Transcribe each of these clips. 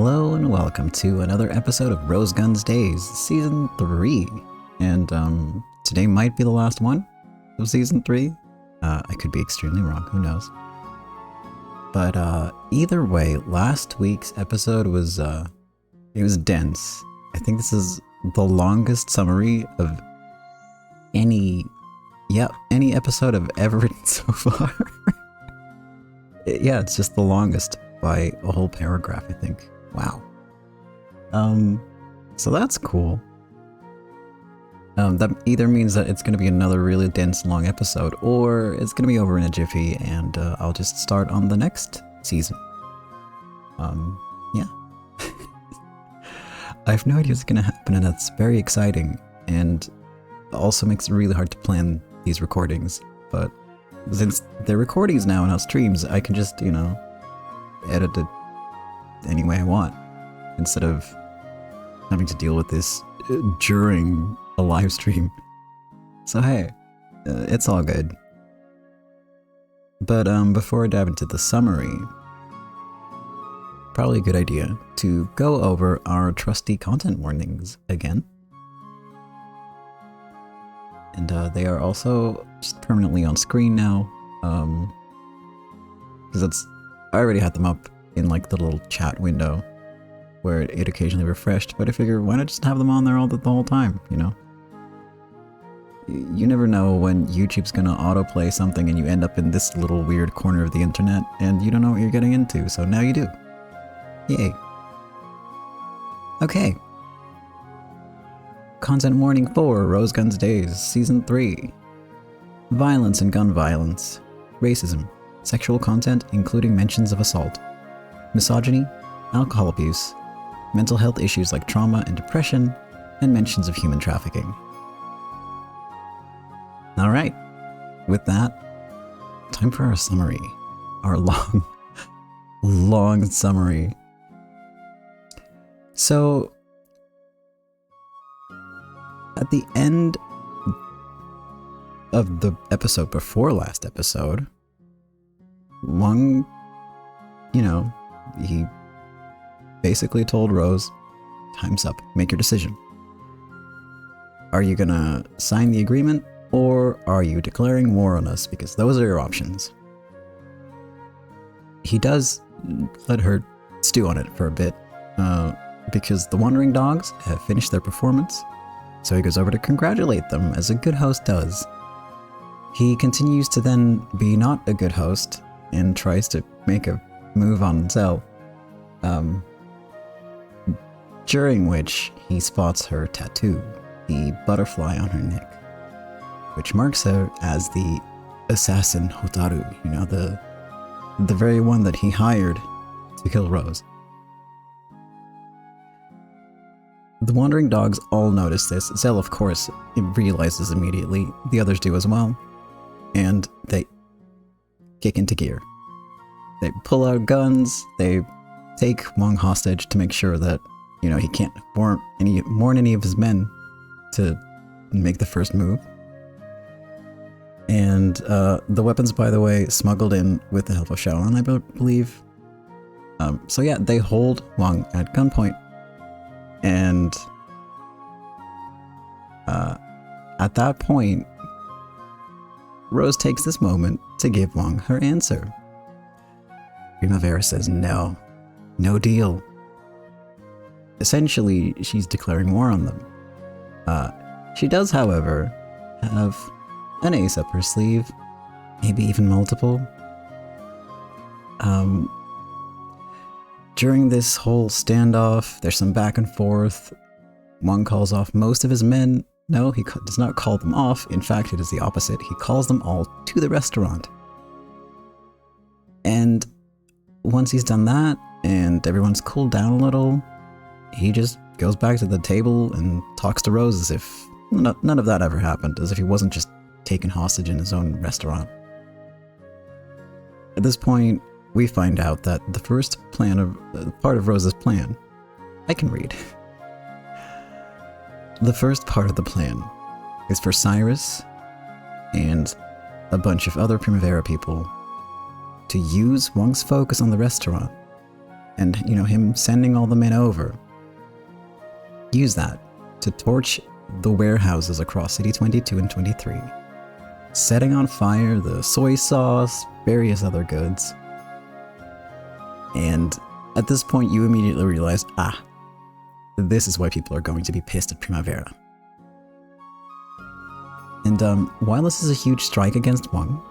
Hello and welcome to another episode of Rose Guns Days, Season 3. And today might be the last one of Season 3. I could be extremely wrong, who knows. But either way, last week's episode was, it was dense. I think this is the longest summary of any episode I've ever written so far. Yeah, it's just the longest by a whole paragraph, I think. Wow. So that's cool. That either means that it's going to be another really dense, long episode, or it's going to be over in a jiffy, and I'll just start on the next season. Yeah. I have no idea what's going to happen, and that's very exciting, and also makes it really hard to plan these recordings, but since they're recordings now and not streams, I can just, edit it any way I want, instead of having to deal with this during a live stream. So hey, it's all good. But before I dive into the summary, probably a good idea to go over our trusty content warnings again. And they are also just permanently on screen now, because I already had them up in like the little chat window where it occasionally refreshed, but I figure why not just have them on there the whole time, You never know when YouTube's gonna autoplay something and you end up in this little weird corner of the internet and you don't know what you're getting into, so now you do. Yay. Okay. Content warning for Rose Guns Days, Season 3. Violence and gun violence. Racism. Sexual content including mentions of assault. Misogyny. Alcohol abuse. Mental health issues like trauma and depression. And mentions of human trafficking. Alright. With that, time for our summary. Our long summary. So, at the end of the episode before last episode, Wong, he basically told Rose, time's up, make your decision. Are you gonna sign the agreement, or are you declaring war on us? Because those are your options. He does let her stew on it for a bit, because the Wandering Dogs have finished their performance. So he goes over to congratulate them, as a good host does. He continues to then be not a good host, and tries to make a move on Zell, during which he spots her tattoo, the butterfly on her neck, which marks her as the assassin Hotaru, the very one that he hired to kill Rose. The Wandering Dogs all notice this. Zell, of course, realizes immediately. The others do as well. And they kick into gear. They pull out guns. They take Wong hostage to make sure that, he can't warn any of his men to make the first move. And the weapons, by the way, smuggled in with the help of Shaolin, I believe. So yeah, they hold Wong at gunpoint. And at that point, Rose takes this moment to give Wong her answer. Primavera says no deal. Essentially, she's declaring war on them. She does, however, have an ace up her sleeve, maybe even multiple. During this whole standoff, there's some back and forth. Wong calls off most of his men. No, he does not call them off. In fact, it is the opposite. He calls them all to the restaurant. And once he's done that, and everyone's cooled down a little, he just goes back to the table and talks to Rose as if none of that ever happened, as if he wasn't just taken hostage in his own restaurant. At this point, we find out that the first part of Rose's plan, I can read. The first part of the plan is for Cyrus and a bunch of other Primavera people to use Wong's focus on the restaurant and, him sending all the men over, use that to torch the warehouses across City 22 and 23, setting on fire the soy sauce, various other goods. And at this point, you immediately realize, this is why people are going to be pissed at Primavera. And while this is a huge strike against Wang,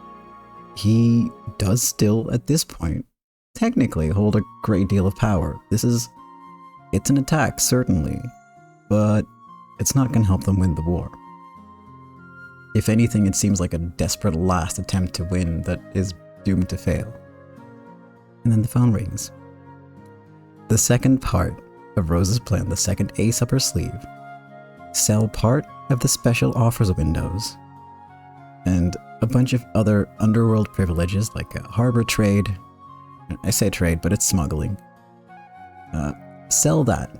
he does still, at this point, technically hold a great deal of power. It's an attack, certainly, but it's not going to help them win the war. If anything, it seems like a desperate last attempt to win that is doomed to fail. And then the phone rings. The second part of Rose's plan, the second ace up her sleeve, sell part of the special offers windows and a bunch of other underworld privileges like a harbor trade. I say trade, but it's smuggling. Sell that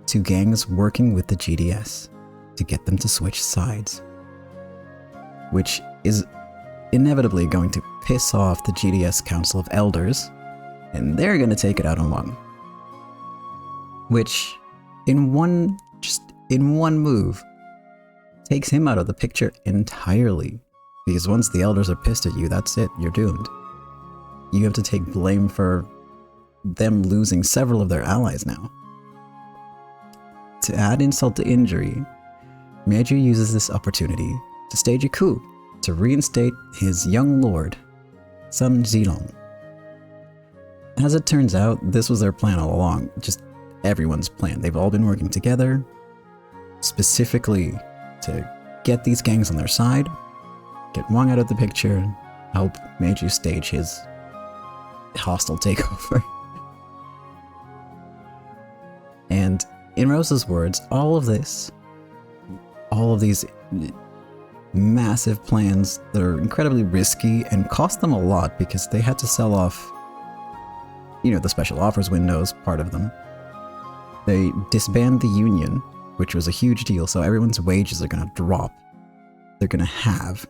to gangs working with the GDS to get them to switch sides, which is inevitably going to piss off the GDS Council of Elders, and they're going to take it out on Wang. Which, in one move, takes him out of the picture entirely. Because once the elders are pissed at you, that's it, you're doomed. You have to take blame for them losing several of their allies now. To add insult to injury, Meiju uses this opportunity to stage a coup to reinstate his young lord, Sun Zilong. As it turns out, this was their plan all along, just everyone's plan. They've all been working together, specifically to get these gangs on their side, get Wang out of the picture, help Meiju stage his hostile takeover. And in Rose's words, all of these massive plans that are incredibly risky and cost them a lot because they had to sell off, the special offers windows, part of them. They disband the union, which was a huge deal, so everyone's wages are going to drop. They're going to halve.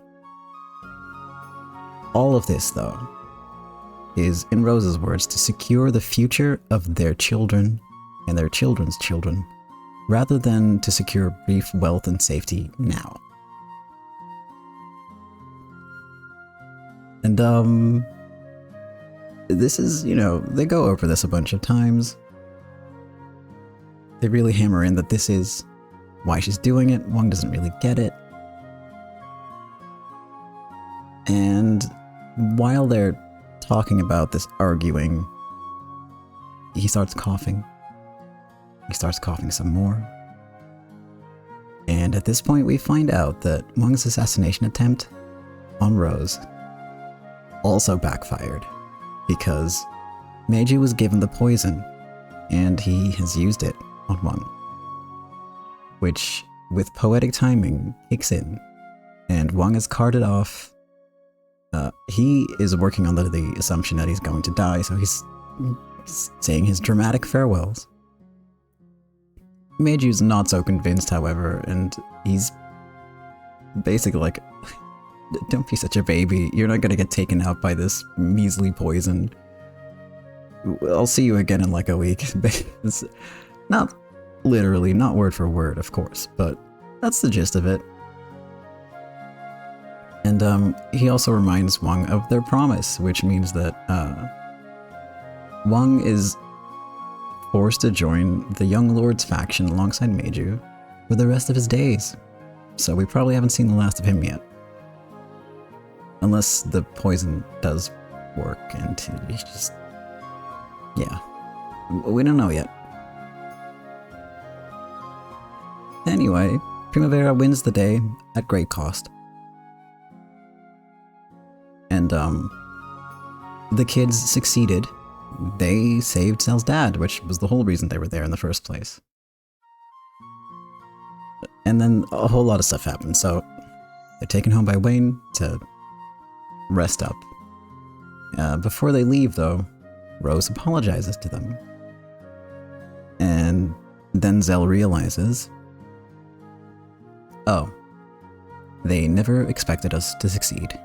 All of this, though, is, in Rose's words, to secure the future of their children and their children's children, rather than to secure brief wealth and safety now. And, this is, they go over this a bunch of times. They really hammer in that this is why she's doing it. Wang doesn't really get it. And while they're talking about this, arguing, he starts coughing. He starts coughing some more. And at this point, we find out that Wang's assassination attempt on Rose also backfired, because Meiju was given the poison, and he has used it on Wang, which, with poetic timing, kicks in, and Wang is carted off. He is working under the assumption that he's going to die, so he's saying his dramatic farewells. Meiju's not so convinced, however, and he's basically like, don't be such a baby, you're not gonna get taken out by this measly poison. I'll see you again in like a week. It's not literally, not word for word, of course, but that's the gist of it. And he also reminds Wang of their promise, which means that Wang is forced to join the Young Lord's faction alongside Meiju for the rest of his days. So we probably haven't seen the last of him yet. Unless the poison does work and he's just... yeah. We don't know yet. Anyway, Primavera wins the day at great cost. And, the kids succeeded. They saved Cell's dad, which was the whole reason they were there in the first place. And then a whole lot of stuff happened, so they're taken home by Wayne to rest up. Before they leave, though, Rose apologizes to them. And then Zell realizes, oh, they never expected us to succeed.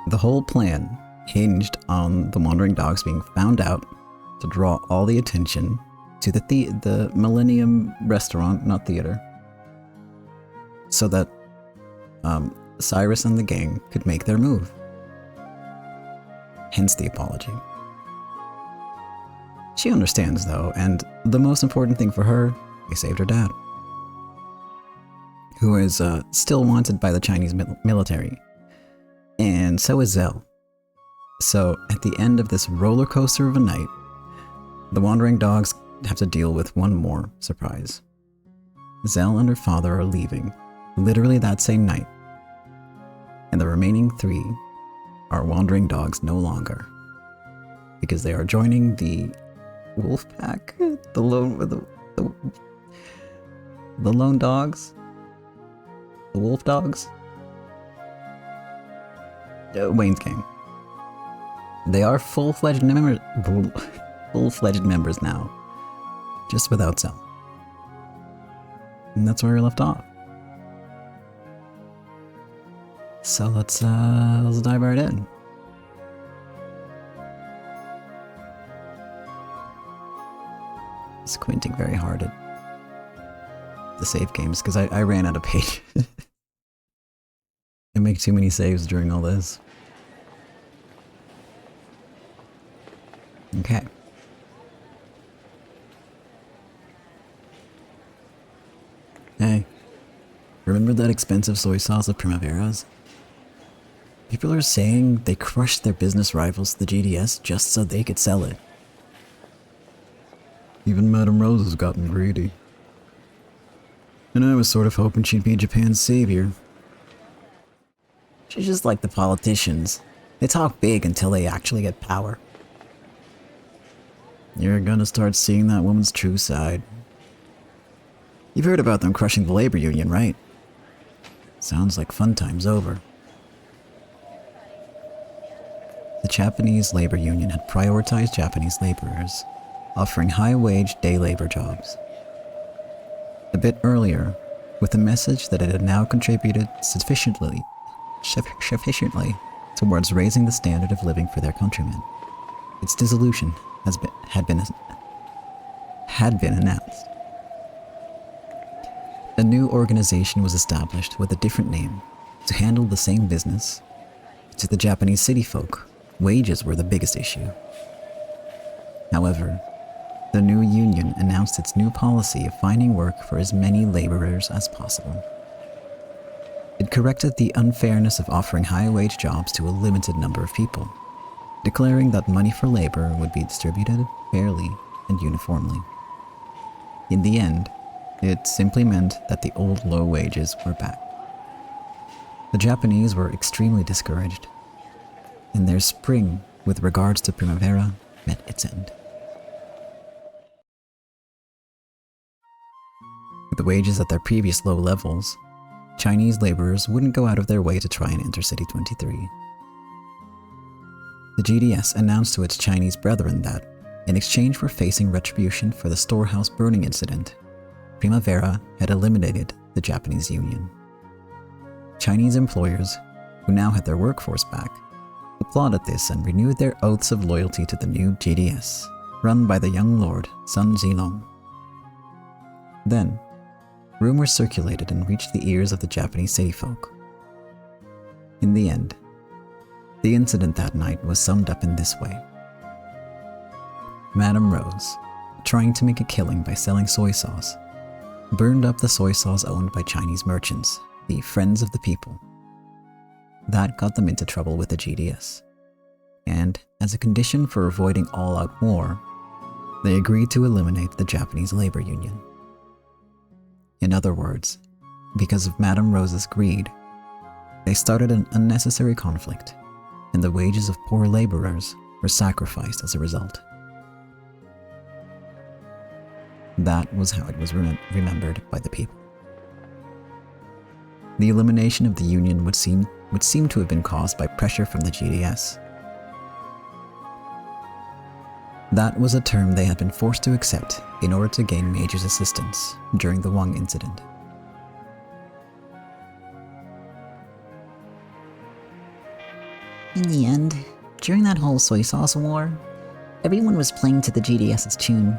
The whole plan hinged on the wandering dogs being found out to draw all the attention to the Millennium Restaurant, not theater, so that Cyrus and the gang could make their move. Hence the apology. She understands, though, and the most important thing for her, they saved her dad, who is still wanted by the Chinese military, and so is Zell. So, at the end of this roller coaster of a night, the wandering dogs have to deal with one more surprise. Zell and her father are leaving, literally that same night, and the remaining 3 are wandering dogs no longer, because they are joining the wolf pack, the lone dogs, the wolf dogs, Wayne's gang. They are full-fledged members now, just without Zell. And that's where we left off. So let's dive right in. Squinting very hard at the save games because I ran out of pages. I make too many saves during all this. Okay. Hey, remember that expensive soy sauce of Primavera's? People are saying they crushed their business rivals, the GDS, just so they could sell it. Even Madame Rose has gotten greedy. And I was sort of hoping she'd be Japan's savior. She's just like the politicians. They talk big until they actually get power. You're gonna start seeing that woman's true side. You've heard about them crushing the labor union, right? Sounds like fun time's over. The Japanese labor union had prioritized Japanese laborers, offering high-wage day labor jobs. A bit earlier, with the message that it had now contributed sufficiently towards raising the standard of living for their countrymen, its dissolution had been announced. A new organization was established with a different name to handle the same business. To the Japanese city folk, wages were the biggest issue. However, the new union announced its new policy of finding work for as many laborers as possible. It corrected the unfairness of offering high-wage jobs to a limited number of people, declaring that money for labor would be distributed fairly and uniformly. In the end, it simply meant that the old low wages were back. The Japanese were extremely discouraged, and their spring with regards to Primavera met its end. With the wages at their previous low levels, Chinese laborers wouldn't go out of their way to try and enter City 23. The GDS announced to its Chinese brethren that, in exchange for facing retribution for the storehouse burning incident, Primavera had eliminated the Japanese Union. Chinese employers, who now had their workforce back, applauded this and renewed their oaths of loyalty to the new GDS, run by the young lord Sun Zilong. Then, rumors circulated and reached the ears of the Japanese city folk. In the end, the incident that night was summed up in this way. Madame Rose, trying to make a killing by selling soy sauce, burned up the soy sauce owned by Chinese merchants, the Friends of the People. That got them into trouble with the GDS, and as a condition for avoiding all-out war, they agreed to eliminate the Japanese labor union. In other words, because of Madame Rose's greed, they started an unnecessary conflict, and the wages of poor laborers were sacrificed as a result. That was how it was remembered by the people. The elimination of the union would seem to have been caused by pressure from the GDS. That was a term they had been forced to accept in order to gain Major's assistance during the Wang incident. In the end, during that whole soy sauce war, everyone was playing to the GDS's tune.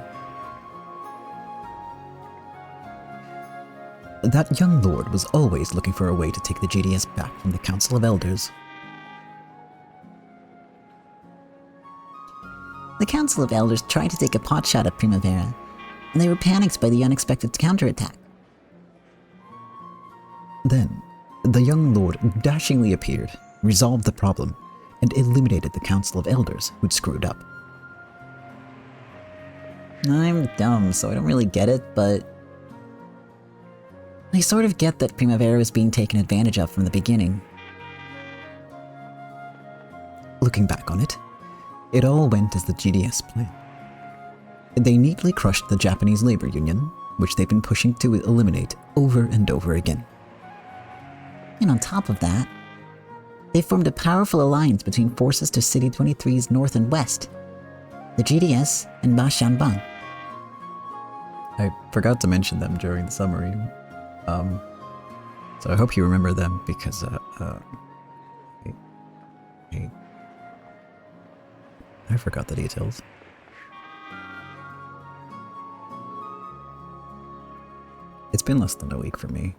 That young lord was always looking for a way to take the GDS back from the Council of Elders. The Council of Elders tried to take a potshot at Primavera, and they were panicked by the unexpected counterattack. Then, the young lord dashingly appeared, resolved the problem, and eliminated the Council of Elders who'd screwed up. I'm dumb, so I don't really get it, but I sort of get that Primavera was being taken advantage of from the beginning. Looking back on it, it all went as the GDS planned. They neatly crushed the Japanese labor union, which they've been pushing to eliminate over and over again. And on top of that, they formed a powerful alliance between forces to City 23's north and west, the GDS and Bashanbang. I forgot to mention them during the summary, so I hope you remember them because, I forgot the details. It's been less than a week for me.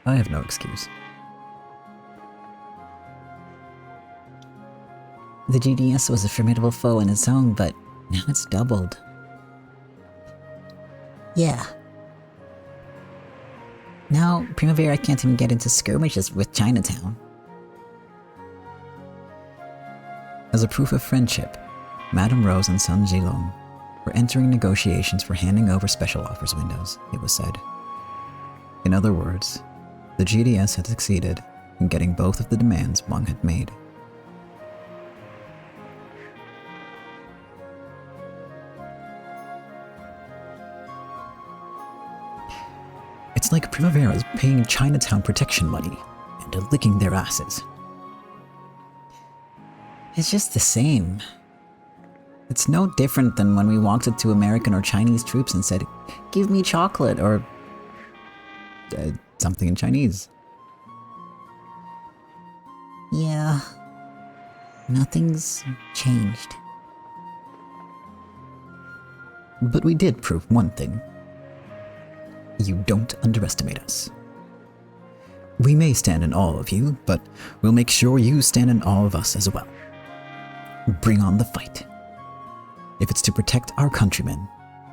I have no excuse. The GDS was a formidable foe in its own, but now it's doubled. Yeah. Now, Primavera can't even get into skirmishes with Chinatown. As a proof of friendship, Madame Rose and Sun Jilong were entering negotiations for handing over special offers windows, it was said. In other words, the GDS had succeeded in getting both of the demands Wang had made. It's like Primavera's paying Chinatown protection money and licking their asses. It's just the same. It's no different than when we walked up to American or Chinese troops and said, "Give me chocolate," or something in Chinese. Yeah, nothing's changed. But we did prove one thing. You don't underestimate us. We may stand in awe of you, but we'll make sure you stand in awe of us as well. Bring on the fight. If it's to protect our countrymen,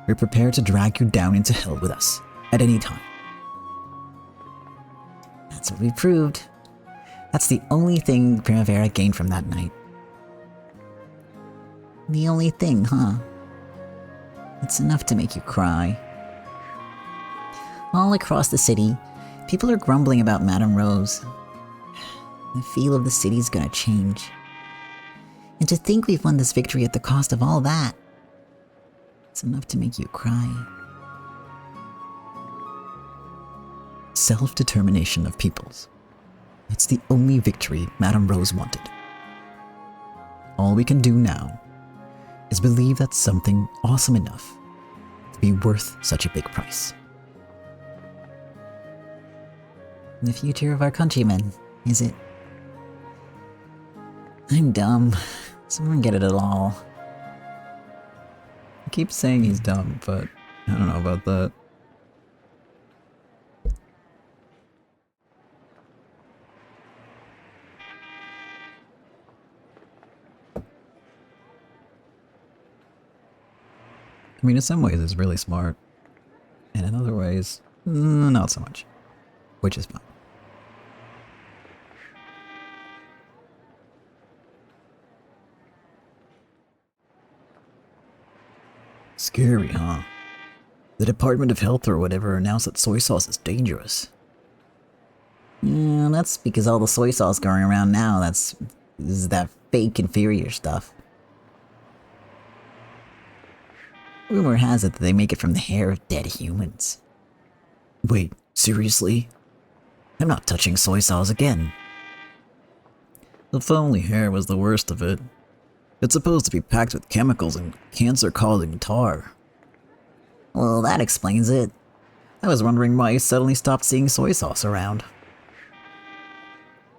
we're prepared to drag you down into hell with us at any time. That's what we proved. That's the only thing Primavera gained from that night. The only thing, huh? It's enough to make you cry. All across the city, people are grumbling about Madame Rose. The feel of the city's gonna change. And to think we've won this victory at the cost of all that, it's enough to make you cry. Self-determination of peoples. It's the only victory Madame Rose wanted. All we can do now is believe that's something awesome enough to be worth such a big price. The future of our countrymen, is it? I'm dumb. Someone get it at all. He keeps saying he's dumb, but I don't know about that. I mean, in some ways it's really smart, and in other ways, not so much, which is fine. Scary, huh? The Department of Health or whatever announced that soy sauce is dangerous. Yeah, that's because all the soy sauce going around now, is that fake inferior stuff. Rumor has it that they make it from the hair of dead humans. Wait, seriously? I'm not touching soy sauce again. If only hair was the worst of it. It's supposed to be packed with chemicals and cancer-causing tar. Well, that explains it. I was wondering why you suddenly stopped seeing soy sauce around.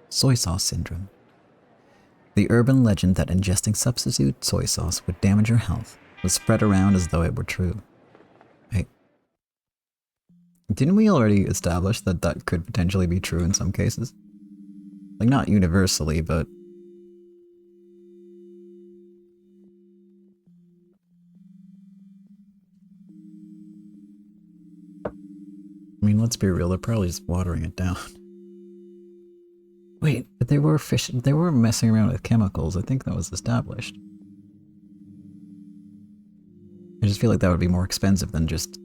Soy sauce syndrome. The urban legend that ingesting substitute soy sauce would damage your health was spread around as though it were true. Didn't we already establish that that could potentially be true in some cases? Like, not universally, but... I mean, let's be real, they're probably just watering it down. Wait, but they were messing around with chemicals. I think that was established. I just feel like that would be more expensive than just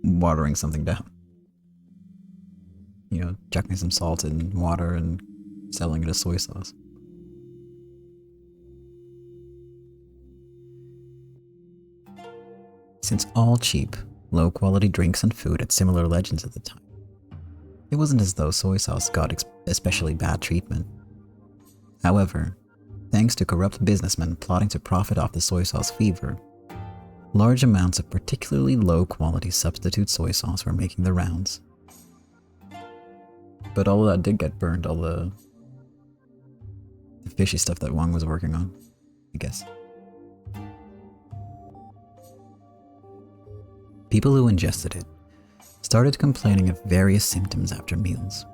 watering something down. You know, chucking some salt in water and selling it as soy sauce. Since all cheap, low-quality drinks and food had similar legends at the time, it wasn't as though soy sauce got especially bad treatment. However, thanks to corrupt businessmen plotting to profit off the soy sauce fever, large amounts of particularly low-quality substitute soy sauce were making the rounds. But all of that did get burned, all the fishy stuff that Wang was working on, I guess. People who ingested it started complaining of various symptoms after meals.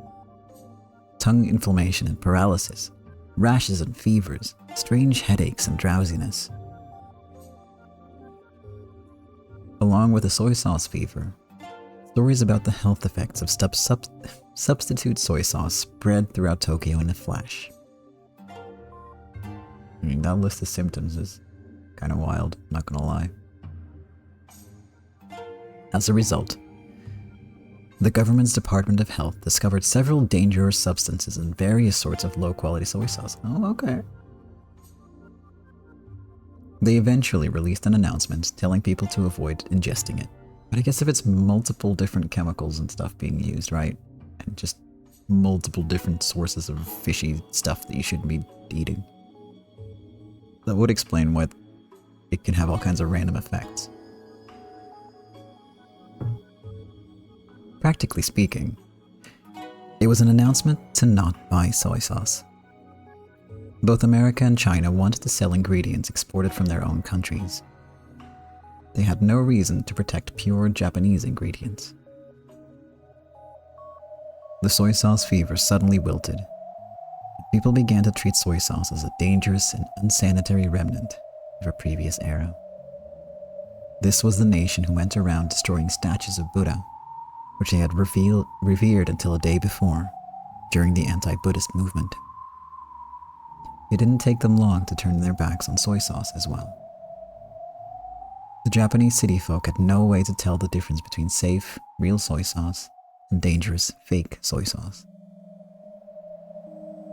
Tongue inflammation and paralysis, rashes and fevers, strange headaches and drowsiness. Along with the soy sauce fever, stories about the health effects of substitute soy sauce spread throughout Tokyo in a flash. I mean, that list of symptoms is kind of wild, not gonna lie. As a result, the government's Department of Health discovered several dangerous substances in various sorts of low-quality soy sauce. Oh, okay. They eventually released an announcement telling people to avoid ingesting it. But I guess if it's multiple different chemicals and stuff being used, right? And just multiple different sources of fishy stuff that you shouldn't be eating, that would explain why it can have all kinds of random effects. Practically speaking, it was an announcement to not buy soy sauce. Both America and China wanted to sell ingredients exported from their own countries. They had no reason to protect pure Japanese ingredients. The soy sauce fever suddenly wilted. People began to treat soy sauce as a dangerous and unsanitary remnant of a previous era. This was the nation who went around destroying statues of Buddha, which they had revered until a day before, during the anti-Buddhist movement. It didn't take them long to turn their backs on soy sauce as well. The Japanese city folk had no way to tell the difference between safe, real soy sauce and dangerous, fake soy sauce.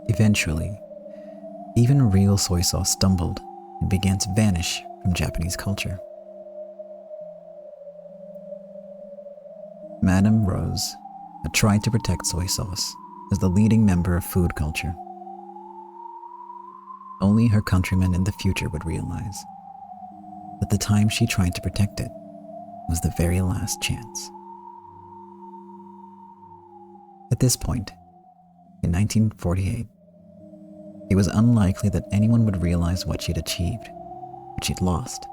Eventually, even real soy sauce stumbled and began to vanish from Japanese culture. Madame Rose had tried to protect soy sauce as the leading member of food culture. Only her countrymen in the future would realize that the time she tried to protect it was the very last chance. At this point, in 1948, it was unlikely that anyone would realize what she'd achieved, what she'd lost.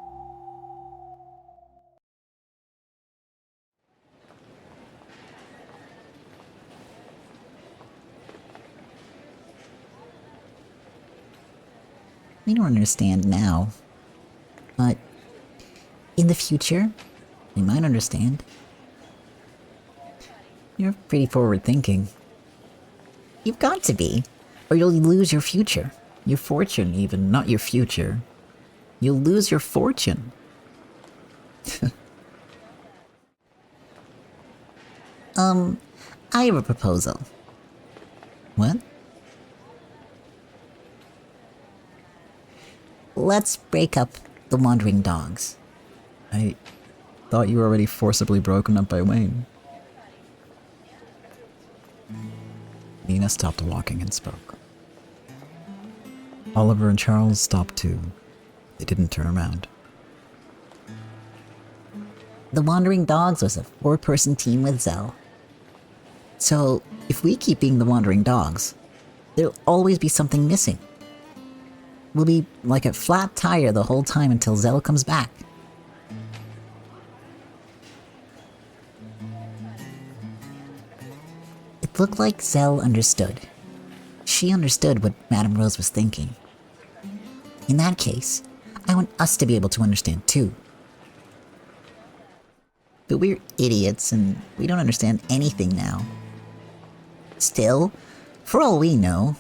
We don't understand now, but in the future, we might understand. You're pretty forward-thinking. You've got to be, or you'll lose your future. Your fortune, even, not your future. You'll lose your fortune. I have a proposal. What? Let's break up the Wandering Dogs. I thought you were already forcibly broken up by Wayne. Nina stopped walking and spoke. Oliver and Charles stopped too. They didn't turn around. The Wandering Dogs was a 4-person team with Zell. So, if we keep being the Wandering Dogs, there'll always be something missing. we'll be like a flat tire the whole time until Zell comes back. It looked like Zell understood. She understood what Madame Rose was thinking. In that case, I want us to be able to understand too. But we're idiots and we don't understand anything now. Still, for all we know,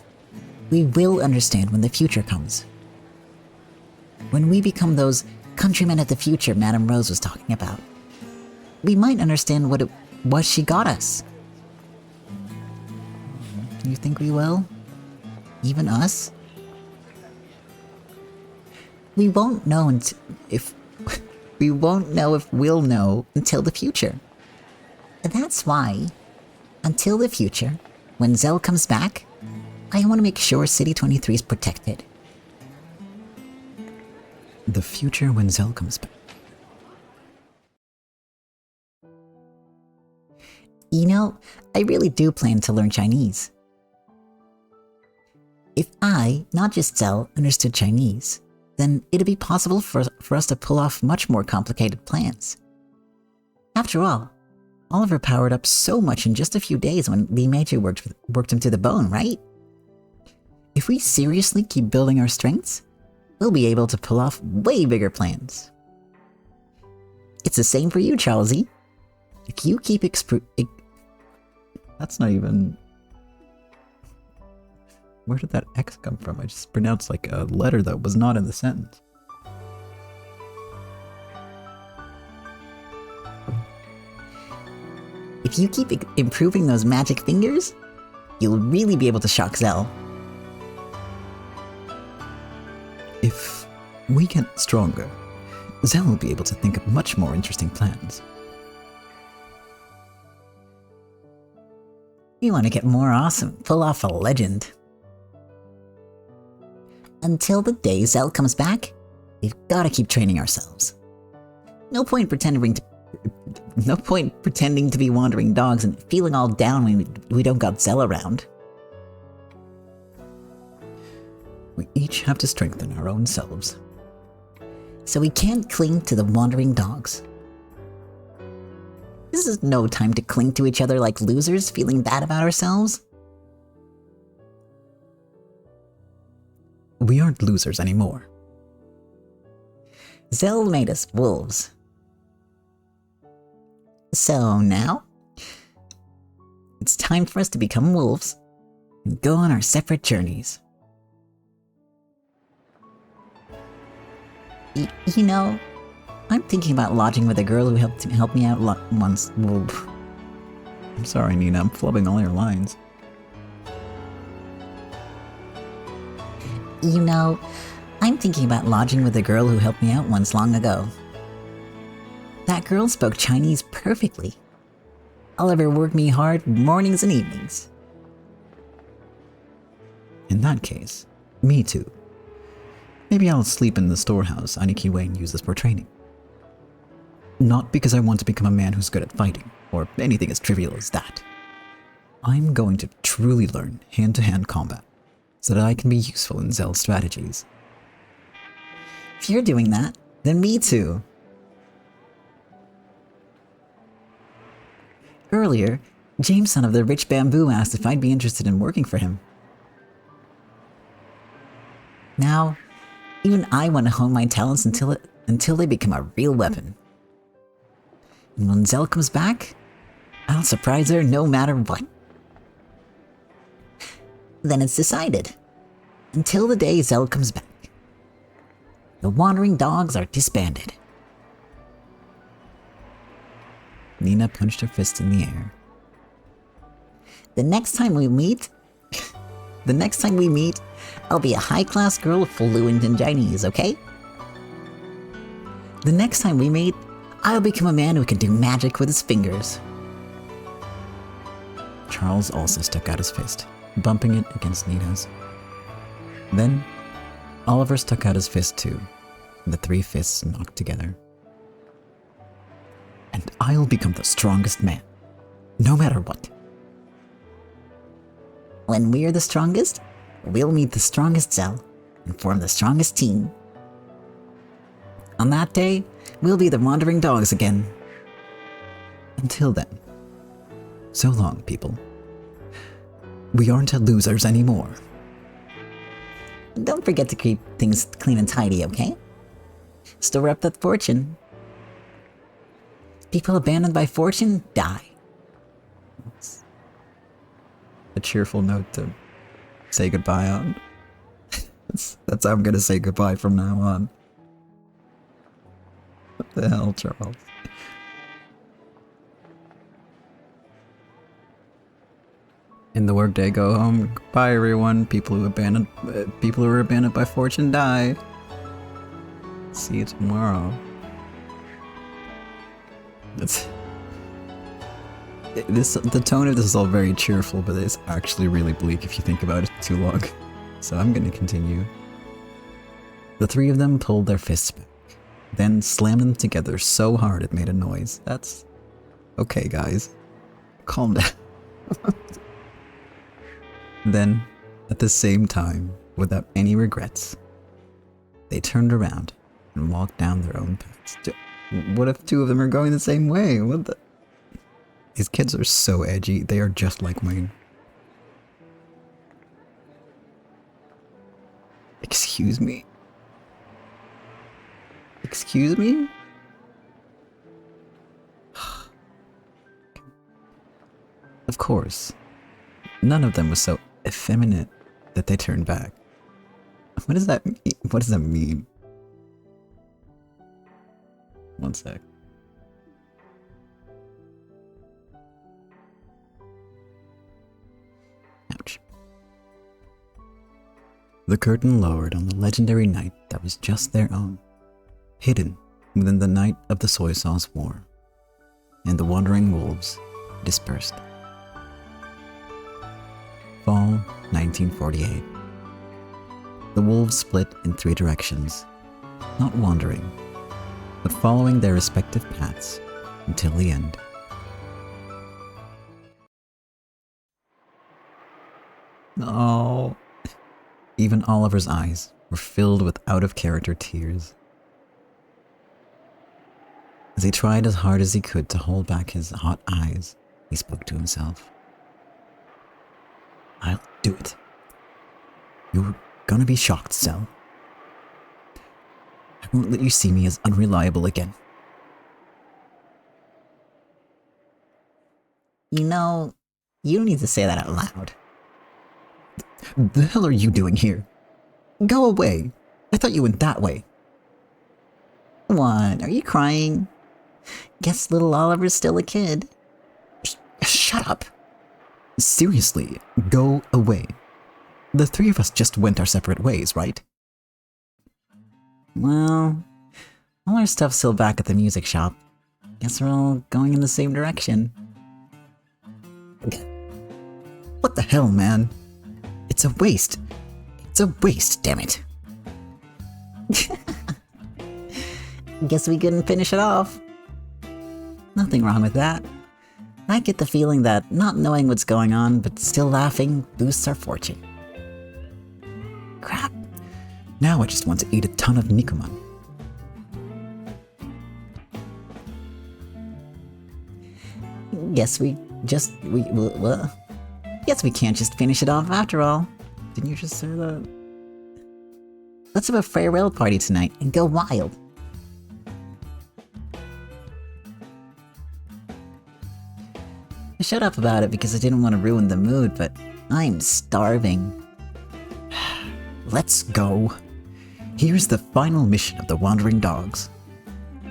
we will understand when the future comes. When we become those countrymen of the future Madame Rose was talking about, we might understand what it was she got us. You think we will? Even us? We won't know if we'll know until the future. And that's why, until the future, when Zell comes back, I want to make sure City 23 is protected. The future when Zell comes back. You know, I really do plan to learn Chinese. If I, not just Zell, understood Chinese, then it'd be possible for us to pull off much more complicated plans. After all, Oliver powered up so much in just a few days when Li Meiju worked him to the bone, right? If we seriously keep building our strengths, we'll be able to pull off way bigger plans. It's the same for you, Charlesy. If you keep That's not even... Where did that X come from? I just pronounced like a letter that was not in the sentence. If you keep improving those magic fingers, you'll really be able to shock Zell. If we get stronger, Zell will be able to think of much more interesting plans. You want to get more awesome, pull off a legend. Until the day Zell comes back, we've got to keep training ourselves. No point pretending to be wandering dogs and feeling all down when we don't got Zell around. We each have to strengthen our own selves. So we can't cling to the wandering dogs. This is no time to cling to each other like losers, feeling bad about ourselves. We aren't losers anymore. Zell made us wolves. So now, it's time for us to become wolves and go on our separate journeys. You know, I'm thinking about lodging with a girl who helped me out once. I'm sorry, Nina, I'm flubbing all your lines. You know, I'm thinking about lodging with a girl who helped me out once long ago. That girl spoke Chinese perfectly. Oliver worked me hard mornings and evenings. In that case, me too. Maybe I'll sleep in the storehouse Aniki Wayne uses for training. Not because I want to become a man who's good at fighting, or anything as trivial as that. I'm going to truly learn hand-to-hand combat, so that I can be useful in Zell's strategies. If you're doing that, then me too. Earlier, Jameson of the Rich Bamboo asked if I'd be interested in working for him. Now, even I want to hone my talents until they become a real weapon. And when Zell comes back, I'll surprise her no matter what. Then it's decided. Until the day Zell comes back. The Wandering Dogs are disbanded. Nina punched her fist in the air. The next time we meet, I'll be a high-class girl fluent in Chinese, okay? The next time we meet, I'll become a man who can do magic with his fingers. Charles also stuck out his fist, bumping it against Nina's. Then, Oliver stuck out his fist too, and the three fists knocked together. And I'll become the strongest man, no matter what. When we're the strongest, we'll meet the strongest Zell, and form the strongest team. On that day, we'll be the Wandering Dogs again. Until then, so long, people. We aren't losers anymore. Don't forget to keep things clean and tidy, okay? Store up that fortune. People abandoned by fortune die. It's a cheerful note to say goodbye on. That's how I'm gonna say goodbye from now on. What the hell, Charles? In the workday, go home. Goodbye, everyone. People who are abandoned by fortune die. See you tomorrow. The tone of this is all very cheerful, but it's actually really bleak if you think about it too long. So I'm gonna continue. The three of them pulled their fists back, then slammed them together so hard it made a noise. That's okay, guys. Calm down. Then, at the same time, without any regrets, they turned around and walked down their own paths. What if two of them are going the same way? What the? These kids are so edgy. They are just like Wayne. Excuse me? Excuse me? Of course. None of them was so effeminate that they turned back. What does that mean? What does that mean? One sec. Ouch. The curtain lowered on the legendary night that was just their own, hidden within the night of the soy sauce war, and the wandering wolves dispersed. Fall 1948. The wolves split in three directions, not wandering, but following their respective paths until the end. Oh. Even Oliver's eyes were filled with out-of-character tears. As he tried as hard as he could to hold back his hot eyes, he spoke to himself. I'll do it. You're gonna be shocked, Cell. I won't let you see me as unreliable again. You know, you don't need to say that out loud. The hell are you doing here? Go away. I thought you went that way. What? Are you crying? Guess little Oliver's still a kid. Shut up. Seriously, go away. The three of us just went our separate ways, right? Well, all our stuff's still back at the music shop. Guess we're all going in the same direction. What the hell, man? It's a waste. It's a waste, damn it. Guess we couldn't finish it off. Nothing wrong with that. I get the feeling that not knowing what's going on but still laughing boosts our fortune. Crap. Now I just want to eat a ton of Nikuman. Guess Guess we can't just finish it off after all. Didn't you just say that? Let's have a farewell party tonight and go wild. I shut up about it because I didn't want to ruin the mood, but I'm starving. Let's go. Here's the final mission of the Wandering Dogs.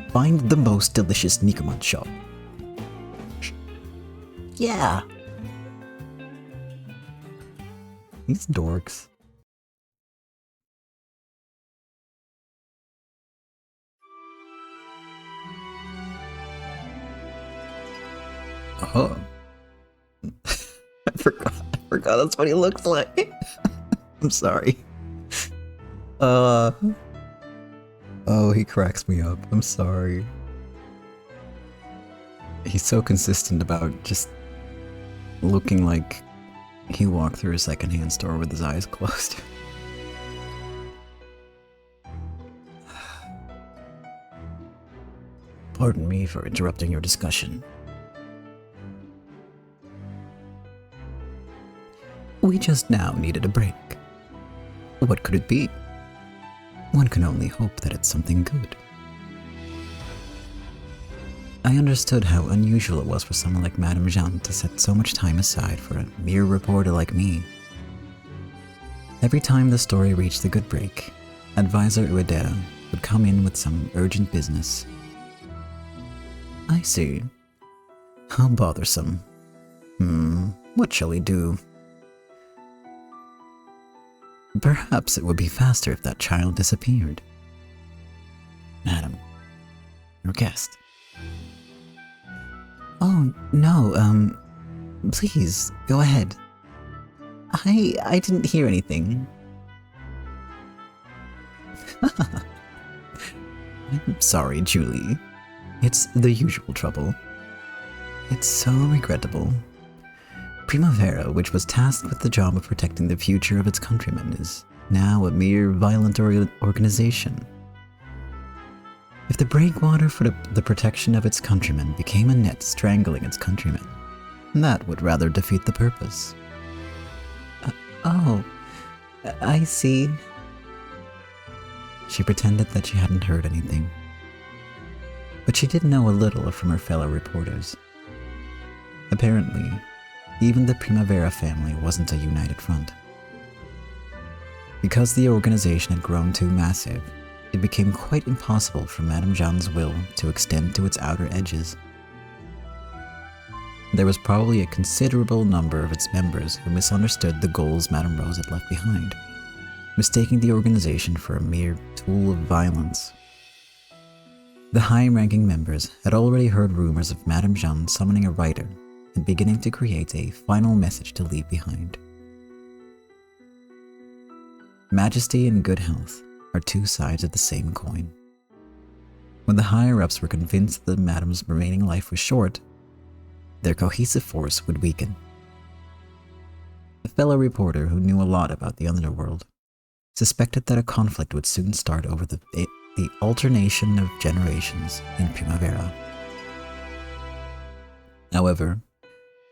Find the most delicious Nikuman shop. Yeah. These dorks. Oh. I forgot that's what he looks like. I'm sorry. Oh, he cracks me up. I'm sorry. He's so consistent about just looking like he walked through a secondhand store with his eyes closed. Pardon me for interrupting your discussion. We just now needed a break. What could it be? One can only hope that it's something good. I understood how unusual it was for someone like Madame Jeanne to set so much time aside for a mere reporter like me. Every time the story reached the good break, Advisor Uedera would come in with some urgent business. I see. How bothersome. What shall we do? Perhaps it would be faster if that child disappeared. Madam, your guest. Oh, no, please, go ahead. I didn't hear anything. I'm sorry, Julie. It's the usual trouble. It's so regrettable. Primavera, which was tasked with the job of protecting the future of its countrymen, is now a mere violent organization. If the breakwater for the protection of its countrymen became a net strangling its countrymen, that would rather defeat the purpose. Oh, I see. She pretended that she hadn't heard anything. But she did know a little from her fellow reporters. Apparently, even the Primavera family wasn't a united front. Because the organization had grown too massive, it became quite impossible for Madame Jeanne's will to extend to its outer edges. There was probably a considerable number of its members who misunderstood the goals Madame Rose had left behind, mistaking the organization for a mere tool of violence. The high-ranking members had already heard rumors of Madame Jeanne summoning a writer and beginning to create a final message to leave behind. Majesty and good health are two sides of the same coin. When the higher-ups were convinced that Madame's remaining life was short, their cohesive force would weaken. A fellow reporter who knew a lot about the underworld suspected that a conflict would soon start over the alternation of generations in Primavera. However,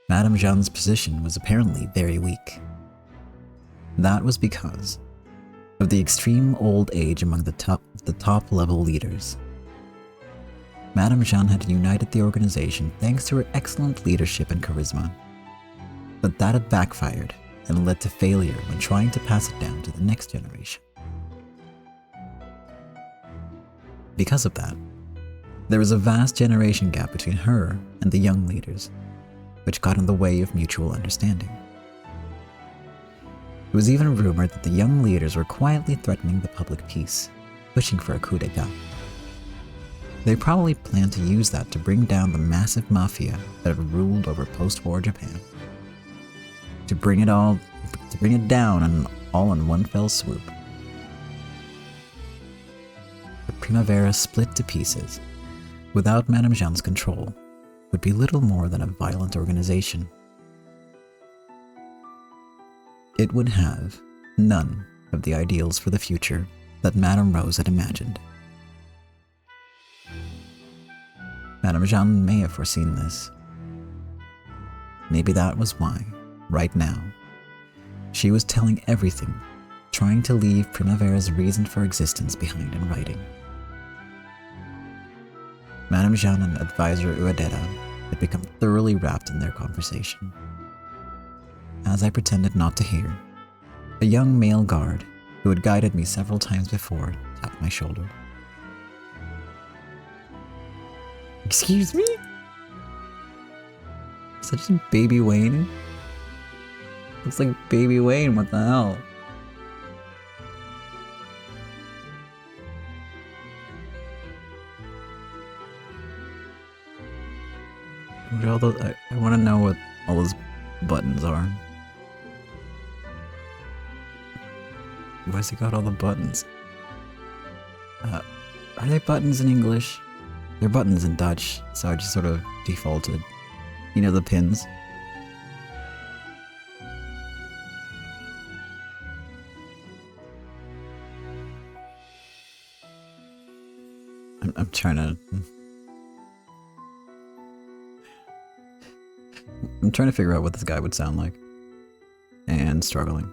Madame Jeanne's position was apparently very weak. That was because of the extreme old age among the top-level leaders. Madame Jeanne had united the organization thanks to her excellent leadership and charisma, but that had backfired and led to failure when trying to pass it down to the next generation. Because of that, there was a vast generation gap between her and the young leaders, which got in the way of mutual understanding. It was even rumored that the young leaders were quietly threatening the public peace, pushing for a coup d'etat. They probably planned to use that to bring down the massive mafia that had ruled over post-war Japan. To bring it down and all in one fell swoop. The Primavera split to pieces, without Madame Jeanne's control, would be little more than a violent organization. It would have none of the ideals for the future that Madame Rose had imagined. Madame Jeanne may have foreseen this. Maybe that was why, right now, she was telling everything, trying to leave Primavera's reason for existence behind in writing. Madame Jeanne and Advisor Uedera had become thoroughly wrapped in their conversation. As I pretended not to hear, a young male guard, who had guided me several times before, tapped my shoulder. Excuse me? Is that just Baby Wayne? Looks like Baby Wayne, what the hell? What are all those, I want to know what all those buttons are. Why's he got all the buttons? Are they buttons in English? They're buttons in Dutch, so I just sort of defaulted. You know, the pins. I'm trying to I'm trying to figure out what this guy would sound like. And struggling.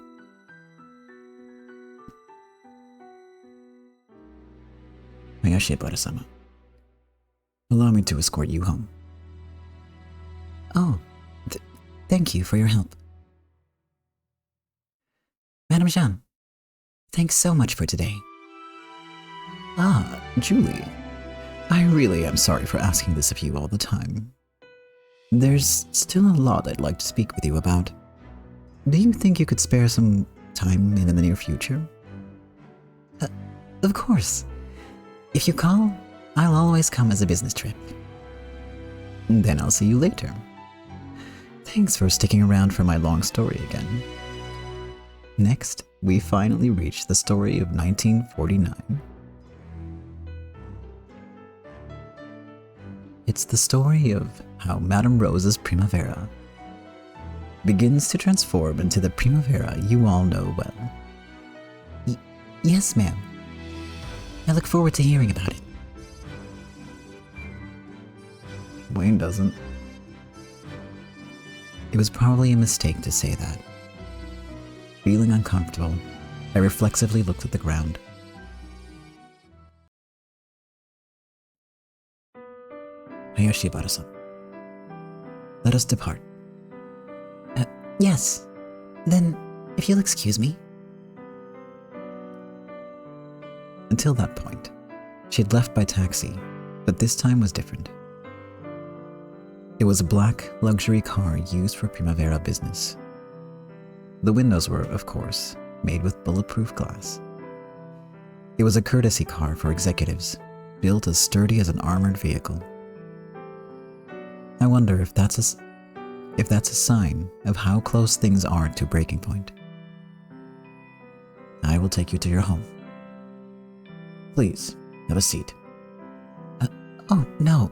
Hayashi Ebara-sama. Allow me to escort you home. Oh, thank you for your help. Madame Jeanne, thanks so much for today. Ah, Julie. I really am sorry for asking this of you all the time. There's still a lot I'd like to speak with you about. Do you think you could spare some time in the near future? Of course. If you call, I'll always come as a business trip. Then I'll see you later. Thanks for sticking around for my long story again. Next, we finally reach the story of 1949. It's the story of how Madame Rose's Primavera begins to transform into the Primavera you all know well. Yes, ma'am. I look forward to hearing about it. Wayne doesn't. It was probably a mistake to say that. Feeling uncomfortable, I reflexively looked at the ground. Hayashi Ebara-san, let us depart. Yes. Then, if you'll excuse me. Until that point, she'd left by taxi, but this time was different. It was a black luxury car used for Primavera business. The windows were, of course, made with bulletproof glass. It was a courtesy car for executives, built as sturdy as an armored vehicle. I wonder if that's a sign of how close things are to breaking point. I will take you to your home. Please, have a seat. Oh, no.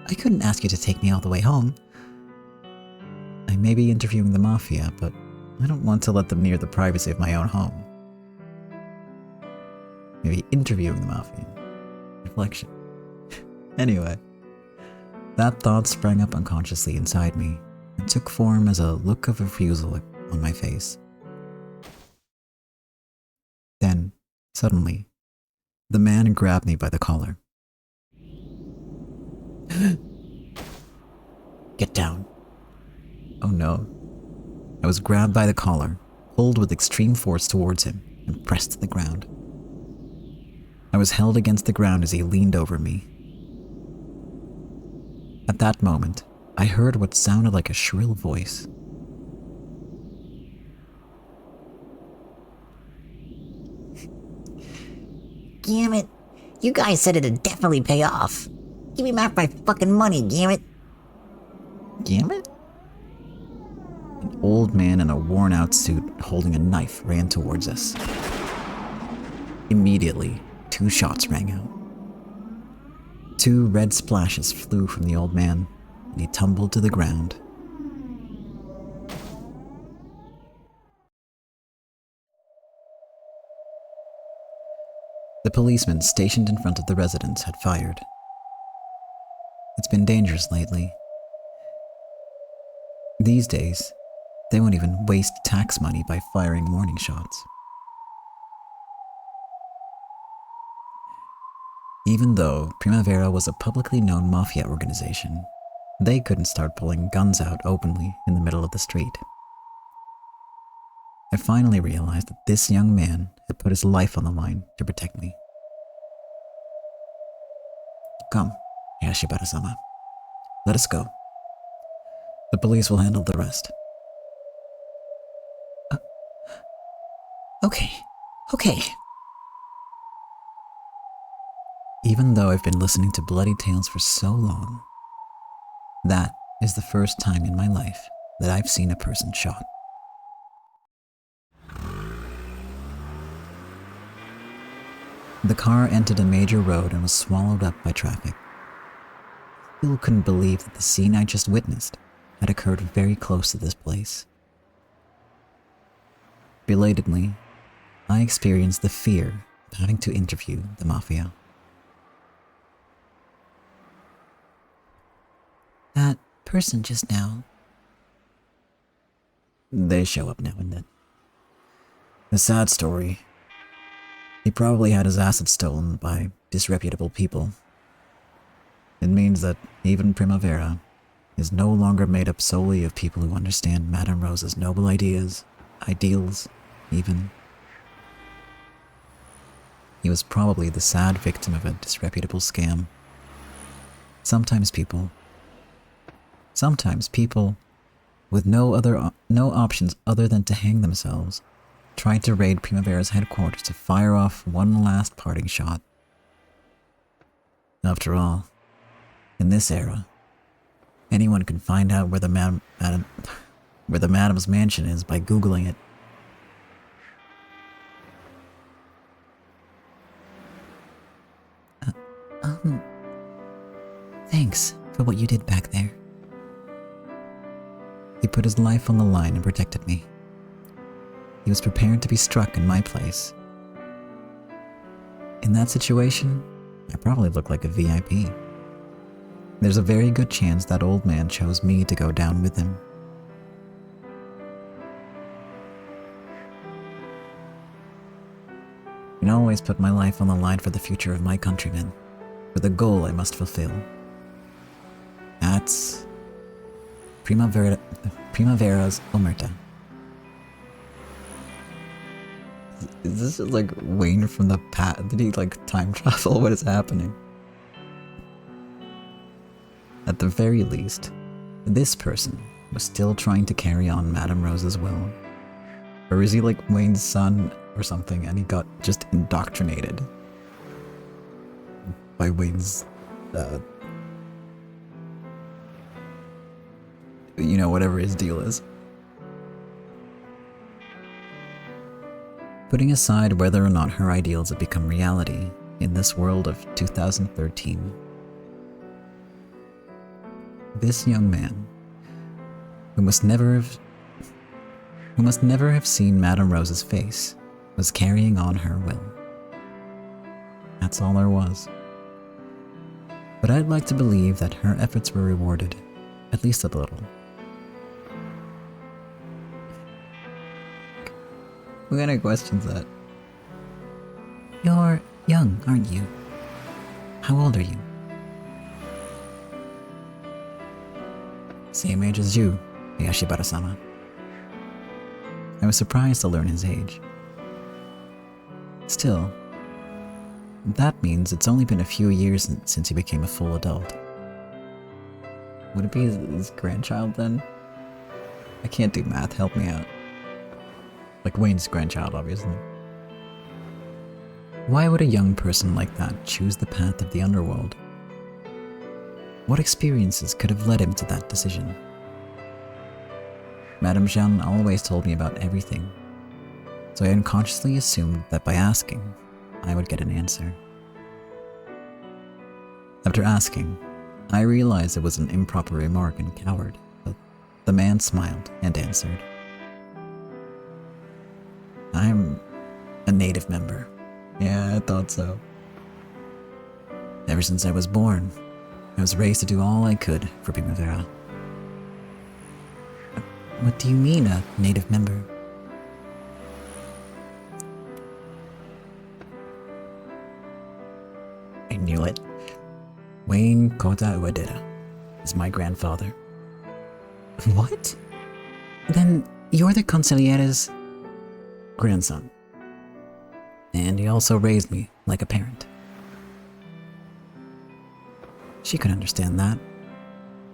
I couldn't ask you to take me all the way home. I may be interviewing the mafia, but I don't want to let them near the privacy of my own home. Maybe interviewing the mafia. Reflection. Anyway, that thought sprang up unconsciously inside me and took form as a look of refusal on my face. Then, suddenly, the man grabbed me by the collar. Get down. Oh no. I was grabbed by the collar, pulled with extreme force towards him, and pressed to the ground. I was held against the ground as he leaned over me. At that moment, I heard what sounded like a shrill voice. Damn it. You guys said it'd definitely pay off. Give me back my fucking money, damn it. Damn it? An old man in a worn-out suit holding a knife ran towards us. Immediately, 2 shots rang out. 2 red splashes flew from the old man, and he tumbled to the ground. The policeman stationed in front of the residence had fired. It's been dangerous lately. These days, they won't even waste tax money by firing warning shots. Even though Primavera was a publicly known mafia organization, they couldn't start pulling guns out openly in the middle of the street. I finally realized that this young man had put his life on the line to protect me. Come, Hayashi Ebara-sama. Let us go. The police will handle the rest. Okay. Even though I've been listening to bloody tales for so long, that is the first time in my life that I've seen a person shot. The car entered a major road and was swallowed up by traffic. I still couldn't believe that the scene I just witnessed had occurred very close to this place. Belatedly, I experienced the fear of having to interview the mafia. That person just now, they show up now and then. The sad story. He probably had his assets stolen by disreputable people. It means that even Primavera is no longer made up solely of people who understand Madame Rose's noble ideas, ideals, even. He was probably the sad victim of a disreputable scam. Sometimes people with no options other than to hang themselves tried to raid Primavera's headquarters to fire off one last parting shot. After all, in this era, anyone can find out where the Madame's mansion is by Googling it. Thanks for what you did back there. He put his life on the line and protected me. He was prepared to be struck in my place. In that situation, I probably look like a VIP. There's a very good chance that old man chose me to go down with him. I can always put my life on the line for the future of my countrymen, for the goal I must fulfill. That's Primavera's Omerta. Is this just like Wayne from the past? Did he like time travel? What is happening? At the very least, this person was still trying to carry on Madame Rose's will. Or is he like Wayne's son or something and he got just indoctrinated by Wayne's, whatever his deal is. Putting aside whether or not her ideals have become reality in this world of 2013, this young man, who must never have seen Madame Rose's face, was carrying on her will. That's all there was. But I'd like to believe that her efforts were rewarded, at least a little. What kind of question's that? You're young, aren't you? How old are you? Same age as you, Yashibara-sama. I was surprised to learn his age. Still, that means it's only been a few years since he became a full adult. Would it be his grandchild then? I can't do math, help me out. Like Wayne's grandchild, obviously. Why would a young person like that choose the path of the underworld? What experiences could have led him to that decision? Madame Jeanne always told me about everything, so I unconsciously assumed that by asking, I would get an answer. After asking, I realized it was an improper remark and coward, but the man smiled and answered. I'm a native member. Yeah, I thought so. Ever since I was born, I was raised to do all I could for Primavera. What do you mean, a native member? I knew it. Wayne Kota Uedera is my grandfather. What? Then you're the Consigliere's grandson. And he also raised me like a parent. She could understand that.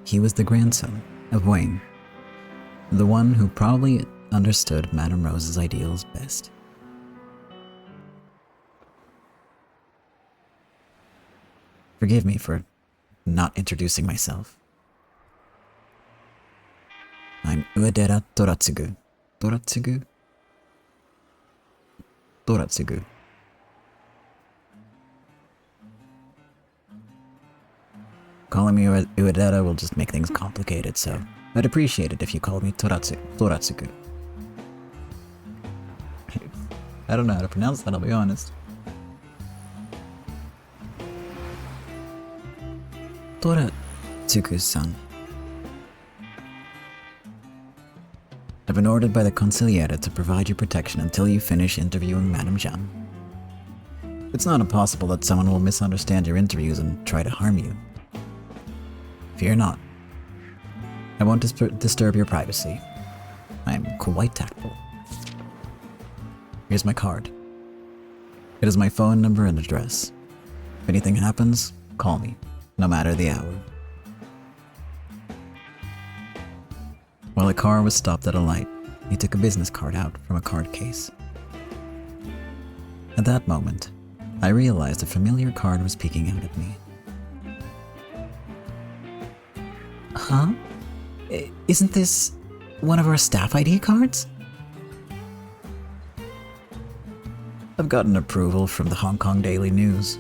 He was the grandson of Wayne, the one who probably understood Madame Rose's ideals best. Forgive me for not introducing myself. I'm Uedera Toratsugu. Toratsugu? Toratsugu. Calling me Uedera will just make things complicated, so I'd appreciate it if you called me Toratsugu. I don't know how to pronounce that, I'll be honest. Toratsugu-san. I've been ordered by the Consigliere to provide you protection until you finish interviewing Madame Zhang. It's not impossible that someone will misunderstand your interviews and try to harm you. Fear not. I won't disturb your privacy. I am quite tactful. Here's my card. It is my phone number and address. If anything happens, call me, no matter the hour. While a car was stopped at a light, he took a business card out from a card case. At that moment, I realized a familiar card was peeking out at me. Huh? Isn't this one of our staff ID cards? I've gotten approval from the Hong Kong Daily News.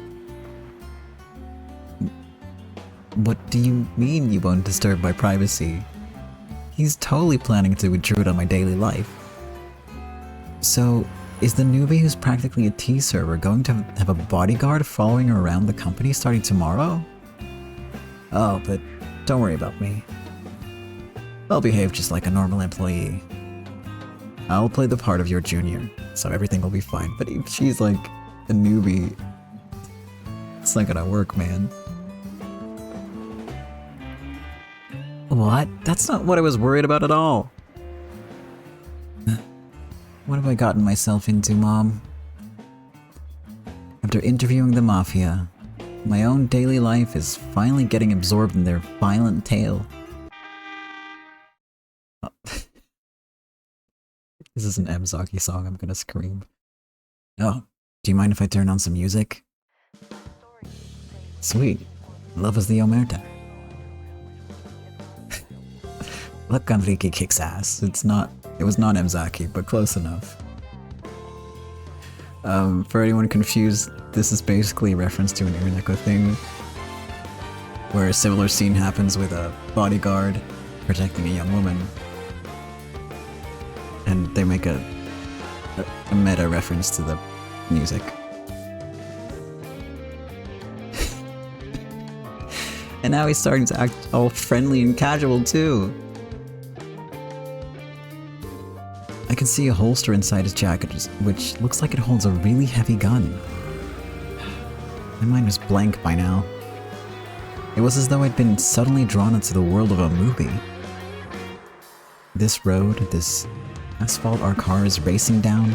What do you mean you won't disturb my privacy? He's totally planning to intrude on my daily life. So, is the newbie who's practically a tea server going to have a bodyguard following her around the company starting tomorrow? Oh, but don't worry about me. I'll behave just like a normal employee. I'll play the part of your junior, so everything will be fine. But if she's like a newbie, it's not gonna work, man. What? That's not what I was worried about at all. What have I gotten myself into, Mom? After interviewing the Mafia, my own daily life is finally getting absorbed in their violent tale. Oh. This is an Mzaki song, I'm gonna scream. Oh, do you mind if I turn on some music? Sweet. Love is the Omerta. Look, Enrique kicks ass. It was not Mzaki, but close enough. For anyone confused, this is basically a reference to an Urineko thing, where a similar scene happens with a bodyguard protecting a young woman, and they make a meta reference to the music. And now he's starting to act all friendly and casual too. I can see a holster inside his jacket, which looks like it holds a really heavy gun. My mind was blank by now. It was as though I'd been suddenly drawn into the world of a movie. This road, this asphalt our car is racing down.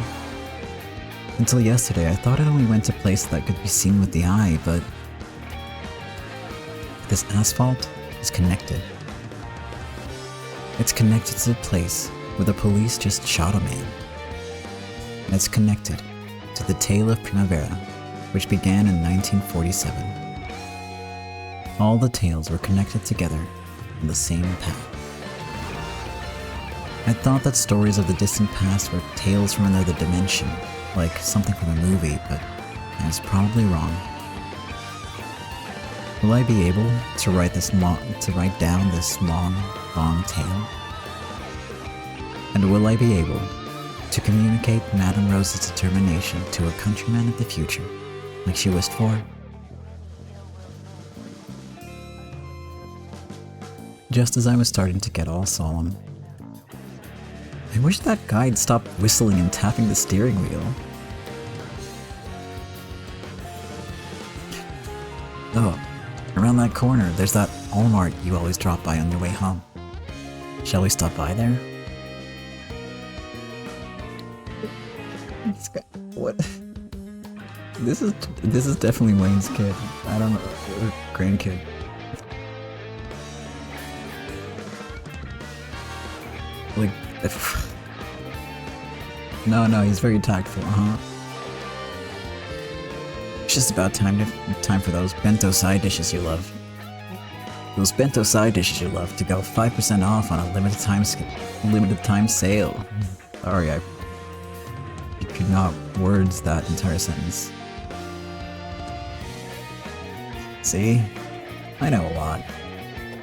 Until yesterday, I thought it only went to places that could be seen with the eye, but this asphalt is connected. It's connected to the place where the police just shot a man. And it's connected to the tale of Primavera, which began in 1947. All the tales were connected together on the same path. I thought that stories of the distant past were tales from another dimension, like something from a movie, but I was probably wrong. Will I be able to write down this long tale? And will I be able to communicate Madame Rose's determination to a countryman of the future, like she wished for? Just as I was starting to get all solemn, I wish that guy'd stop whistling and tapping the steering wheel. Oh, around that corner, there's that Walmart you always drop by on your way home. Shall we stop by there? What? This is definitely Wayne's kid. I don't know, grandkid. Like, no, he's very tactful. It's just about time for those bento side dishes you love. Those bento side dishes you love to go 5% off on a limited time sale. Sorry, I could not words that entire sentence. See? I know a lot.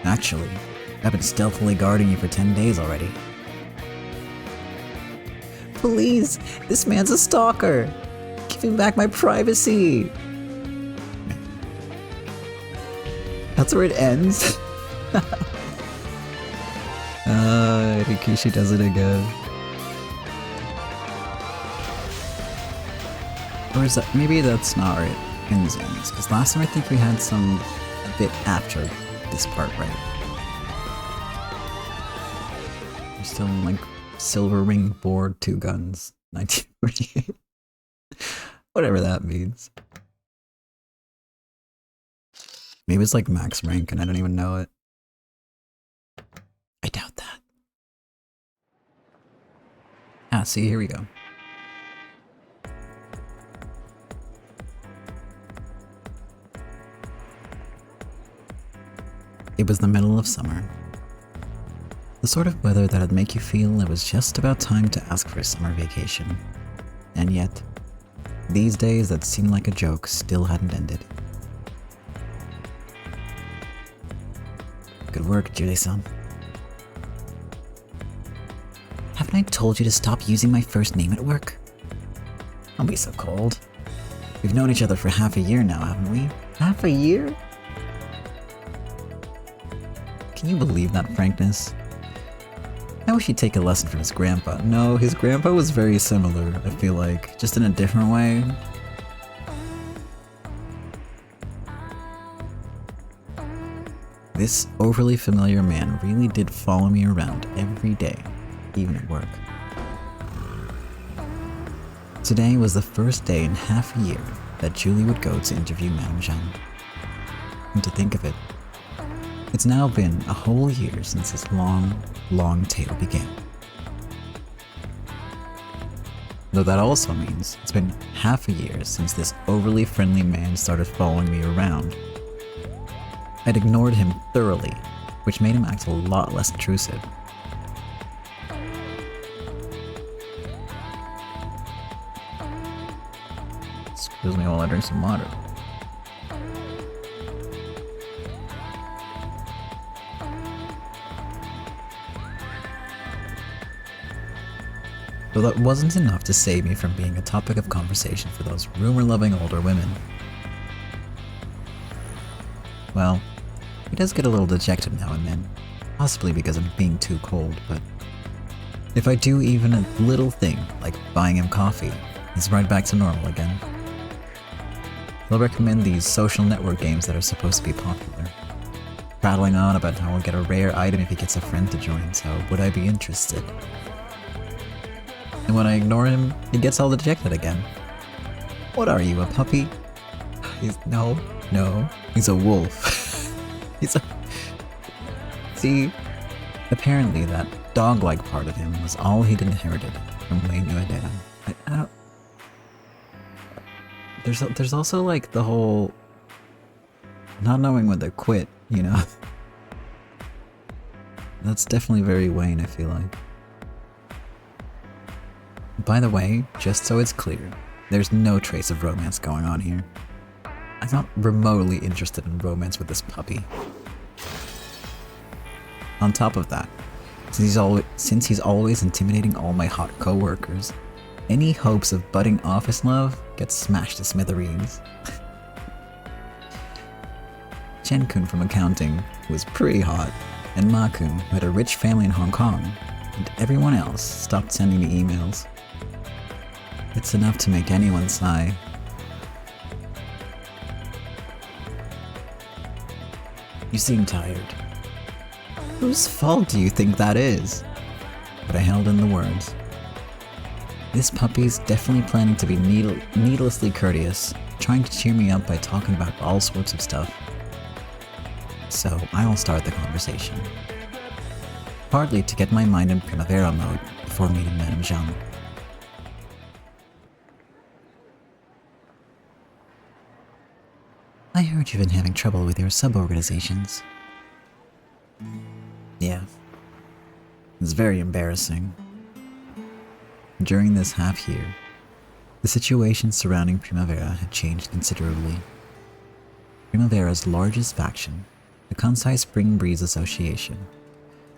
Actually, I've been stealthily guarding you for 10 days already. Please, this man's a stalker! Give me back my privacy! That's where it ends? Rikishi does it again. Or is that, maybe that's not right in Xannies, because last time I think we had some a bit after this part, right? We're still in like Silver Ring Board 2 guns, 1948. Whatever that means. Maybe it's like max rank and I don't even know it. I doubt that. Ah, see, here we go. It was the middle of summer. The sort of weather that'd make you feel it was just about time to ask for a summer vacation. And yet, these days that seemed like a joke still hadn't ended. Good work, Julie-san. Haven't I told you to stop using my first name at work? Don't be so cold. We've known each other for half a year now, haven't we? Half a year? Can you believe that frankness? I wish he'd take a lesson from his grandpa. No, his grandpa was very similar, I feel like, just in a different way. This overly familiar man really did follow me around every day, even at work. Today was the first day in half a year that Julie would go to interview Madame Jeanne. And to think of it, it's now been a whole year since this long, long tale began. Though that also means it's been half a year since this overly friendly man started following me around. I'd ignored him thoroughly, which made him act a lot less intrusive. Excuse me while I drink some water. Though that wasn't enough to save me from being a topic of conversation for those rumor-loving older women. Well, he does get a little dejected now and then, possibly because I'm being too cold, but if I do even a little thing like buying him coffee, he's right back to normal again. He'll recommend these social network games that are supposed to be popular, prattling on about how he'll get a rare item if he gets a friend to join, so would I be interested? And when I ignore him, he gets all dejected again. What are you, a puppy? No, he's a wolf. See, apparently that dog-like part of him was all he'd inherited from Lane Uedera. I don't... There's also like the whole not knowing when to quit, you know? That's definitely very Wayne, I feel like. By the way, just so it's clear, there's no trace of romance going on here. I'm not remotely interested in romance with this puppy. On top of that, since he's always intimidating all my hot co-workers, any hopes of budding office love gets smashed to smithereens. Chen-kun from accounting was pretty hot, and Ma-kun, who had a rich family in Hong Kong, and everyone else stopped sending me emails. It's enough to make anyone sigh. You seem tired. Whose fault do you think that is? But I held in the words. This puppy's definitely planning to be needlessly courteous, trying to cheer me up by talking about all sorts of stuff. So I'll start the conversation. Partly to get my mind in Primavera mode before meeting Madame Jeanne. I heard you've been having trouble with your sub-organizations. Yeah. It's very embarrassing. During this half year, the situation surrounding Primavera had changed considerably. Primavera's largest faction, the Kansai Spring Breeze Association,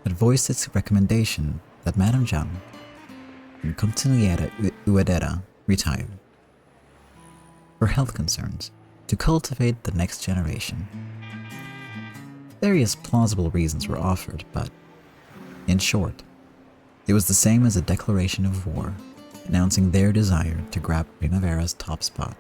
had voiced its recommendation that Madame Jeanne and Consigliere Uedera retire. For health concerns, to cultivate the next generation. Various plausible reasons were offered, but, in short, it was the same as a declaration of war, announcing their desire to grab Primavera's top spot.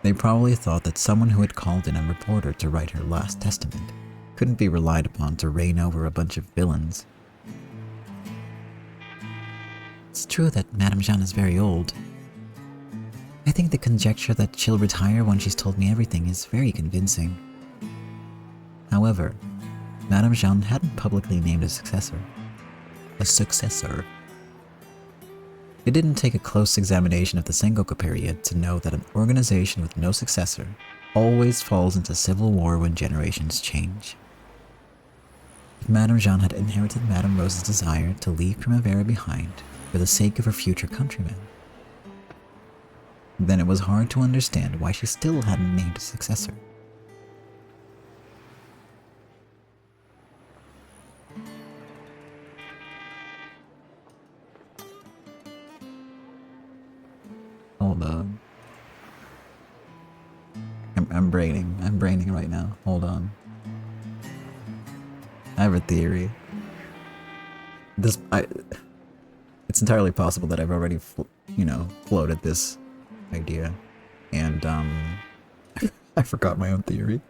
They probably thought that someone who had called in a reporter to write her last testament couldn't be relied upon to reign over a bunch of villains. It's true that Madame Jeanne is very old. I think the conjecture that she'll retire when she's told me everything is very convincing. However, Madame Jeanne hadn't publicly named a successor. It didn't take a close examination of the Sengoku period to know that an organization with no successor always falls into civil war when generations change. If Madame Jeanne had inherited Madame Rose's desire to leave Primavera behind for the sake of her future countrymen, then it was hard to understand why she still hadn't named a successor. Hold on. I'm braining right now. Hold on. I have a theory. It's entirely possible that I've already, floated this idea, and I forgot my own theory.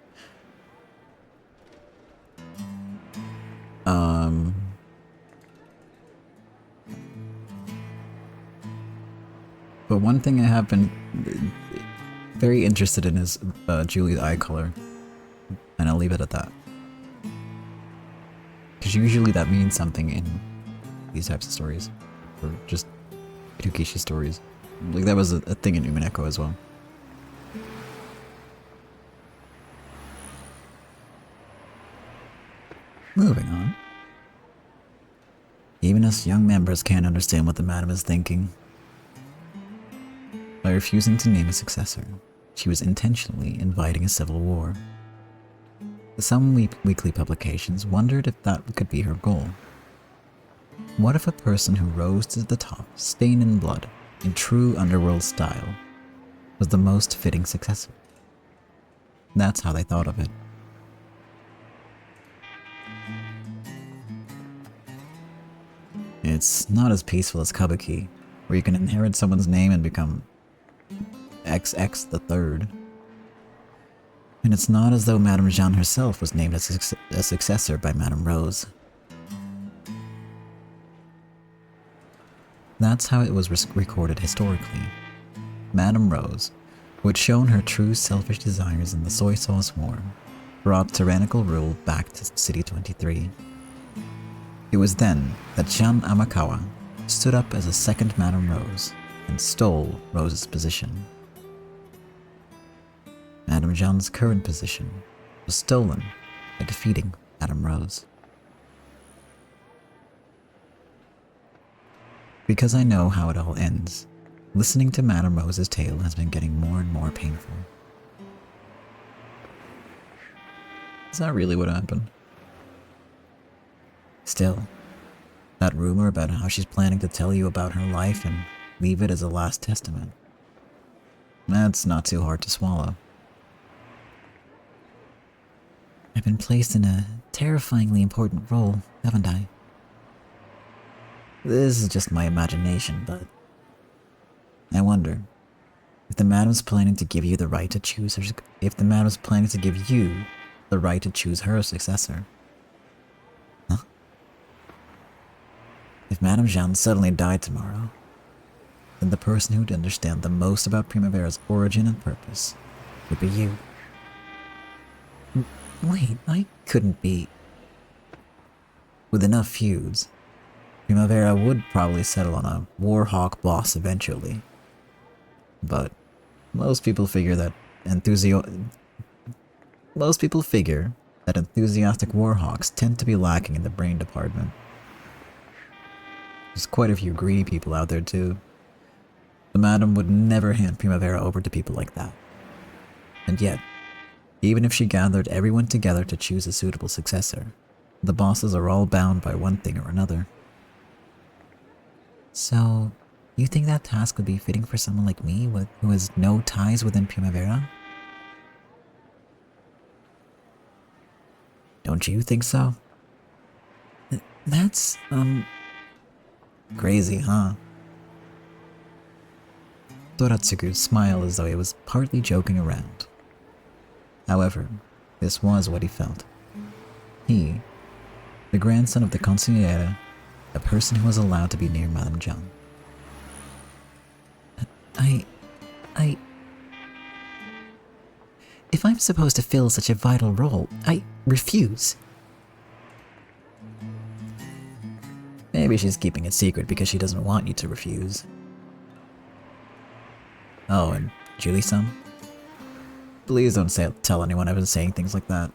But one thing I have been very interested in is Julie's eye color, and I'll leave it at that. Because usually that means something in these types of stories, or just Hirokishi stories. Like that was a thing in Umineko as well. Moving on. Even us young members can't understand what the madam is thinking. By refusing to name a successor, she was intentionally inviting a civil war. Some weekly publications wondered if that could be her goal. What if a person who rose to the top, stained in blood, in true underworld style, was the most fitting successor? That's how they thought of it. It's not as peaceful as Kabuki, where you can inherit someone's name and become XX the Third. And it's not as though Madame Jeanne herself was named as a successor by Madame Rose. That's how it was recorded historically. Madame Rose, who had shown her true selfish desires in the Soy Sauce War, brought tyrannical rule back to City 23. It was then that Jeanne Amakawa stood up as a second Madame Rose and stole Rose's position. Madame Jeanne's current position was stolen by defeating Madame Rose. Because I know how it all ends, listening to Madame Rose's tale has been getting more and more painful. Is that really what happened? Still, that rumor about how she's planning to tell you about her life and leave it as a last testament, that's not too hard to swallow. I've been placed in a terrifyingly important role, haven't I? This is just my imagination, but I wonder if the madam's planning to give you the right to choose her, if the madam's planning to give you the right to choose her successor. Huh? If Madame Jeanne suddenly died tomorrow, then the person who'd understand the most about Primavera's origin and purpose would be you. Wait, I Couldn't be. With enough feuds, Primavera would probably settle on a Warhawk boss eventually. But most people figure that enthusiastic Warhawks tend to be lacking in the brain department. There's quite a few greedy people out there too. The madam would never hand Primavera over to people like that. And yet, even if she gathered everyone together to choose a suitable successor, the bosses are all bound by one thing or another. So, you think that task would be fitting for someone like me who has no ties within Primavera? Don't you think so? That's, Crazy, huh? Toratsugu smiled as though he was partly joking around. However, this was what he felt. He, the grandson of the consigliere, a person who was allowed to be near Madame Jeanne. If I'm supposed to fill such a vital role, I refuse. Maybe she's keeping it secret because she doesn't want you to refuse. Oh, and Julie-san? Please don't tell anyone I've been saying things like that.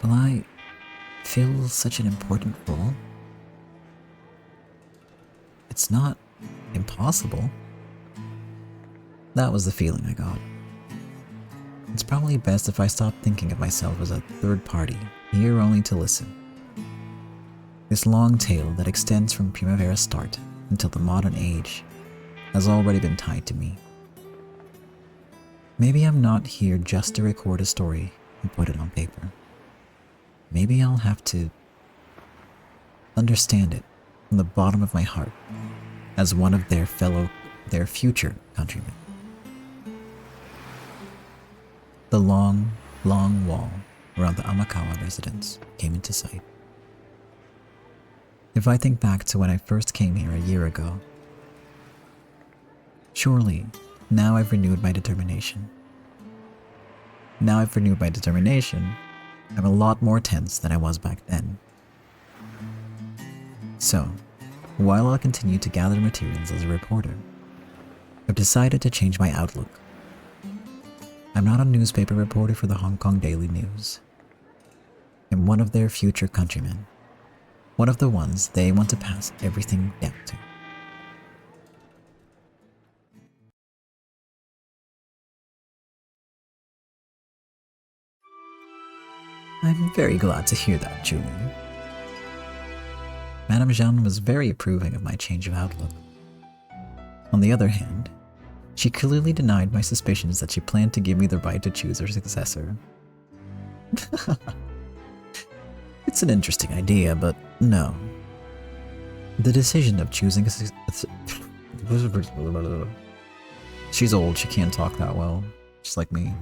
Will I fill such an important role? It's not impossible. That was the feeling I got. It's probably best if I stop thinking of myself as a third party, here only to listen. This long tale that extends from Primavera's start until the modern age has already been tied to me. Maybe I'm not here just to record a story and put it on paper. Maybe I'll have to understand it from the bottom of my heart as one of their future countrymen. The long, long wall around the Amakawa residence came into sight. If I think back to when I first came here a year ago, surely now I've renewed my determination. Now I've renewed my determination, I'm a lot more tense than I was back then. So, while I'll continue to gather materials as a reporter, I've decided to change my outlook. I'm not a newspaper reporter for the Hong Kong Daily News. I'm one of their future countrymen. One of the ones they want to pass everything down to. I'm very glad to hear that, Julie. Madame Jeanne was very approving of my change of outlook. On the other hand, she clearly denied my suspicions that she planned to give me the right to choose her successor. It's an interesting idea, but no. The decision of choosing a She's old, she can't talk that well. Just like me.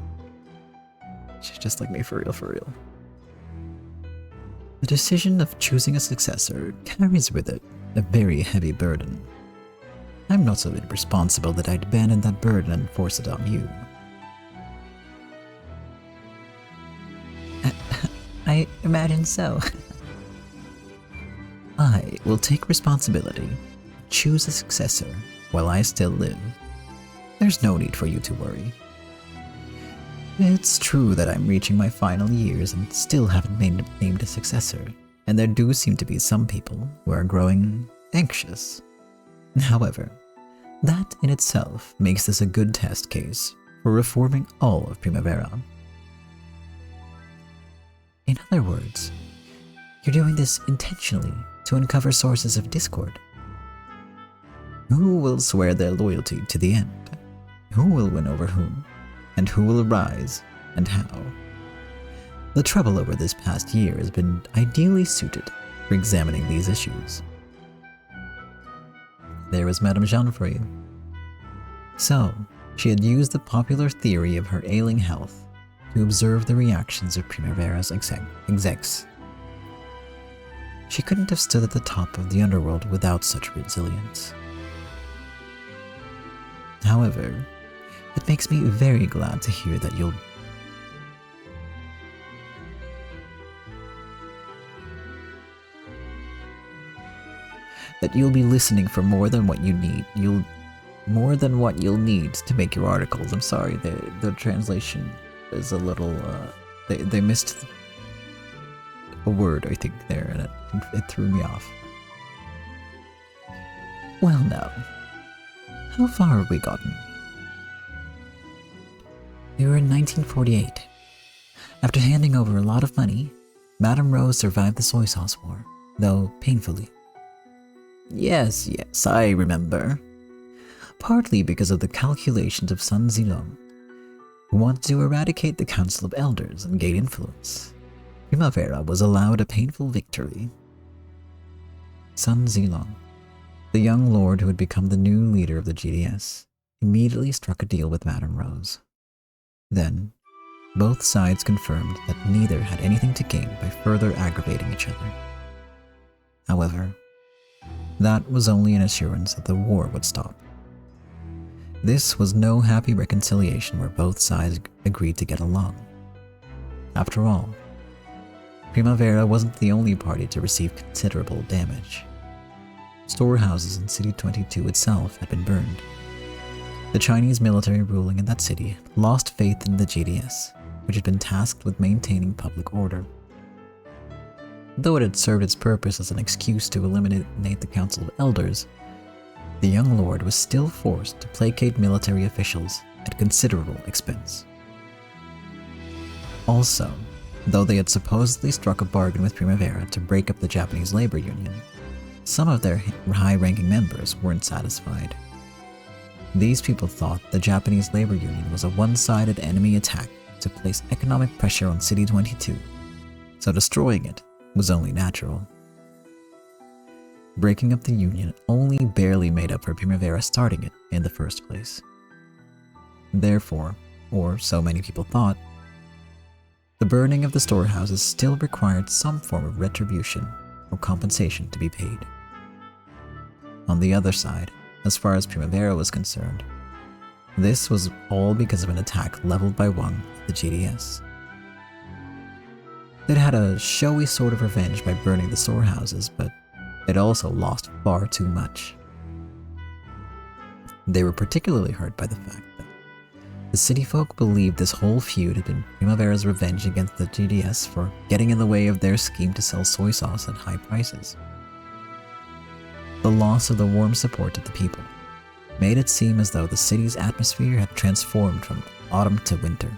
She's just like me for real, for real. The decision of choosing a successor carries with it a very heavy burden. I'm not so irresponsible that I'd abandon that burden and force it on you. I imagine so. I will take responsibility, choose a successor while I still live. There's no need for you to worry. It's true that I'm reaching my final years and still haven't named a successor, and there do seem to be some people who are growing anxious. However, that in itself makes this a good test case for reforming all of Primavera. In other words, you're doing this intentionally to uncover sources of discord. Who will swear their loyalty to the end? Who will win over whom? And who will rise, and how? The trouble over this past year has been ideally suited for examining these issues. There was Madame Jeanne for you. So, she had used the popular theory of her ailing health to observe the reactions of Primavera's execs. She couldn't have stood at the top of the underworld without such resilience. However, it makes me very glad to hear that you'll be listening for more than what you need. More than what you'll need to make your articles. I'm sorry, the translation is a little they missed a word, I think, there, and it threw me off. Well now, how far have we gotten? We were in 1948. After handing over a lot of money, Madame Rose survived the soy sauce war, though painfully. Yes, I remember. Partly because of the calculations of Sun Zilong, who wanted to eradicate the Council of Elders and gain influence. Primavera was allowed a painful victory. Sun Zilong, The young lord who had become the new leader of the GDS immediately struck a deal with Madame Rose. Then, both sides confirmed that neither had anything to gain by further aggravating each other. However, that was only an assurance that the war would stop. This was no happy reconciliation where both sides agreed to get along. After all, Primavera wasn't the only party to receive considerable damage. Storehouses in City 22 itself had been burned. The Chinese military ruling in that city lost faith in the GDS, which had been tasked with maintaining public order. Though it had served its purpose as an excuse to eliminate the Council of Elders, the young lord was still forced to placate military officials at considerable expense. Also, though they had supposedly struck a bargain with Primavera to break up the Japanese labor union, some of their high-ranking members weren't satisfied. These people thought the Japanese labor union was a one-sided enemy attack to place economic pressure on City 22, so destroying it was only natural. Breaking up the union only barely made up for Primavera starting it in the first place. Therefore, or so many people thought, the burning of the storehouses still required some form of retribution or compensation to be paid. On the other side, as far as Primavera was concerned, this was all because of an attack leveled by one of the GDS. They'd had a showy sort of revenge by burning the storehouses, but it also lost far too much. They were particularly hurt by the fact that the city folk believed this whole feud had been Primavera's revenge against the GDS for getting in the way of their scheme to sell soy sauce at high prices. The loss of the warm support of the people made it seem as though the city's atmosphere had transformed from autumn to winter.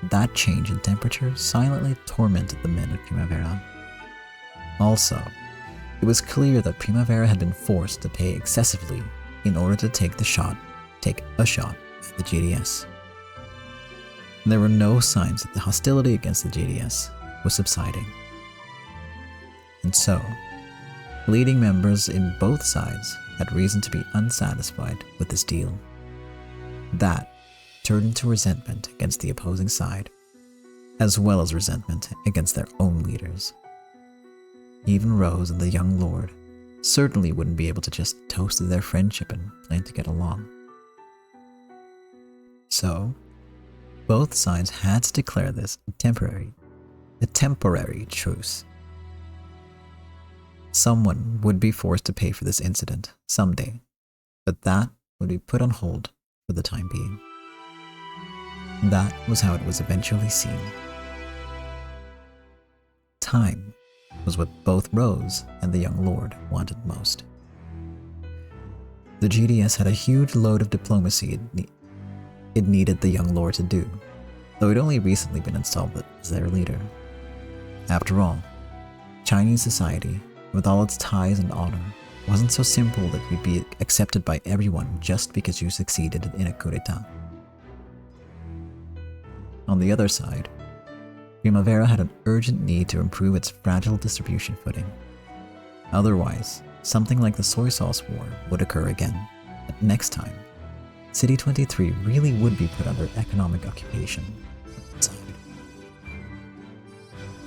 That change in temperature silently tormented the men of Primavera. Also, it was clear that Primavera had been forced to pay excessively in order to take a shot at the GDS. There were no signs that the hostility against the GDS was subsiding. And so, leading members in both sides had reason to be unsatisfied with this deal. That turned into resentment against the opposing side, as well as resentment against their own leaders. Even Rose and the young lord certainly wouldn't be able to just toast their friendship and plan to get along. So, both sides had to declare this a temporary truce. Someone would be forced to pay for this incident someday, but that would be put on hold for the time being. That was how it was eventually seen. Time was what both Rose and the young lord wanted most. The GDS had a huge load of diplomacy it needed the young lord to do, though he'd only recently been installed as their leader. After all, Chinese society, with all its ties and honor, wasn't so simple that you'd be accepted by everyone just because you succeeded in a coup d'etat. On the other side, Primavera had an urgent need to improve its fragile distribution footing. Otherwise, something like the soy sauce war would occur again, but next time, City 23 really would be put under economic occupation.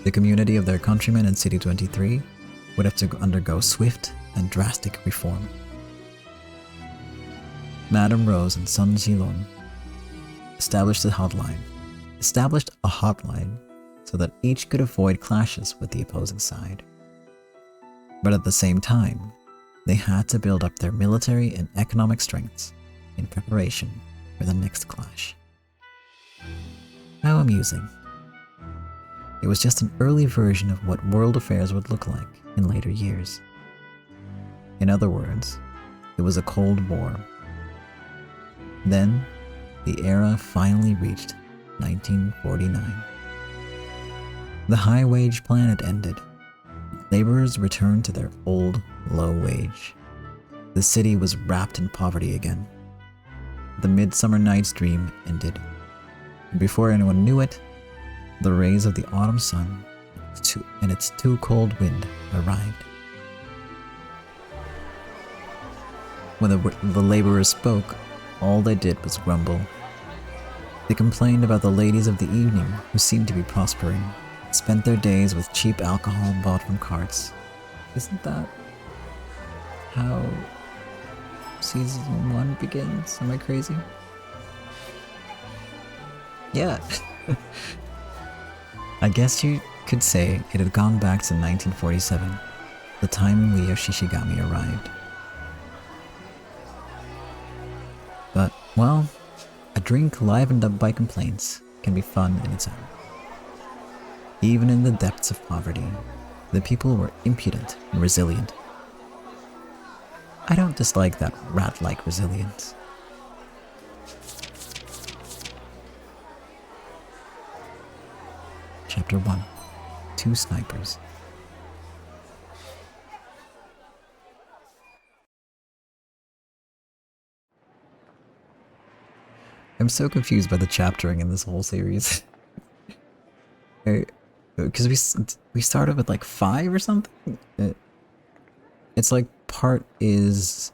The community of their countrymen in City 23 would have to undergo swift and drastic reform. Madame Rose and Sun Jilong established a hotline so that each could avoid clashes with the opposing side. But at the same time, they had to build up their military and economic strengths in preparation for the next clash. How amusing. It was just an early version of what world affairs would look like in later years. In other words, it was a Cold War. Then, the era finally reached 1949. The high wage plan had ended. Laborers returned to their old low wage. The city was wrapped in poverty again. The Midsummer Night's Dream ended. And before anyone knew it, the rays of the autumn sun and its too cold wind arrived. When the laborers spoke, all they did was grumble. They complained about the ladies of the evening, who seemed to be prospering, spent their days with cheap alcohol bought from carts. Isn't that how season 1 begins? Am I crazy? Yeah. I guess you could say it had gone back to 1947, the time Leo Shishigami arrived. But, well, a drink livened up by complaints can be fun in its own. Even in the depths of poverty, the people were impudent and resilient. I don't dislike that rat-like resilience. Chapter 1. 2 Snipers. I'm so confused by the chaptering in this whole series. Because we started with like 5 or something? It's like part is...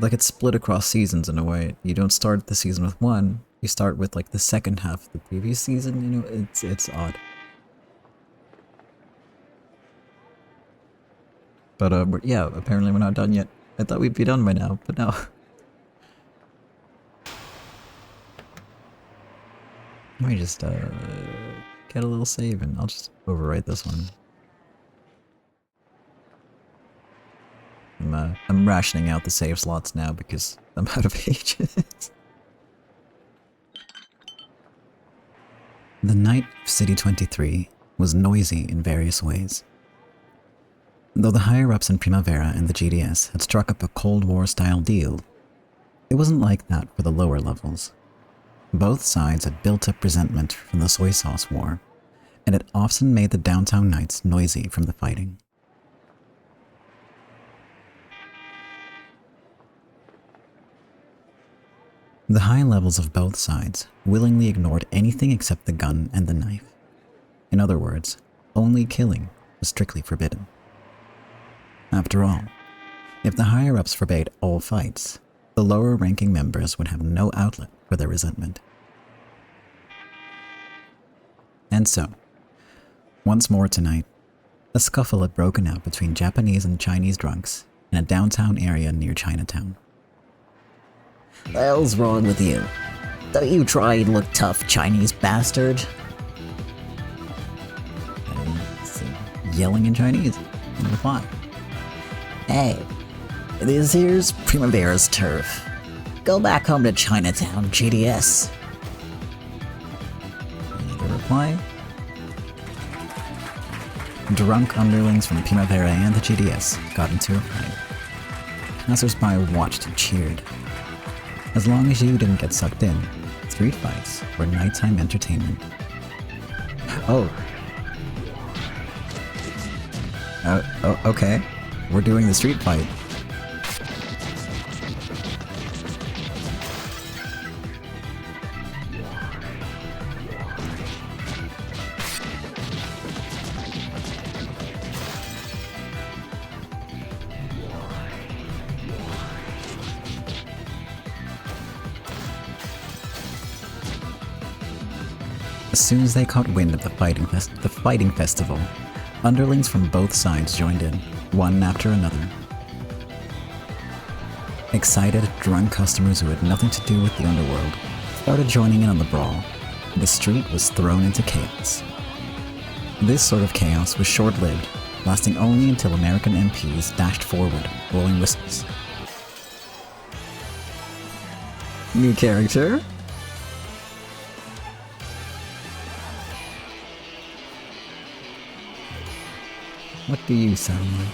like it's split across seasons in a way. You don't start the season with 1, you start with like the second half of the previous season, you know, it's odd. But yeah, apparently we're not done yet. I thought we'd be done by now, but no. Let me just get a little save and I'll just overwrite this one. I'm rationing out the save slots now because I'm out of pages. The night of City 23 was noisy in various ways. Though the higher-ups in Primavera and the GDS had struck up a Cold War-style deal, it wasn't like that for the lower levels. Both sides had built up resentment from the soy sauce war, and it often made the downtown nights noisy from the fighting. The high levels of both sides willingly ignored anything except the gun and the knife. In other words, only killing was strictly forbidden. After all, if the higher-ups forbade all fights, the lower-ranking members would have no outlet for their resentment. And so, once more tonight, a scuffle had broken out between Japanese and Chinese drunks in a downtown area near Chinatown. The hell's wrong with you? Don't you try and look tough, Chinese bastard? And yelling in Chinese in reply. Hey, this here's Primavera's turf. Go back home to Chinatown, GDS. Another reply. Drunk underlings from Primavera and the GDS got into a fight. Passers-by watched and cheered. As long as you didn't get sucked in, street fights were nighttime entertainment. Oh, okay. We're doing the street fight. As soon as they caught wind of the fighting festival, underlings from both sides joined in, one after another. Excited, drunk customers who had nothing to do with the underworld started joining in on the brawl. The street was thrown into chaos. This sort of chaos was short-lived, lasting only until American MPs dashed forward, blowing whistles. New character? What do you sound like?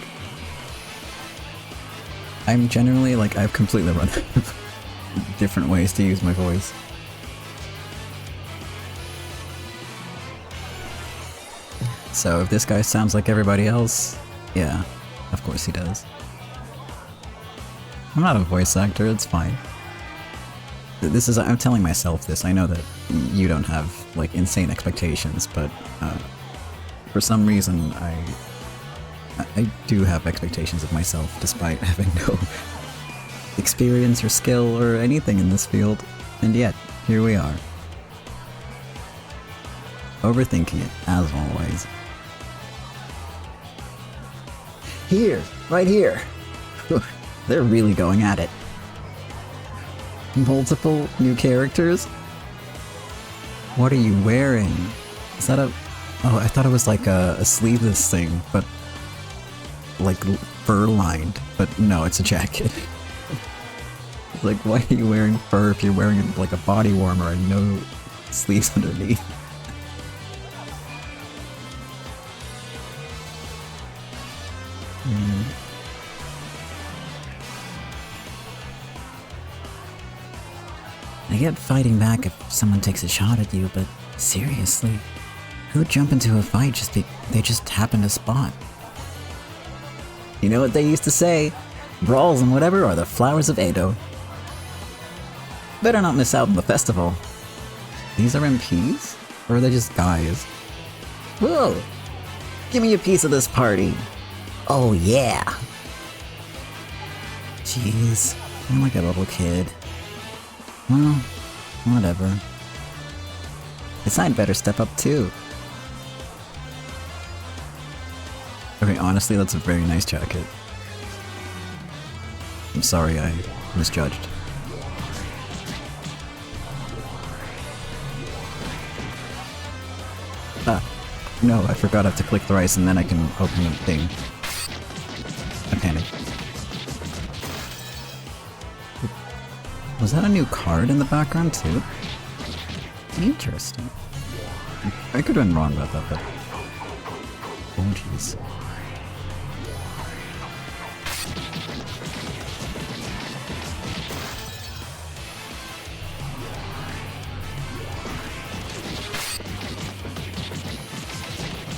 I'm generally I've completely run out of different ways to use my voice. So if this guy sounds like everybody else, yeah, of course he does. I'm not a voice actor, it's fine. I'm telling myself this, I know that you don't have insane expectations, but for some reason I do have expectations of myself, despite having no experience or skill or anything in this field, and yet, here we are. Overthinking it, as always. Here! Right here! They're really going at it. Multiple new characters? What are you wearing? Is that a... Oh, I thought it was like a sleeveless thing, but... like fur-lined. But no, it's a jacket. Like, why are you wearing fur if you're wearing like a body warmer and no sleeves underneath? I get fighting back if someone takes a shot at you, but seriously, who'd jump into a fight just they just happen to spot? You know what they used to say? Brawls and whatever are the flowers of Edo. Better not miss out on the festival. These are MPs? Or are they just guys? Whoa! Give me a piece of this party! Oh yeah! Jeez, I'm like a little kid. Well, whatever. Guess I'd better step up too. Okay, honestly, that's a very nice jacket. I'm sorry I misjudged. Ah, no, I forgot I have to click thrice and then I can open the thing. I panicked. Was that a new card in the background too? Interesting. I could have been wrong about that, but... oh jeez.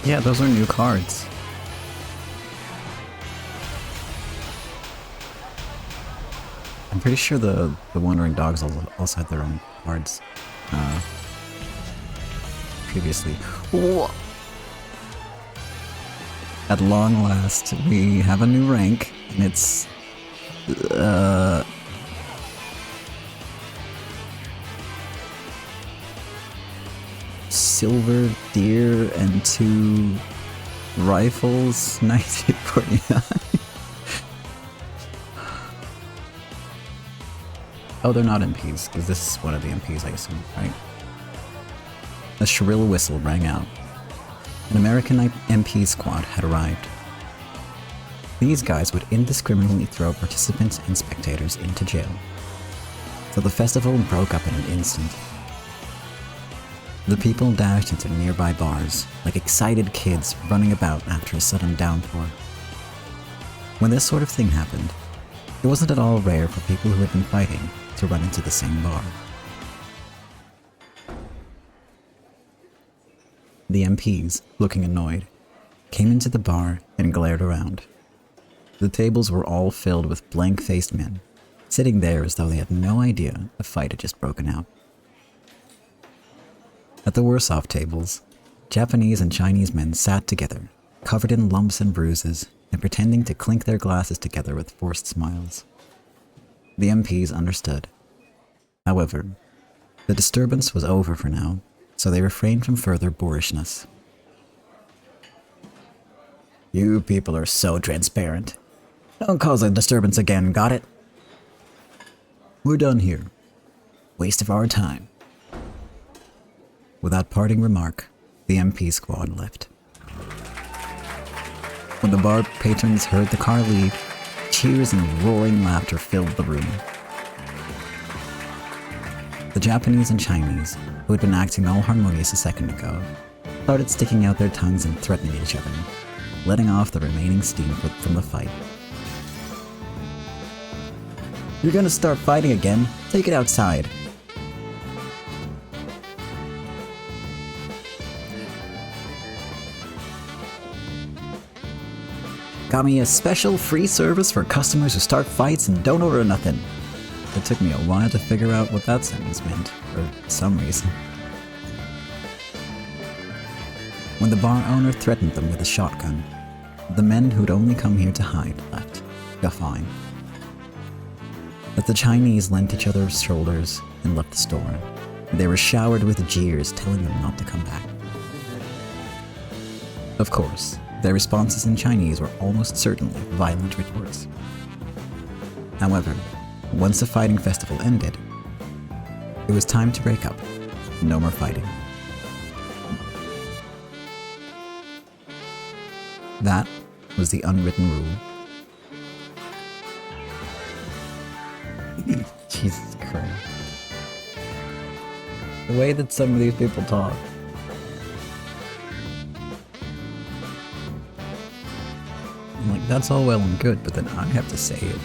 Yeah, those are new cards. I'm pretty sure the Wandering Dogs also had their own cards previously. Whoa. At long last, we have a new rank, and it's Silver Deer and 2 rifles, 1949. Oh, they're not MPs, because this is one of the MPs, I assume, right? A shrill whistle rang out. An American MP squad had arrived. These guys would indiscriminately throw participants and spectators into jail. So the festival broke up in an instant. The people dashed into nearby bars, like excited kids running about after a sudden downpour. When this sort of thing happened, it wasn't at all rare for people who had been fighting to run into the same bar. The MPs, looking annoyed, came into the bar and glared around. The tables were all filled with blank-faced men, sitting there as though they had no idea a fight had just broken out. At the worse-off tables, Japanese and Chinese men sat together, covered in lumps and bruises, and pretending to clink their glasses together with forced smiles. The MPs understood. However, the disturbance was over for now, so they refrained from further boorishness. You people are so transparent. Don't cause a disturbance again, got it? We're done here. Waste of our time. Without parting remark, the MP squad left. When the bar patrons heard the car leave, cheers and roaring laughter filled the room. The Japanese and Chinese, who had been acting all harmonious a second ago, started sticking out their tongues and threatening each other, letting off the remaining steam from the fight. You're gonna start fighting again? Take it outside. Got me a special free service for customers who start fights and don't order nothing. It took me a while to figure out what that sentence meant, for some reason. When the bar owner threatened them with a shotgun, The men who'd only come here to hide left, guffawing. But the Chinese lent each other's shoulders and left the store. They were showered with jeers telling them not to come back. Of course, their responses in Chinese were almost certainly violent retorts. However, once the fighting festival ended, it was time to break up. No more fighting. That was the unwritten rule. Jesus Christ. The way that some of these people talk. I'm like, that's all well and good, but then I have to say it.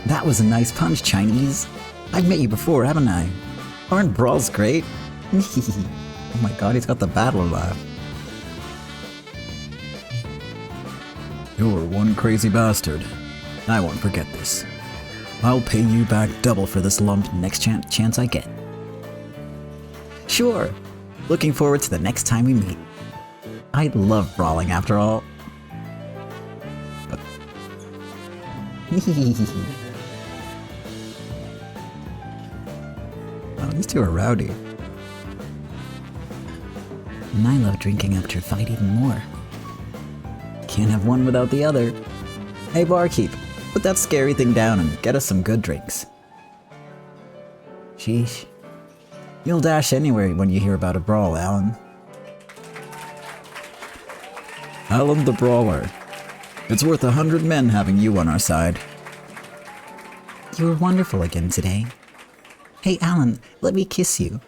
That was a nice punch, Chinese. I've met you before, haven't I? Aren't brawls great? Oh my god, he's got the battle laugh. You're one crazy bastard. I won't forget this. I'll pay you back double for this lump next chance I get. Sure. Looking forward to the next time we meet. I love brawling after all. Oh, these two are rowdy. And I love drinking after a fight even more. Can't have one without the other. Hey barkeep, put that scary thing down and get us some good drinks. Sheesh. You'll dash anywhere when you hear about a brawl, Alan. Alan the Brawler. It's worth 100 men having you on our side. You were wonderful again today. Hey, Alan, let me kiss you.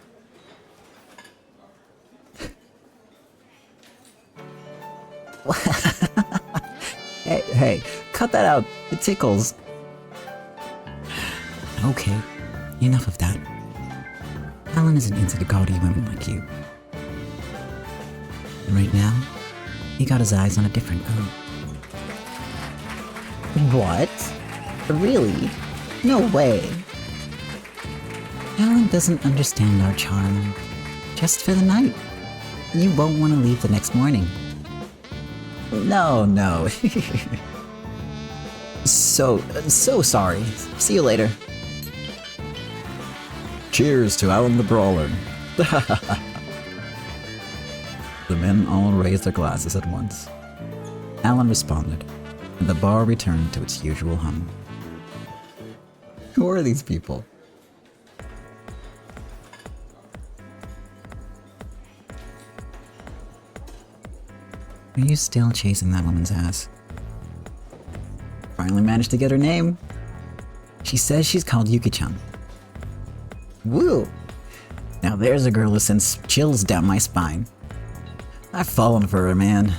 Hey, cut that out. It tickles. Okay, enough of that. Alan isn't into the gaudy women like you. And right now, he got his eyes on a different girl. What? Really? No way. Alan doesn't understand our charm. Just for the night. You won't want to leave the next morning. No. So sorry. See you later. Cheers to Alan the Brawler. The men all raised their glasses at once. Alan responded, and the bar returned to its usual hum. Who are these people? Are you still chasing that woman's ass? Finally managed to get her name. She says she's called Yuki-chan. Woo! Now there's a girl who sends chills down my spine. I've fallen for her, man.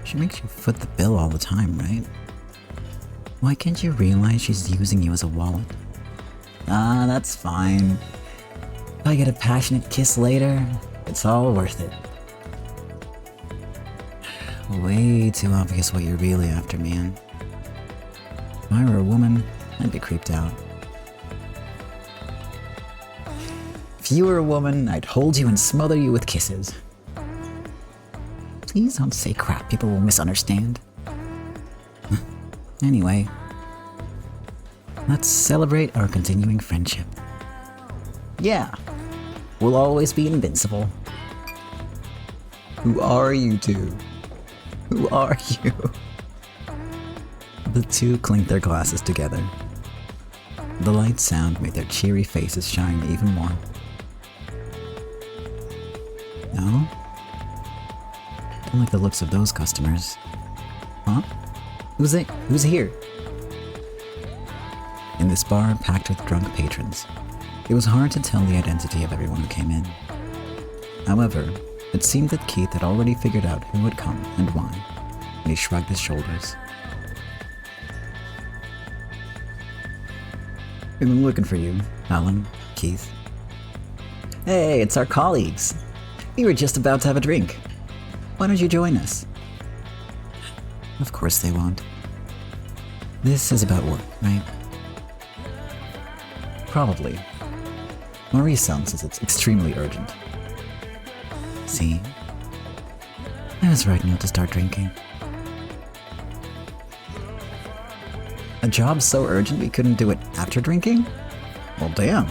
She makes you foot the bill all the time, right? Why can't you realize she's using you as a wallet? Ah, that's fine. If I get a passionate kiss later, It's all worth it. way too obvious what you're really after, man. If I were a woman, I'd be creeped out. If you were a woman, I'd hold you and smother you with kisses. Please don't say crap people will misunderstand. Anyway, let's celebrate our continuing friendship. Yeah, we'll always be invincible. Who are you two? Who are you? The two clinked their glasses together. The light sound made their cheery faces shine even more. No? Don't like the looks of those customers. Huh? Who's here? In this bar packed with drunk patrons, it was hard to tell the identity of everyone who came in. However, it seemed that Keith had already figured out who had come and why, and he shrugged his shoulders. We've been looking for you, Alan, Keith, Hey, it's our colleagues. We were just about to have a drink. Why don't you join us? of course they won't. This is about work, right? Probably. Maurice-san says it's extremely urgent. See? I was right not to start drinking. A job so urgent we couldn't do it after drinking? Well, damn.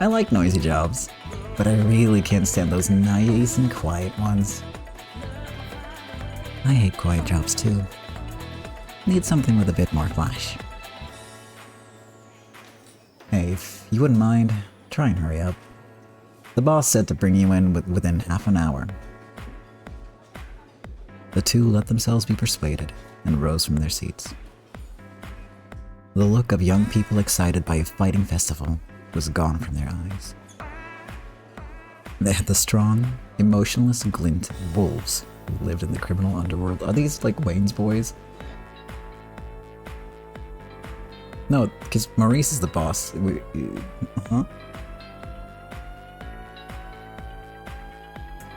I like noisy jobs, but I really can't stand those nice and quiet ones. I hate quiet jobs too. Need something with a bit more flash. Hey, if you wouldn't mind, try and hurry up. The boss said to bring you in within half an hour. The two let themselves be persuaded and rose from their seats. The look of young people excited by a fighting festival was gone from their eyes. They had the strong, emotionless glint of wolves who lived in the criminal underworld. Are these like Wayne's boys? No, because Maurice is the boss.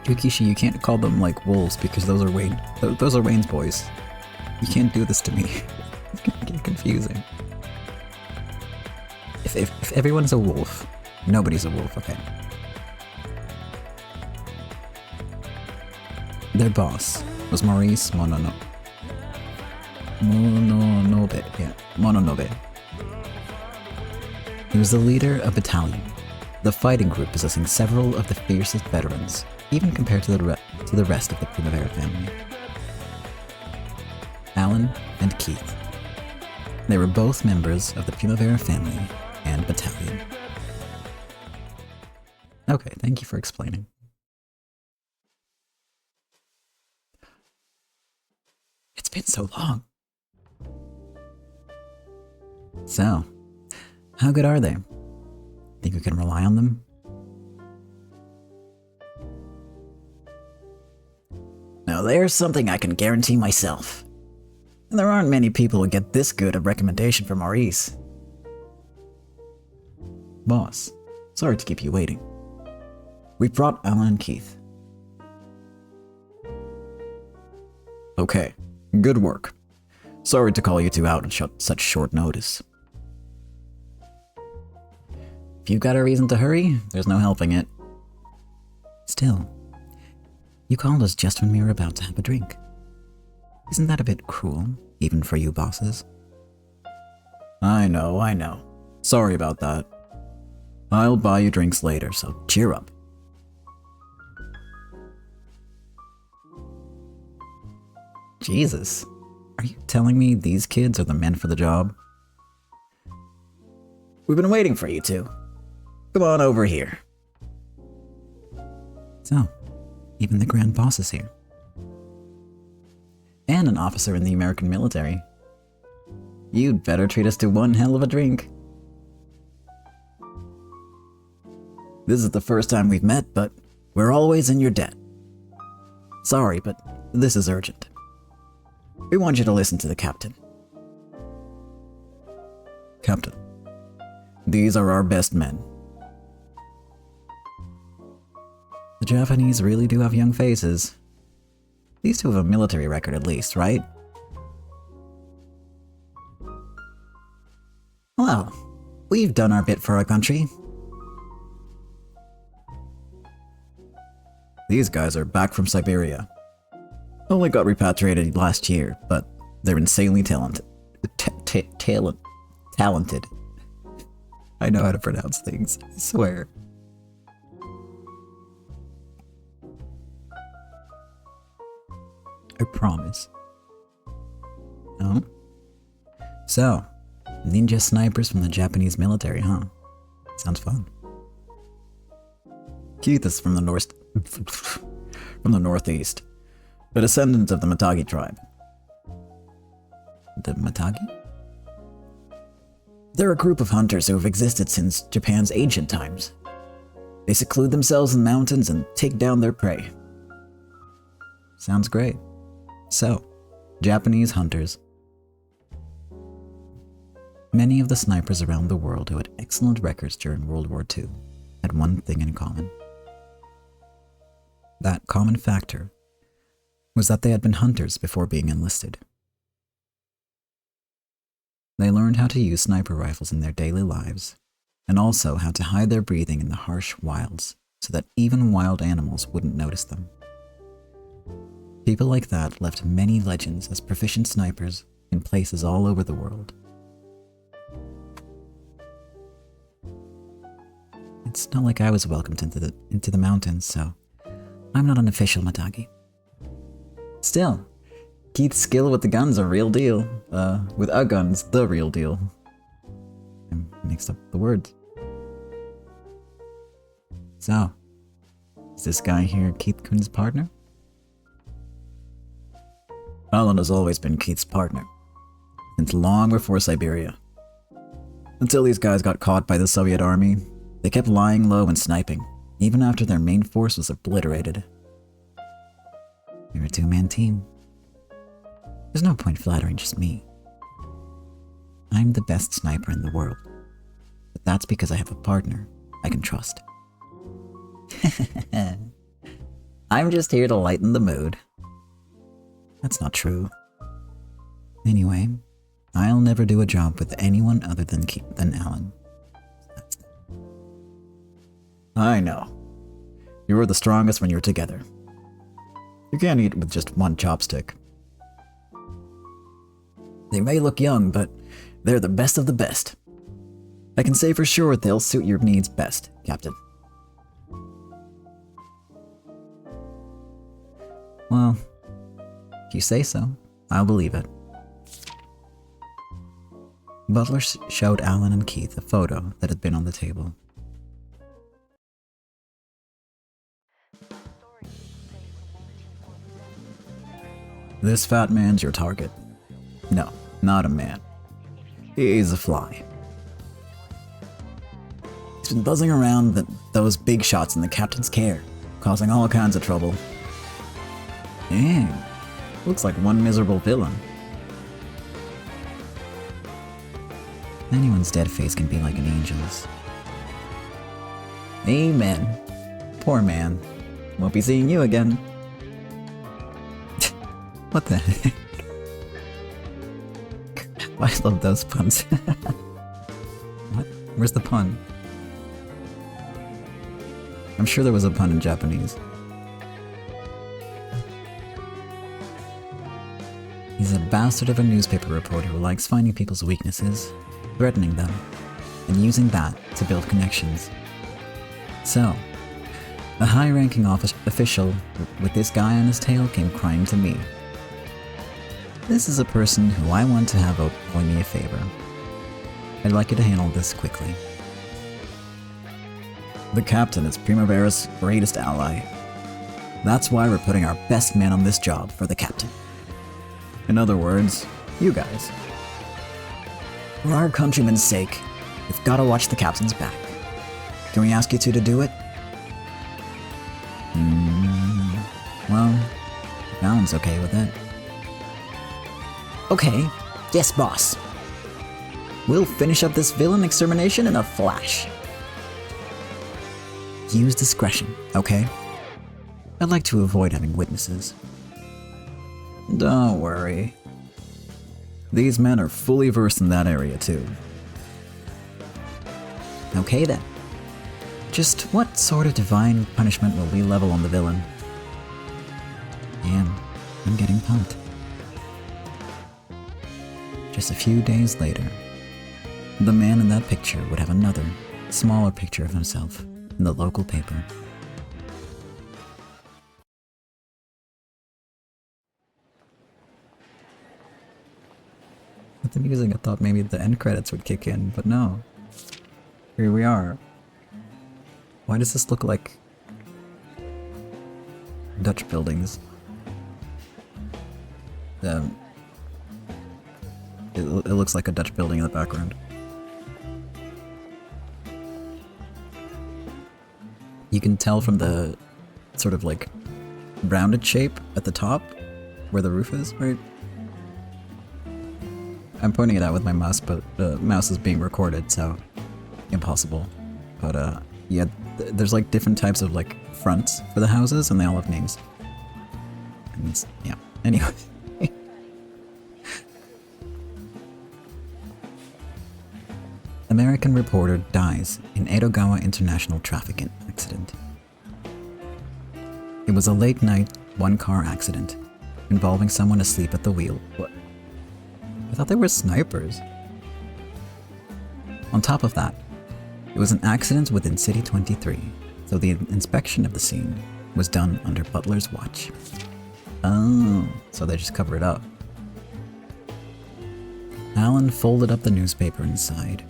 Yukishi, you can't call them like wolves because those are Wayne's boys. You can't do this to me. It's gonna get confusing. If everyone's a wolf, nobody's a wolf, okay. Their boss was Maurice Mononobe. Mononobe. He was the leader of battalion, the fighting group possessing several of the fiercest veterans, even compared to the rest of the Primavera family. Alan and Keith. They were both members of the Primavera family and battalion. Okay, thank you for explaining. It's been so long. So, how good are they? Think we can rely on them? Now there's something I can guarantee myself. And there aren't many people who get this good a recommendation from Maurice. Boss, sorry to keep you waiting. We brought Alan and Keith. Okay, good work. Sorry to call you two out on such short notice. If you've got a reason to hurry, there's no helping it. Still, you called us just when we were about to have a drink. Isn't that a bit cruel, even for you bosses? I know. Sorry about that. I'll buy you drinks later, so cheer up. Jesus, are you telling me these kids are the men for the job? We've been waiting for you two. Come on over here. So, even the Grand Boss is here. And an officer in the American military. You'd better treat us to one hell of a drink. This is the first time we've met, but we're always in your debt. Sorry, but this is urgent. We want you to listen to the captain. Captain, these are our best men. The Japanese really do have young faces. These two have a military record at least, right? Well, we've done our bit for our country. These guys are back from Siberia. Only got repatriated last year, but they're insanely talented. Talented. I know how to pronounce things, I swear. I promise. Oh? So, ninja snipers from the Japanese military, huh? Sounds fun. Keith is from the northeast, a descendant of the Matagi tribe. The Matagi? They're a group of hunters who have existed since Japan's ancient times. They seclude themselves in mountains and take down their prey. Sounds great. So, Japanese hunters. Many of the snipers around the world who had excellent records during World War II had one thing in common. That common factor was that they had been hunters before being enlisted. They learned how to use sniper rifles in their daily lives and also how to hide their breathing in the harsh wilds so that even wild animals wouldn't notice them. People like that left many legends as proficient snipers in places all over the world. It's not like I was welcomed into the mountains, so I'm not an official Matagi. Still, Keith's skill with the gun's a real deal. With a gun's the real deal. I mixed up the words. So, is this guy here Keith Kuhn's partner? Alan has always been Keith's partner, since long before Siberia. Until these guys got caught by the Soviet army, they kept lying low and sniping, even after their main force was obliterated. We were a two-man team. There's no point flattering just me. I'm the best sniper in the world, but that's because I have a partner I can trust. I'm just here to lighten the mood. That's not true. Anyway, I'll never do a job with anyone other than Alan. I know. You're the strongest when you're together. You can't eat with just one chopstick. They may look young, but they're the best of the best. I can say for sure they'll suit your needs best, Captain. Well, if you say so, I'll believe it. Butler showed Alan and Keith a photo that had been on the table. This fat man's your target. No, not a man. He's a fly. He's been buzzing around those big shots in the captain's care, causing all kinds of trouble. Dang, looks like one miserable villain. Anyone's dead face can be like an angel's. Amen. Poor man. Won't be seeing you again. What the heck? I love those puns. What? Where's the pun? I'm sure there was a pun in Japanese. He's a bastard of a newspaper reporter who likes finding people's weaknesses, threatening them, and using that to build connections. So, a high-ranking official with this guy on his tail came crying to me. This is a person who I want to have owe me a favor. I'd like you to handle this quickly. The captain is Primavera's greatest ally. That's why we're putting our best man on this job for the captain. In other words, you guys. For our countrymen's sake, we've got to watch the captain's back. Can we ask you two to do it? Well, Alan's okay with it. Okay, yes, boss. We'll finish up this villain extermination in a flash. Use discretion, okay? I'd like to avoid having witnesses. Don't worry. These men are fully versed in that area too. Okay then. Just what sort of divine punishment will we level on the villain? Damn, I'm getting pumped. Just a few days later, the man in that picture would have another, smaller picture of himself in the local paper. With the music, I thought maybe the end credits would kick in, but no. Here we are. Why does this look like Dutch buildings? It looks like a Dutch building in the background. You can tell from the sort of like rounded shape at the top where the roof is, right? I'm pointing it out with my mouse, but the mouse is being recorded, so impossible. But yeah, there's like different types of like fronts for the houses, and they all have names. And it's, yeah, anyway. American reporter dies in Edogawa International Traffic Accident. It was a late-night, one-car accident involving someone asleep at the wheel. What? I thought they were snipers. On top of that, it was an accident within City 23, so the inspection of the scene was done under Butler's watch. Oh, so they just cover it up. Alan folded up the newspaper inside.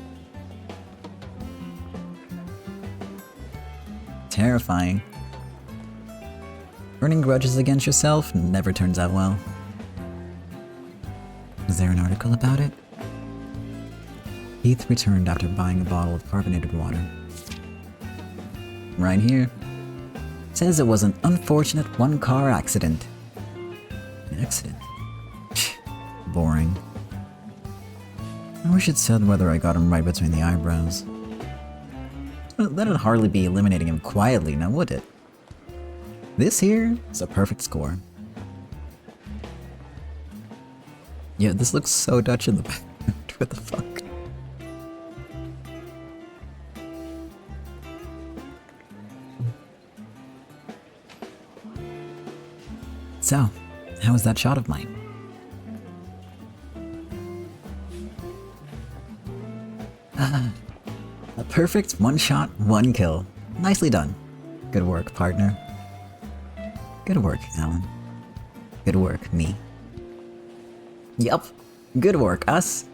Terrifying. Burning grudges against yourself never turns out well. Was there an article about it? Heath returned after buying a bottle of carbonated water. Right here. Says it was an unfortunate one-car accident. An accident? Boring. I wish it said whether I got him right between the eyebrows. That'd hardly be eliminating him quietly, now would it? This here is a perfect score. Yeah, this looks so Dutch in the back. What the fuck? So, how was that shot of mine? A perfect one shot, one kill. Nicely done. Good work, partner. Good work, Alan. Good work, me. Yup. Good work, us.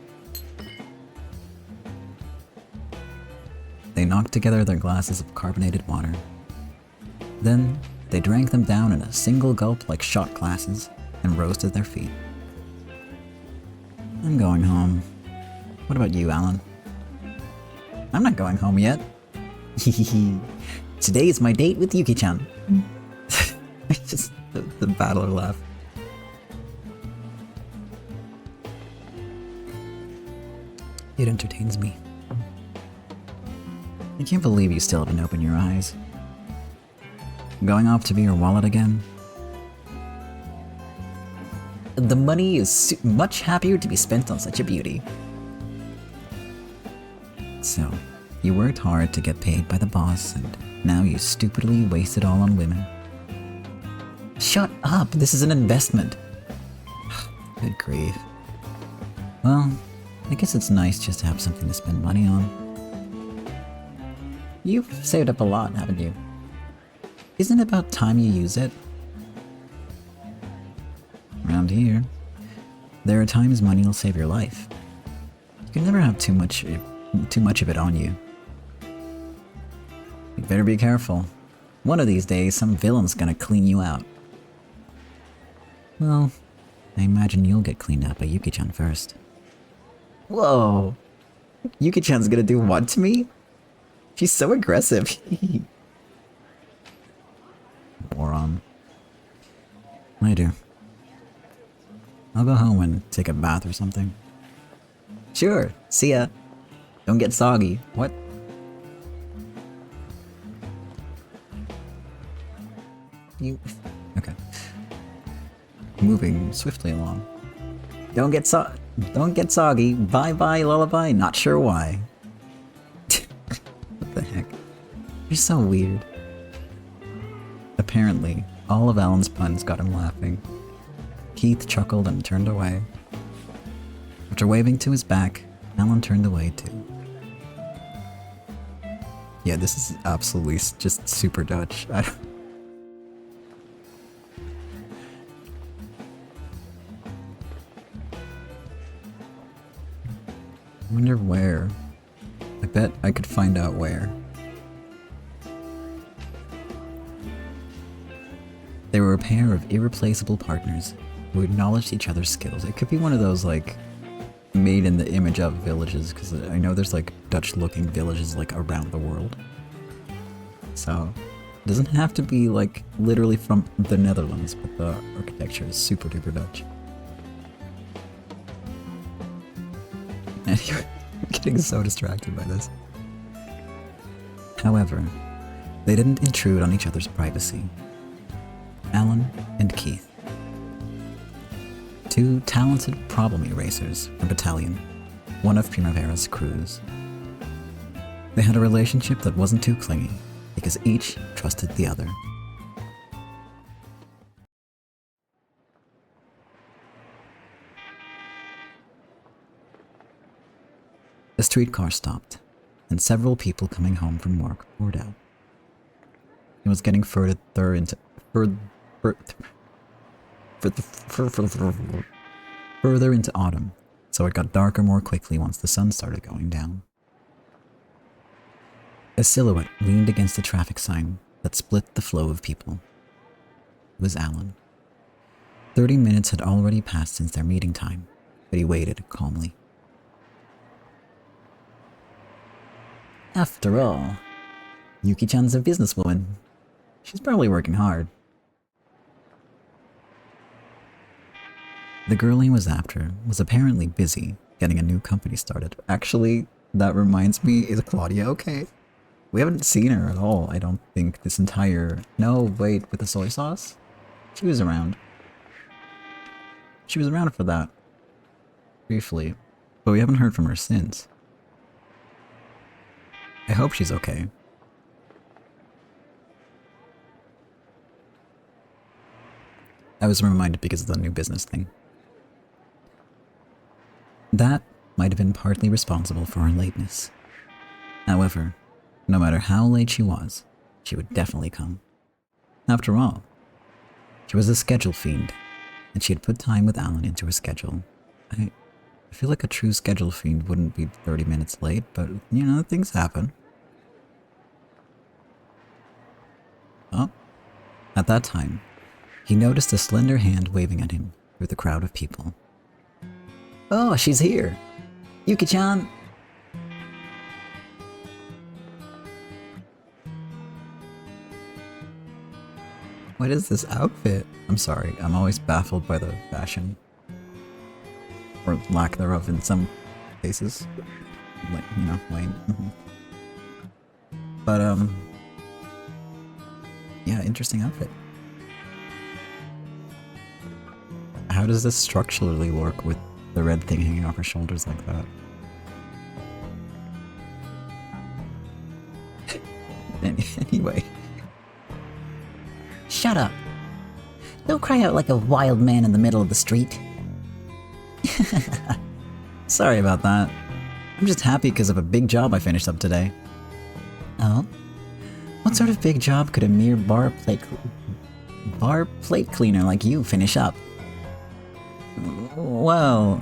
They knocked together their glasses of carbonated water. Then, they drank them down in a single gulp like shot glasses and rose to their feet. I'm going home. What about you, Alan? I'm not going home yet. Today is my date with Yuki-chan. Just the battler laugh. It entertains me. I can't believe you still haven't opened your eyes. Going off to be your wallet again? The money is much happier to be spent on such a beauty. So, you worked hard to get paid by the boss, and now you stupidly waste it all on women. Shut up! This is an investment! Good grief. Well, I guess it's nice just to have something to spend money on. You've saved up a lot, haven't you? Isn't it about time you use it? Around here, there are times money will save your life. You can never have too much of it on you. You better be careful. One of these days, some villain's gonna clean you out. Well, I imagine you'll get cleaned out by Yuki-chan first. Whoa! Yuki-chan's gonna do what to me? She's so aggressive. Moron. Later. I'll go home and take a bath or something. Sure, see ya. Don't get soggy. What? You... Okay. Moving swiftly along. Don't get soggy. Bye-bye, lullaby. Not sure why. What the heck? You're so weird. Apparently, all of Alan's puns got him laughing. Keith chuckled and turned away. After waving to his back, Alan turned away too. Yeah, this is absolutely just super Dutch. I wonder where. I bet I could find out where. They were a pair of irreplaceable partners who acknowledged each other's skills. It could be one of those, like, made in the image of villages, because I know there's, like, Dutch-looking villages, like, around the world. So, it doesn't have to be, like, literally from the Netherlands, but the architecture is super duper Dutch. Anyway, I'm getting so distracted by this. However, they didn't intrude on each other's privacy. Alan and Keith. Two talented problem erasers from Battalion, one of Primavera's crews. They had a relationship that wasn't too clingy, because each trusted the other. The streetcar stopped, and several people coming home from work poured out. It was getting further into autumn, so it got darker more quickly once the sun started going down. A silhouette leaned against the traffic sign that split the flow of people. It was Alan. 30 minutes had already passed since their meeting time, but he waited calmly. After all, Yuki-chan's a businesswoman. She's probably working hard. The girl he was after was apparently busy getting a new company started. Actually, that reminds me, is Claudia okay? We haven't seen her at all, I don't think, this entire... No, wait, with the soy sauce? She was around. She was around for that. Briefly. But we haven't heard from her since. I hope she's okay. I was reminded because of the new business thing. That might have been partly responsible for her lateness. However, no matter how late she was, she would definitely come. After all, she was a schedule fiend, and she had put time with Alan into her schedule. I feel like a true schedule fiend wouldn't be 30 minutes late, but, you know, things happen. Oh, at that time, he noticed a slender hand waving at him through the crowd of people. Oh, she's here! Yuki-chan! What is this outfit? I'm sorry, I'm always baffled by the fashion. Or lack thereof in some cases. Like, you know, Wayne. But, yeah, interesting outfit. How does this structurally work with the red thing hanging off her shoulders like that? Anyway. Shut up. Don't cry out like a wild man in the middle of the street. Sorry about that. I'm just happy because of a big job I finished up today. Oh? What sort of big job could a mere bar plate cleaner like you finish up? Well,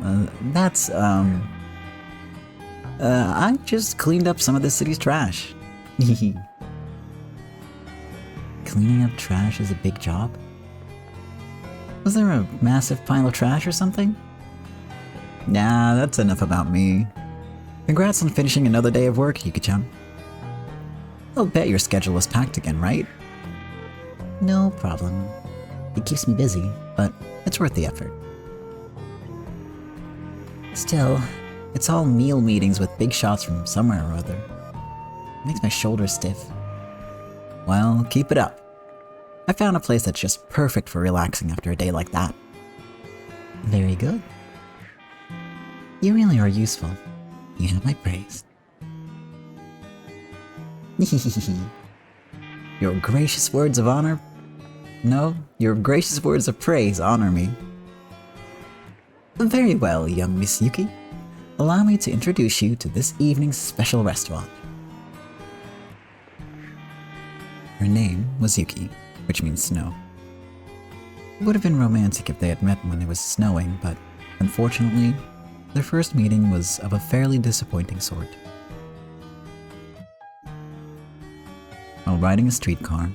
I just cleaned up some of the city's trash. Cleaning up trash is a big job? Was there a massive pile of trash or something? Nah, that's enough about me. Congrats on finishing another day of work, Yuki-chan. I'll bet your schedule is packed again, right? No problem. It keeps me busy, But it's worth the effort. still, it's all meal meetings with big shots from somewhere or other. It makes my shoulders stiff. Well, keep it up. I found a place that's just perfect for relaxing after a day like that. Very good. You really are useful. You have my praise. Your gracious words of honor? No, your gracious words of praise honor me. Very well, young Miss Yuki. Allow me to introduce you to this evening's special restaurant. Her name was Yuki, which means snow. It would have been romantic if they had met when it was snowing, but unfortunately, their first meeting was of a fairly disappointing sort. While riding a streetcar,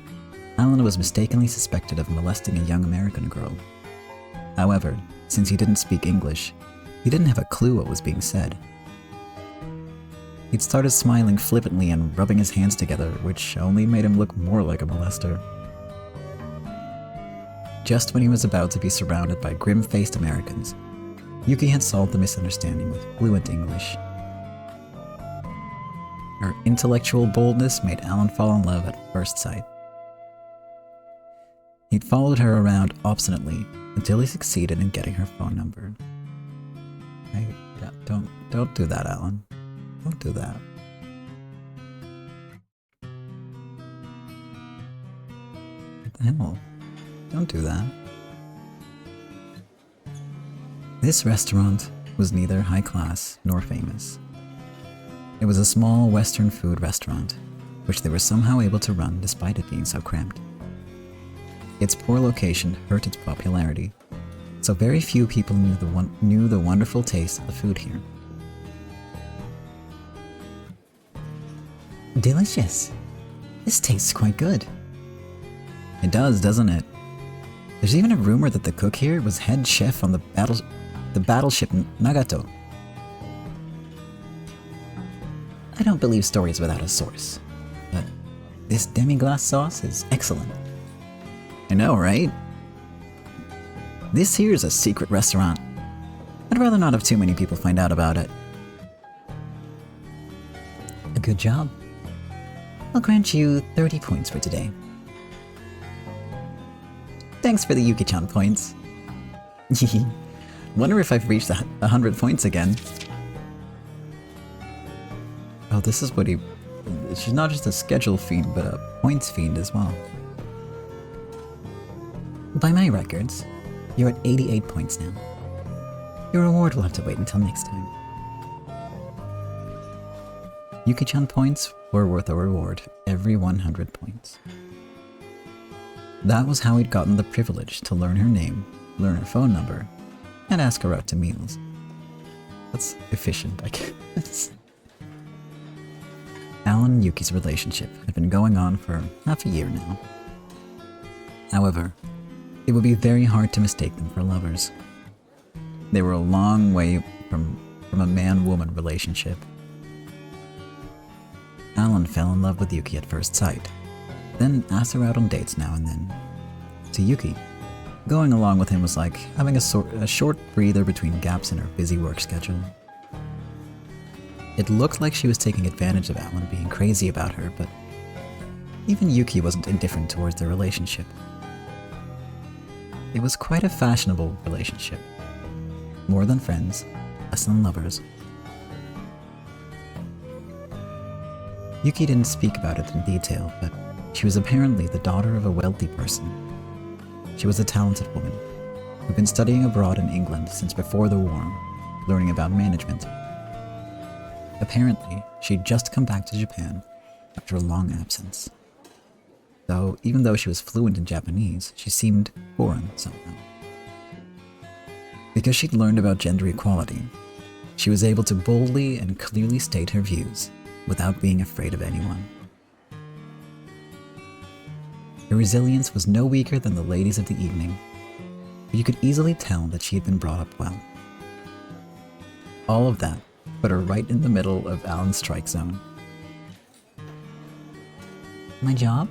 Alan was mistakenly suspected of molesting a young American girl. However, since he didn't speak English, he didn't have a clue what was being said. He'd started smiling flippantly and rubbing his hands together, which only made him look more like a molester. Just when he was about to be surrounded by grim-faced Americans, Yuki had solved the misunderstanding with fluent English. Her intellectual boldness made Alan fall in love at first sight. He'd followed her around obstinately until he succeeded in getting her phone number. Don't do that, Alan. Don't do that. the hell? Don't do that. This restaurant was neither high class nor famous. It was a small Western food restaurant, which they were somehow able to run despite it being so cramped. Its poor location hurt its popularity, so very few people knew the wonderful taste of the food here. Delicious. This tastes quite good. It does, doesn't it? There's even a rumor that the cook here was head chef on the battleship Nagato. I don't believe stories without a source, but this demi-glace sauce is excellent. I know, right? This here is a secret restaurant. I'd rather not have too many people find out about it. A good job. I'll grant you 30 points for today. Thanks for the Yuki-chan points. Wonder if I've reached 100 points again. Oh, this is what she's not just a schedule fiend, but a points fiend as well. By my records, you're at 88 points now. Your reward will have to wait until next time. Yuki-chan points were worth a reward every 100 points. That was how he'd gotten the privilege to learn her name, learn her phone number, and ask her out to meals. That's efficient, I guess. Alan and Yuki's relationship had been going on for half a year now. However, it would be very hard to mistake them for lovers. They were a long way from a man-woman relationship. Alan fell in love with Yuki at first sight, then asked her out on dates now and then. To Yuki, going along with him was like having a short breather between gaps in her busy work schedule. It looked like she was taking advantage of Alan being crazy about her, but even Yuki wasn't indifferent towards their relationship. It was quite a fashionable relationship. More than friends, less than lovers. Yuki didn't speak about it in detail, but she was apparently the daughter of a wealthy person. She was a talented woman who'd been studying abroad in England since before the war, learning about management. Apparently, she'd just come back to Japan after a long absence. So, even though she was fluent in Japanese, she seemed foreign somehow. Because she'd learned about gender equality, she was able to boldly and clearly state her views without being afraid of anyone. Her resilience was no weaker than the ladies of the evening, but you could easily tell that she had been brought up well. All of that put her right in the middle of Alan's strike zone. My job?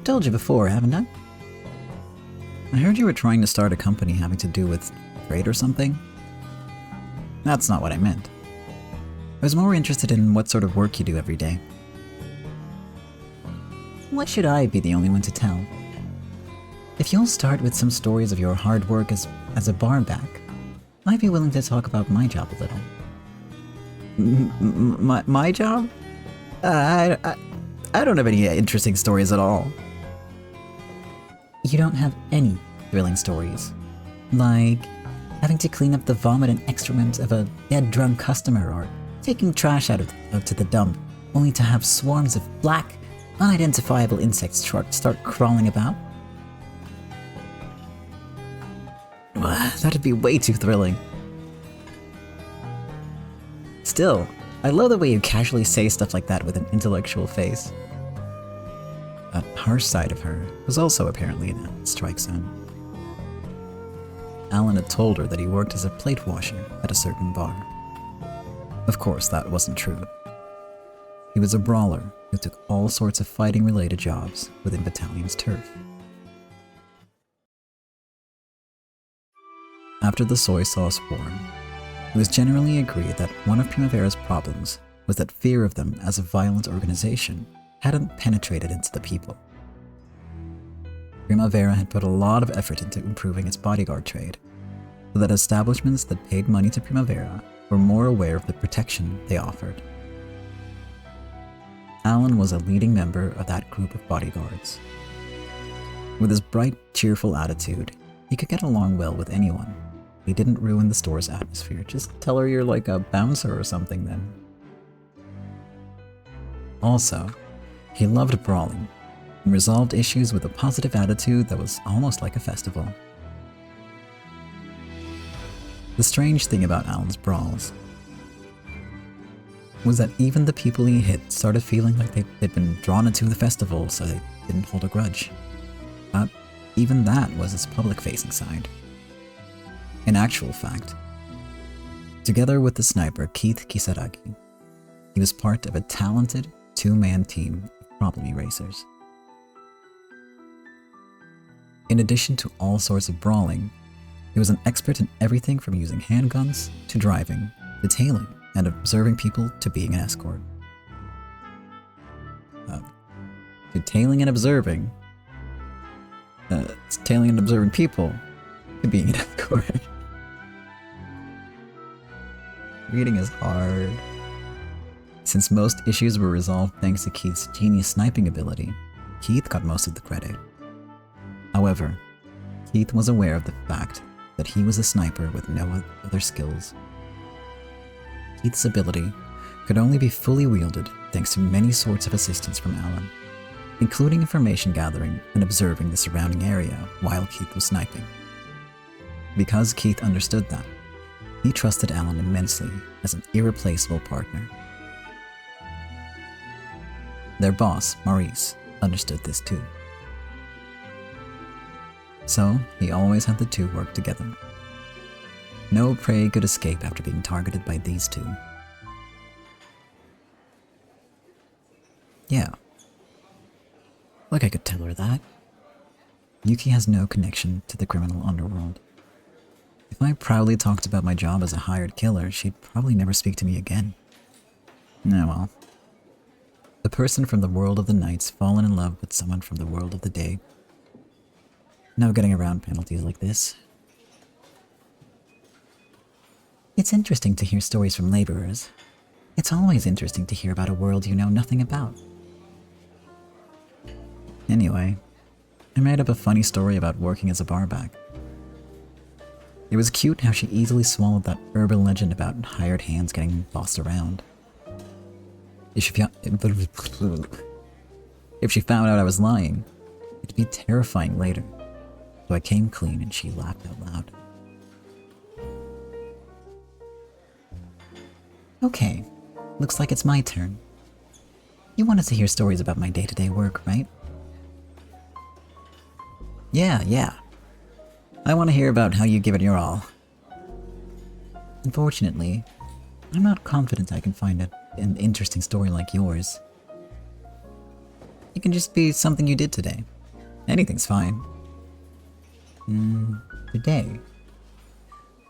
Told you before, haven't I? I heard you were trying to start a company having to do with trade or something. That's not what I meant. I was more interested in what sort of work you do every day. What should I be the only one to tell? If you'll start with some stories of your hard work as a barback, I'd be willing to talk about my job a little. My job? I don't have any interesting stories at all. You don't have any thrilling stories? Like having to clean up the vomit and excrement of a dead drunk customer, or taking trash out to the dump, only to have swarms of black, unidentifiable insects start crawling about? That'd be way too thrilling. Still, I love the way you casually say stuff like that with an intellectual face. That harsh side of her was also apparently in Alan's strike zone. Alan had told her that he worked as a plate washer at a certain bar. Of course, that wasn't true. He was a brawler who took all sorts of fighting-related jobs within Battalion's turf. After the soy sauce war, it was generally agreed that one of Primavera's problems was that fear of them as a violent organization hadn't penetrated into the people. Primavera had put a lot of effort into improving its bodyguard trade, so that establishments that paid money to Primavera were more aware of the protection they offered. Alan was a leading member of that group of bodyguards. With his bright, cheerful attitude, he could get along well with anyone. He didn't ruin the store's atmosphere. Just tell her you're like a bouncer or something then. Also, he loved brawling and resolved issues with a positive attitude that was almost like a festival. The strange thing about Alan's brawls was that even the people he hit started feeling like they'd been drawn into the festival, so they didn't hold a grudge. But even that was his public-facing side. In actual fact, together with the sniper Keith Kisaragi, he was part of a talented two-man team of problem erasers. In addition to all sorts of brawling, he was an expert in everything from using handguns to driving, to tailing, and observing people to being an escort. To tailing and observing. Tailing and observing people to being an escort. Reading is hard. Since most issues were resolved thanks to Keith's genius sniping ability, Keith got most of the credit. However, Keith was aware of the fact that he was a sniper with no other skills. Keith's ability could only be fully wielded thanks to many sorts of assistance from Alan, including information gathering and observing the surrounding area while Keith was sniping. Because Keith understood that, he trusted Alan immensely as an irreplaceable partner. Their boss, Maurice, understood this too. So, he always had the two work together. No prey could escape after being targeted by these two. Yeah. Like I could tell her that. Yuki has no connection to the criminal underworld. If I proudly talked about my job as a hired killer, she'd probably never speak to me again. Oh well. A person from the world of the night's fallen in love with someone from the world of the day. No getting around penalties like this. It's interesting to hear stories from laborers. It's always interesting to hear about a world you know nothing about. Anyway, I made up a funny story about working as a barback. It was cute how she easily swallowed that urban legend about hired hands getting bossed around. If she found out I was lying, it'd be terrifying later. So I came clean and she laughed out loud. Okay, looks like it's my turn. You wanted to hear stories about my day-to-day work, right? Yeah. I want to hear about how you give it your all. Unfortunately, I'm not confident I can find an interesting story like yours. It can just be something you did today. Anything's fine. Today?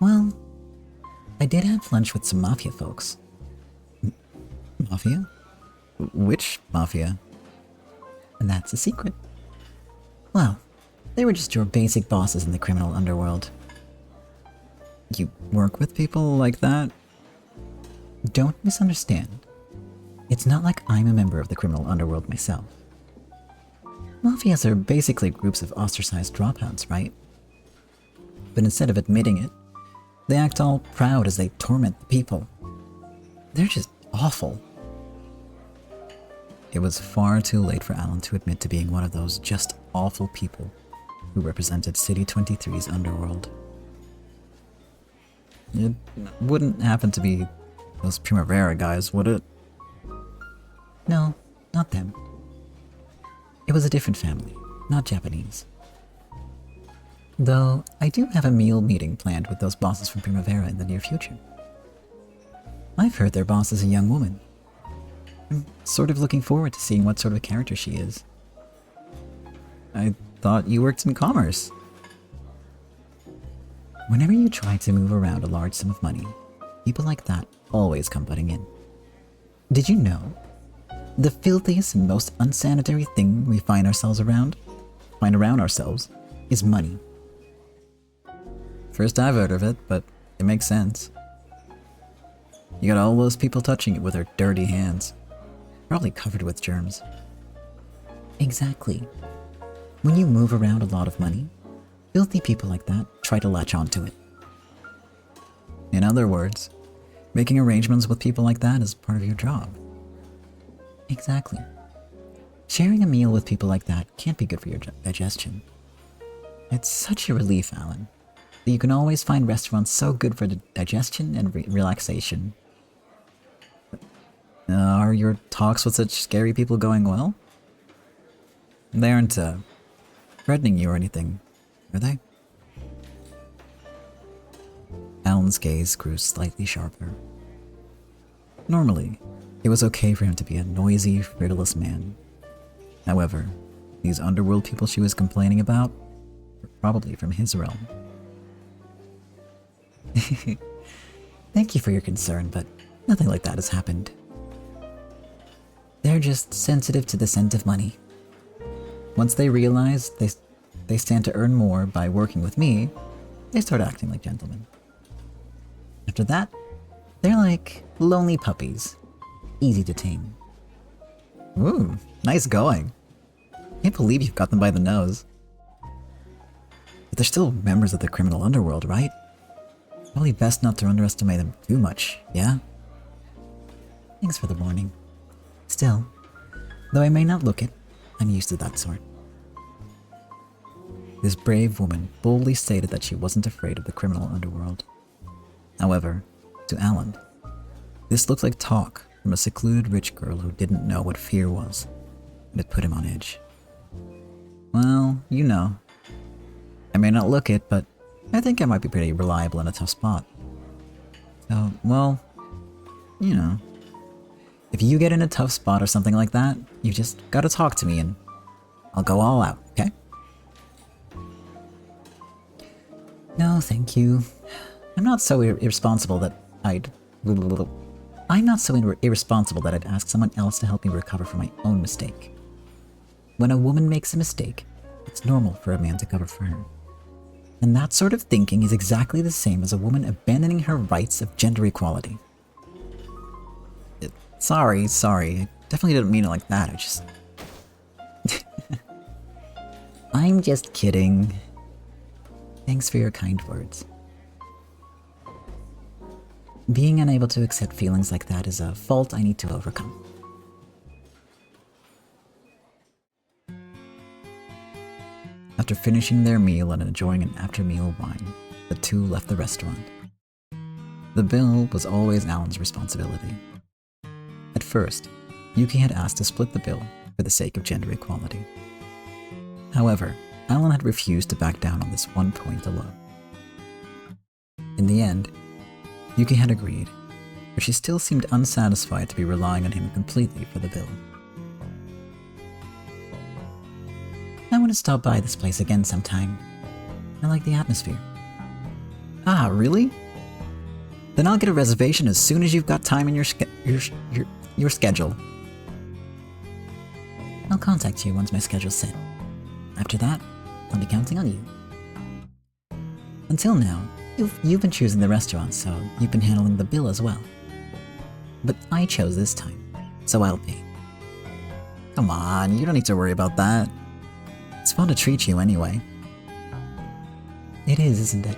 Well, I did have lunch with some mafia folks. Mafia? Which mafia? And that's a secret. Well, they were just your basic bosses in the criminal underworld. You work with people like that? Don't misunderstand. It's not like I'm a member of the criminal underworld myself. Mafias are basically groups of ostracized dropouts, right? But instead of admitting it, they act all proud as they torment the people. They're just awful. It was far too late for Alan to admit to being one of those just awful people who represented City 23's underworld. It wouldn't happen to be those Primavera guys, would it? No, not them. It was a different family, not Japanese. Though, I do have a meal meeting planned with those bosses from Primavera in the near future. I've heard their boss is a young woman. I'm sort of looking forward to seeing what sort of character she is. I thought you worked in commerce. Whenever you try to move around a large sum of money, people like that always come butting in. Did you know? The filthiest and most unsanitary thing we find around ourselves, is money. First I've heard of it, but it makes sense. You got all those people touching it with their dirty hands, probably covered with germs. Exactly. When you move around a lot of money, filthy people like that try to latch onto it. In other words, making arrangements with people like that is part of your job. Exactly. Sharing a meal with people like that can't be good for your digestion. It's such a relief, Alan, that you can always find restaurants so good for digestion and relaxation. Are your talks with such scary people going well? They aren't threatening you or anything, are they? Alan's gaze grew slightly sharper. Normally, it was okay for him to be a noisy, frivolous man. However, these underworld people she was complaining about were probably from his realm. Thank you for your concern, but nothing like that has happened. They're just sensitive to the scent of money. Once they realize they stand to earn more by working with me, they start acting like gentlemen. After that, they're like lonely puppies, easy to tame. Ooh, nice going. Can't believe you've got them by the nose. But they're still members of the criminal underworld, right? Probably best not to underestimate them too much, yeah? Thanks for the warning. Still, though I may not look it, I'm used to that sort. This brave woman boldly stated that she wasn't afraid of the criminal underworld. However, to Alan, this looked like talk from a secluded rich girl who didn't know what fear was, and it put him on edge. Well, you know. I may not look it, but I think I might be pretty reliable in a tough spot. So, well, you know. If you get in a tough spot or something like that, you just gotta talk to me and I'll go all out, okay? No, thank you. I'm not so irresponsible that I'd ask someone else to help me recover from my own mistake. When a woman makes a mistake, it's normal for a man to cover for her. And that sort of thinking is exactly the same as a woman abandoning her rights of gender equality. Sorry. I definitely didn't mean it like that. I just... I'm just kidding. Thanks for your kind words. Being unable to accept feelings like that is a fault I need to overcome. After finishing their meal and enjoying an after-meal wine, the two left the restaurant. The bill was always Alan's responsibility. At first, Yuki had asked to split the bill for the sake of gender equality. However, Alan had refused to back down on this one point alone. In the end, Yuki had agreed, but she still seemed unsatisfied to be relying on him completely for the bill. I want to stop by this place again sometime. I like the atmosphere. Ah, really? Then I'll get a reservation as soon as you've got time in your schedule. I'll contact you once my schedule's set. After that, I'll be counting on you. Until now, you've been choosing the restaurant, so you've been handling the bill as well. But I chose this time, so I'll pay. Come on, you don't need to worry about that. It's fun to treat you anyway. It is, isn't it?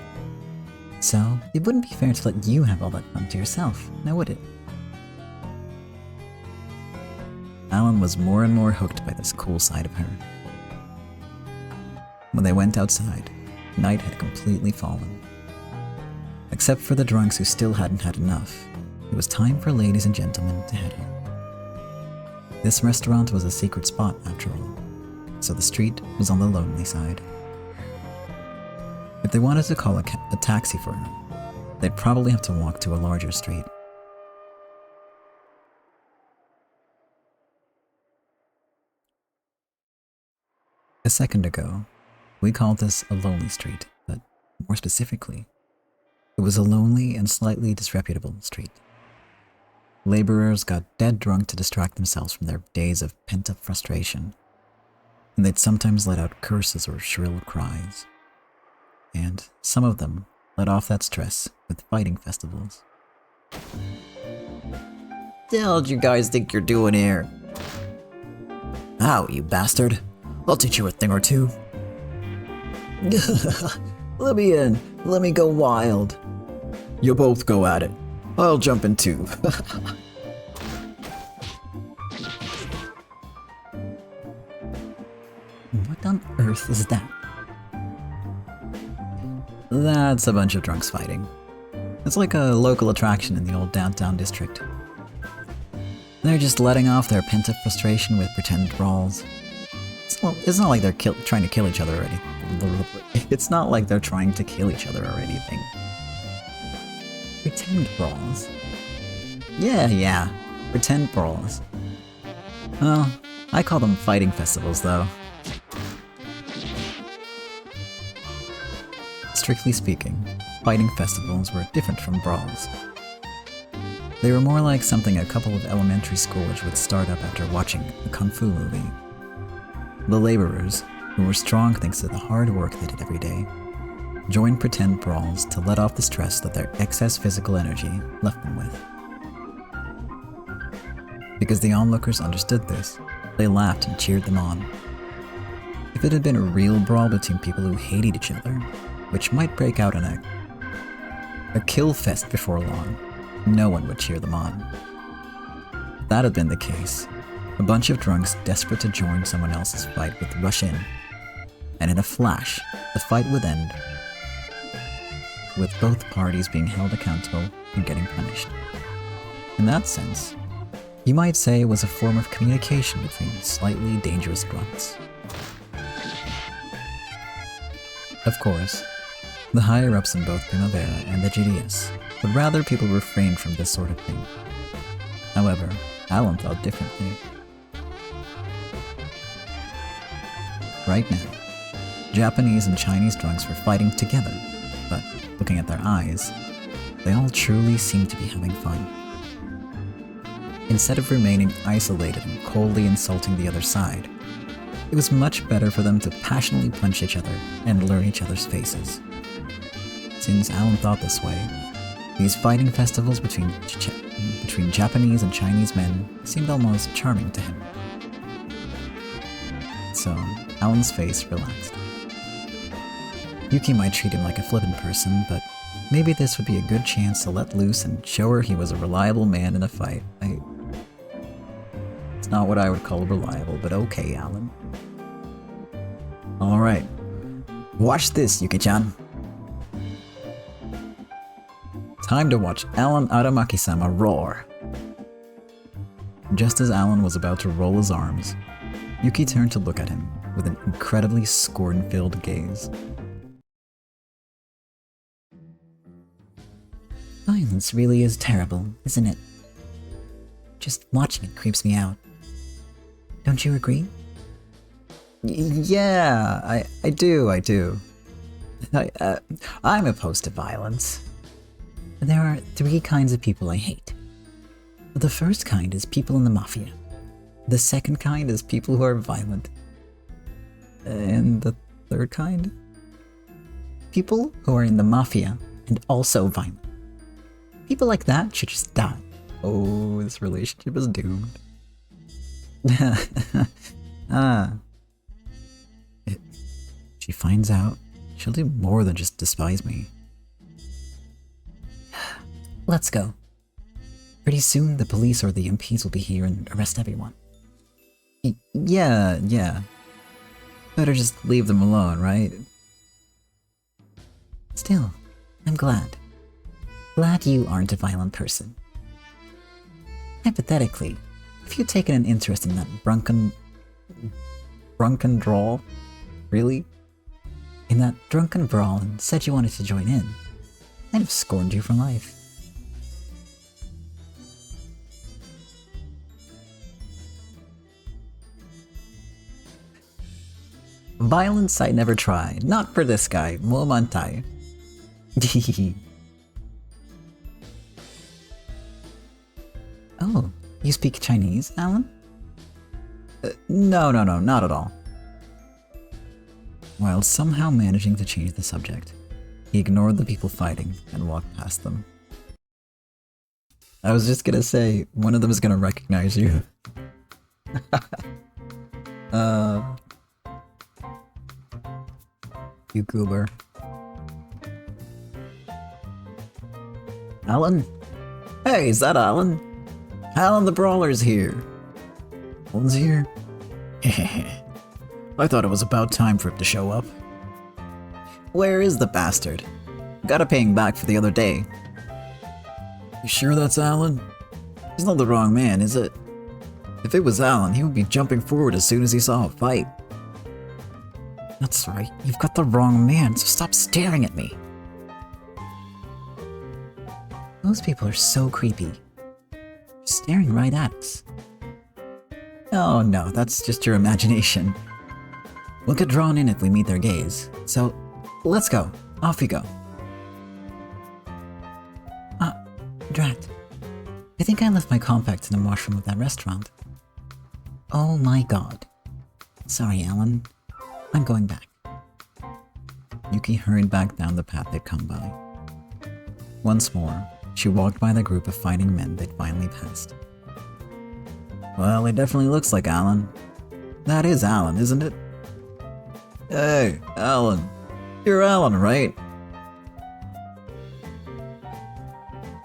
So, it wouldn't be fair to let you have all that fun to yourself, now would it? Alan was more and more hooked by this cool side of her. When they went outside, night had completely fallen. Except for the drunks who still hadn't had enough, it was time for ladies and gentlemen to head home. This restaurant was a secret spot after all, so the street was on the lonely side. If they wanted to call a taxi for her, they'd probably have to walk to a larger street. A second ago, we called this a lonely street, but more specifically, it was a lonely and slightly disreputable street. Laborers got dead drunk to distract themselves from their days of pent-up frustration, and they'd sometimes let out curses or shrill cries. And some of them let off that stress with fighting festivals. The hell do you guys think you're doing here? Ow, you bastard! I'll teach you a thing or two. Let me in. Let me go wild. You both go at it. I'll jump in too. What on earth is that? That's a bunch of drunks fighting. It's like a local attraction in the old downtown district. They're just letting off their pent-up frustration with pretend brawls. It's not like they're trying to kill each other or anything. It's not like they're trying to kill each other or anything. Pretend brawls? Yeah. Pretend brawls. Well, I call them fighting festivals, though. Strictly speaking, fighting festivals were different from brawls. They were more like something a couple of elementary schoolers would start up after watching a kung fu movie. The laborers, who were strong thanks to the hard work they did every day, joined pretend brawls to let off the stress that their excess physical energy left them with. Because the onlookers understood this, they laughed and cheered them on. If it had been a real brawl between people who hated each other, which might break out in a kill fest before long, no one would cheer them on. If that had been the case, a bunch of drunks desperate to join someone else's fight would rush in, and in a flash, the fight would end, with both parties being held accountable and getting punished. In that sense, you might say it was a form of communication between slightly dangerous grunts. Of course, the higher-ups in both Primavera and the GDS would rather people refrain from this sort of thing. However, Alan thought differently. Right now, Japanese and Chinese drunks were fighting together, but looking at their eyes, they all truly seemed to be having fun. Instead of remaining isolated and coldly insulting the other side, it was much better for them to passionately punch each other and learn each other's faces. Since Alan thought this way, these fighting festivals between Japanese and Chinese men seemed almost charming to him. So, Alan's face relaxed. Yuki might treat him like a flippant person, but maybe this would be a good chance to let loose and show her he was a reliable man in a fight. It's not what I would call reliable, but okay, Alan. Alright. Watch this, Yuki-chan. Time to watch Alan Aramaki-sama roar. Just as Alan was about to roll his arms, Yuki turned to look at him with an incredibly scorn-filled gaze. Violence really is terrible, isn't it? Just watching it creeps me out. Don't you agree? Yeah, I do. I'm opposed to violence. There are 3 kinds of people I hate. The first kind is people in the mafia. The second kind is people who are violent. And the third kind? People who are in the mafia and also violent. People like that should just die. Oh, this relationship is doomed. If she finds out, she'll do more than just despise me. Let's go. Pretty soon the police or the MPs will be here and arrest everyone. Yeah. Better just leave them alone, right? Still, I'm glad. Glad you aren't a violent person. Hypothetically, if you'd taken an interest in that drunken brawl? Really? In that drunken brawl and said you wanted to join in, I'd have scorned you for life. Violence I never tried. Not for this guy, Momantai. Oh, you speak Chinese, Alan? No, not at all. While somehow managing to change the subject, he ignored the people fighting and walked past them. I was just gonna say, one of them is gonna recognize you. You goober. Alan? Hey, is that Alan? Alan the Brawler's here. Alan's here? I thought it was about time for him to show up. Where is the bastard? Gotta pay him back for the other day. You sure that's Alan? He's not the wrong man, is it? If it was Alan, he would be jumping forward as soon as he saw a fight. That's right, you've got the wrong man, so stop staring at me. Those people are so creepy. They're staring right at us. Oh no, that's just your imagination. We'll get drawn in if we meet their gaze. So, let's go. Off we go. Drat. I think I left my compacts in the washroom of that restaurant. Oh my god. Sorry, Alan. I'm going back. Yuki hurried back down the path they'd come by. Once more, she walked by the group of fighting men they'd finally passed. Well, it definitely looks like Alan. That is Alan, isn't it? Hey, Alan. You're Alan, right?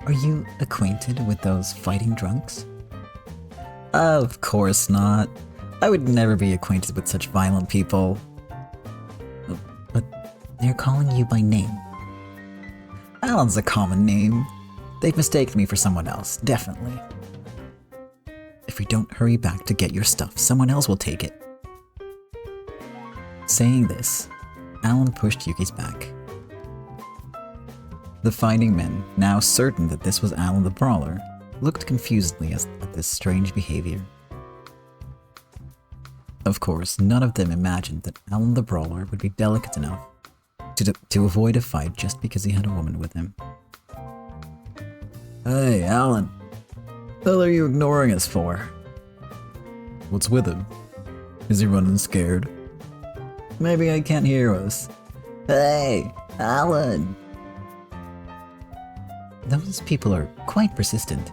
Are you acquainted with those fighting drunks? Of course not. I would never be acquainted with such violent people. But they're calling you by name. Alan's a common name. They've mistaken me for someone else, definitely. If we don't hurry back to get your stuff, someone else will take it. Saying this, Alan pushed Yuki's back. The fighting men, now certain that this was Alan the Brawler, looked confusedly at this strange behavior. Of course, none of them imagined that Alan the Brawler would be delicate enough to avoid a fight just because he had a woman with him. Hey, Alan. What the hell are you ignoring us for? What's with him? Is he running scared? Maybe I can't hear us. Hey, Alan. Those people are quite persistent.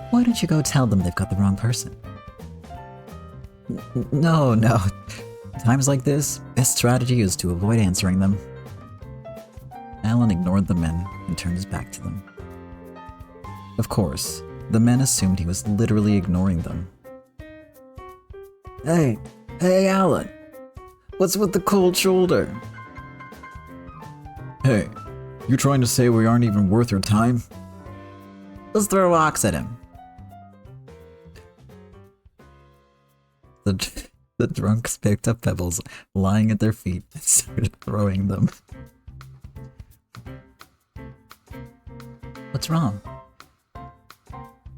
Why don't you go tell them they've got the wrong person? No. Times like this, best strategy is to avoid answering them. Alan ignored the men and turned his back to them. Of course, the men assumed he was literally ignoring them. Hey, Alan. What's with the cold shoulder? Hey, you trying to say we aren't even worth your time? Let's throw rocks at him. The drunks picked up pebbles lying at their feet and started throwing them. What's wrong?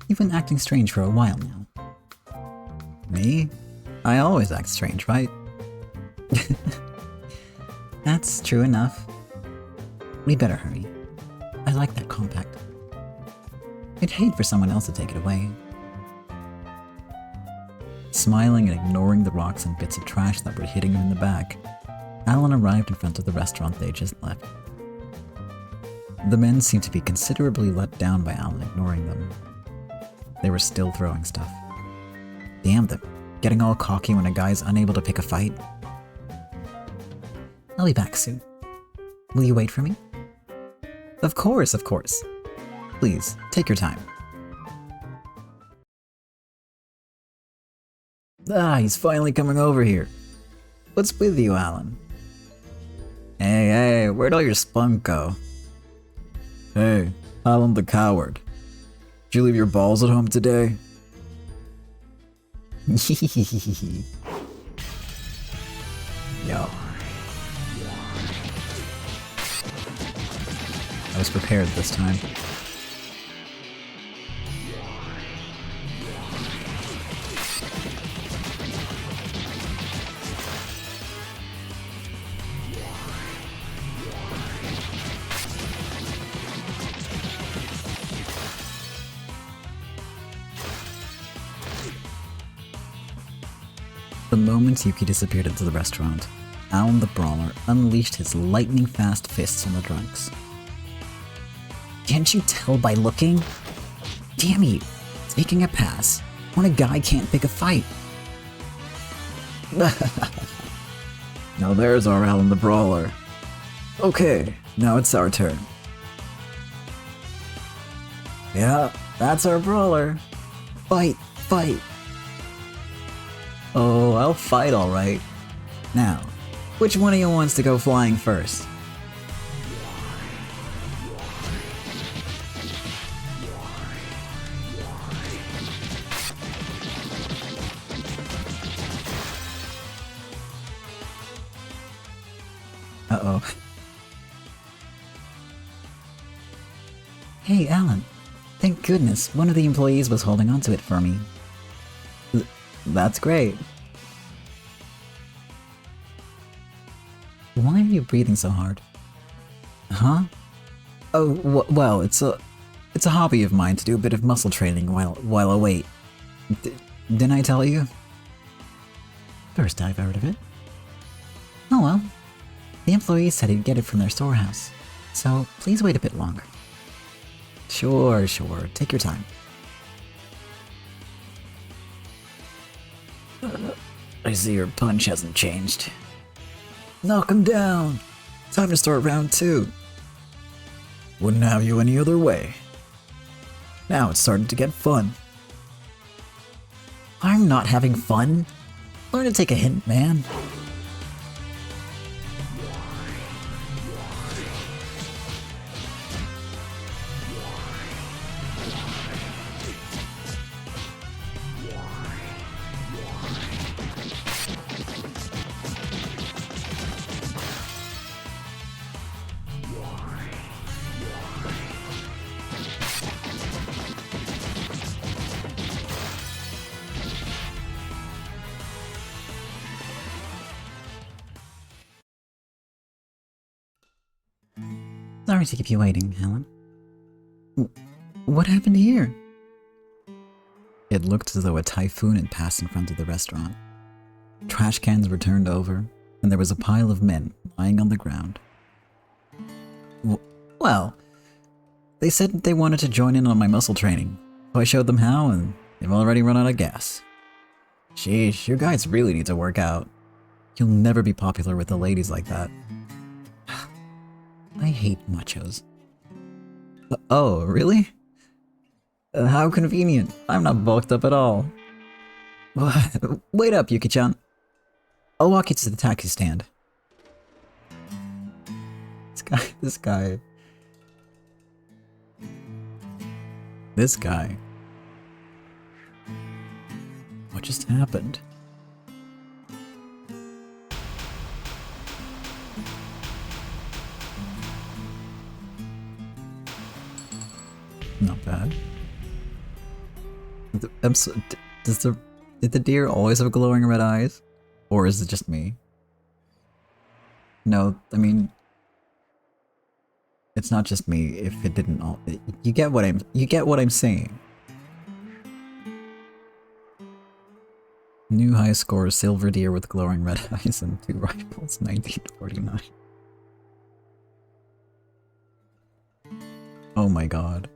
You've been acting strange for a while now. Me? I always act strange, right? That's true enough. We better hurry. I like that compact. I'd hate for someone else to take it away. Smiling and ignoring the rocks and bits of trash that were hitting him in the back, Alan arrived in front of the restaurant they just left. The men seemed to be considerably let down by Alan ignoring them. They were still throwing stuff. Damn them, getting all cocky when a guy's unable to pick a fight. I'll be back soon. Will you wait for me? Of course. Please, take your time. He's finally coming over here. What's with you, Alan? Hey, where'd all your spunk go? Hey, Alan the Coward. Did you leave your balls at home today? Yo. I was prepared this time. The moment Yuki disappeared into the restaurant, Alan the Brawler unleashed his lightning-fast fists on the drunks. Can't you tell by looking? Damn you! Taking a pass when a guy can't pick a fight. Now there's our Alan the Brawler. Okay, now it's our turn. Yeah, that's our brawler. Fight, fight. Oh, I'll fight alright. Now, which one of you wants to go flying first? Uh-oh. Hey, Alan. Thank goodness one of the employees was holding onto it for me. That's great. Why are you breathing so hard? Huh? Oh, well, it's a hobby of mine to do a bit of muscle training while I wait. Didn't I tell you? First I've heard of it. Oh well. The employee said he'd get it from their storehouse, so please wait a bit longer. Sure, take your time. I see your punch hasn't changed. Knock him down! Time to start round 2. Wouldn't have you any other way. Now it's starting to get fun. I'm not having fun. Learn to take a hint, man. Sorry to keep you waiting, Helen. What happened here? It looked as though a typhoon had passed in front of the restaurant. Trash cans were turned over, and there was a pile of men lying on the ground. Well, they said they wanted to join in on my muscle training, so I showed them how, and they've already run out of gas. Sheesh, you guys really need to work out. You'll never be popular with the ladies like that. I hate machos. Oh, really? How convenient. I'm not bulked up at all. Wait up, Yuki-chan. I'll walk you to the taxi stand. This guy. What just happened? Not bad. Did the deer always have glowing red eyes? Or is it just me? No, I mean, it's not just me if it didn't all. You get what I'm saying. New high score, silver deer with glowing red eyes and 2 rifles, 1949. Oh my god.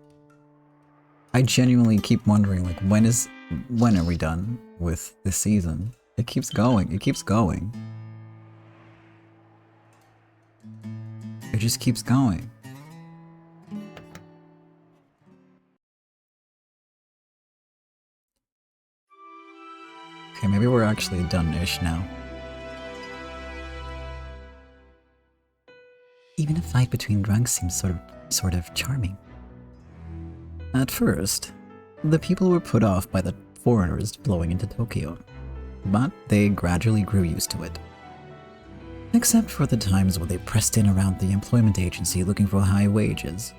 I genuinely keep wondering, like, when are we done with this season? It keeps going, it keeps going. It just keeps going. Okay, maybe we're actually done-ish now. Even a fight between drunks seems sort of charming. At first, the people were put off by the foreigners blowing into Tokyo, but they gradually grew used to it. Except for the times when they pressed in around the employment agency looking for high wages.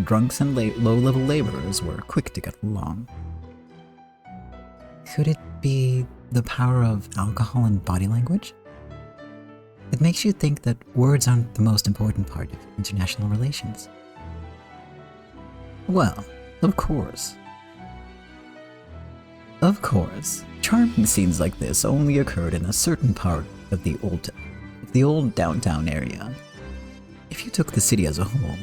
Drunks and low-level laborers were quick to get along. Could it be the power of alcohol and body language? It makes you think that words aren't the most important part of international relations. Well, of course. Of course, charming scenes like this only occurred in a certain part of the old downtown area. If you took the city as a whole,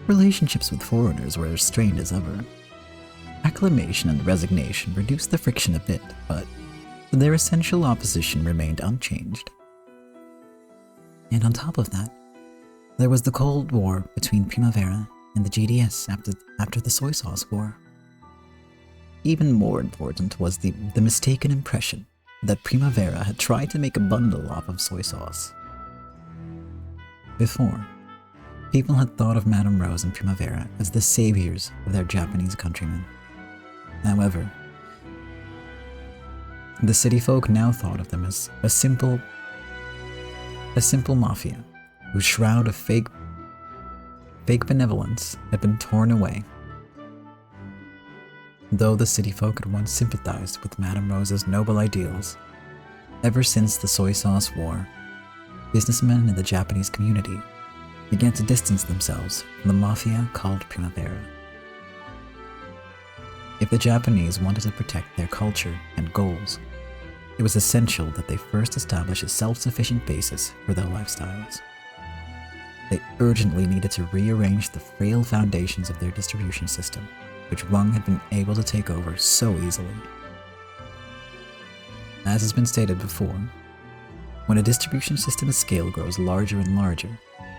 relationships with foreigners were as strained as ever. Acclamation and resignation reduced the friction a bit, but their essential opposition remained unchanged. And on top of that, there was the Cold War between Primavera and the GDS after the soy sauce war. Even more important was the mistaken impression that Primavera had tried to make a bundle off of soy sauce. Before, people had thought of Madame Rose and Primavera as the saviors of their Japanese countrymen. However, the city folk now thought of them as a simple mafia whose shroud of fake benevolence had been torn away. Though the city folk had once sympathized with Madame Rose's noble ideals, ever since the soy sauce war, businessmen in the Japanese community began to distance themselves from the mafia called Primavera. If the Japanese wanted to protect their culture and goals, it was essential that they first establish a self-sufficient basis for their lifestyles. They urgently needed to rearrange the frail foundations of their distribution system, which Wang had been able to take over so easily. As has been stated before, when a distribution system's scale grows larger and larger,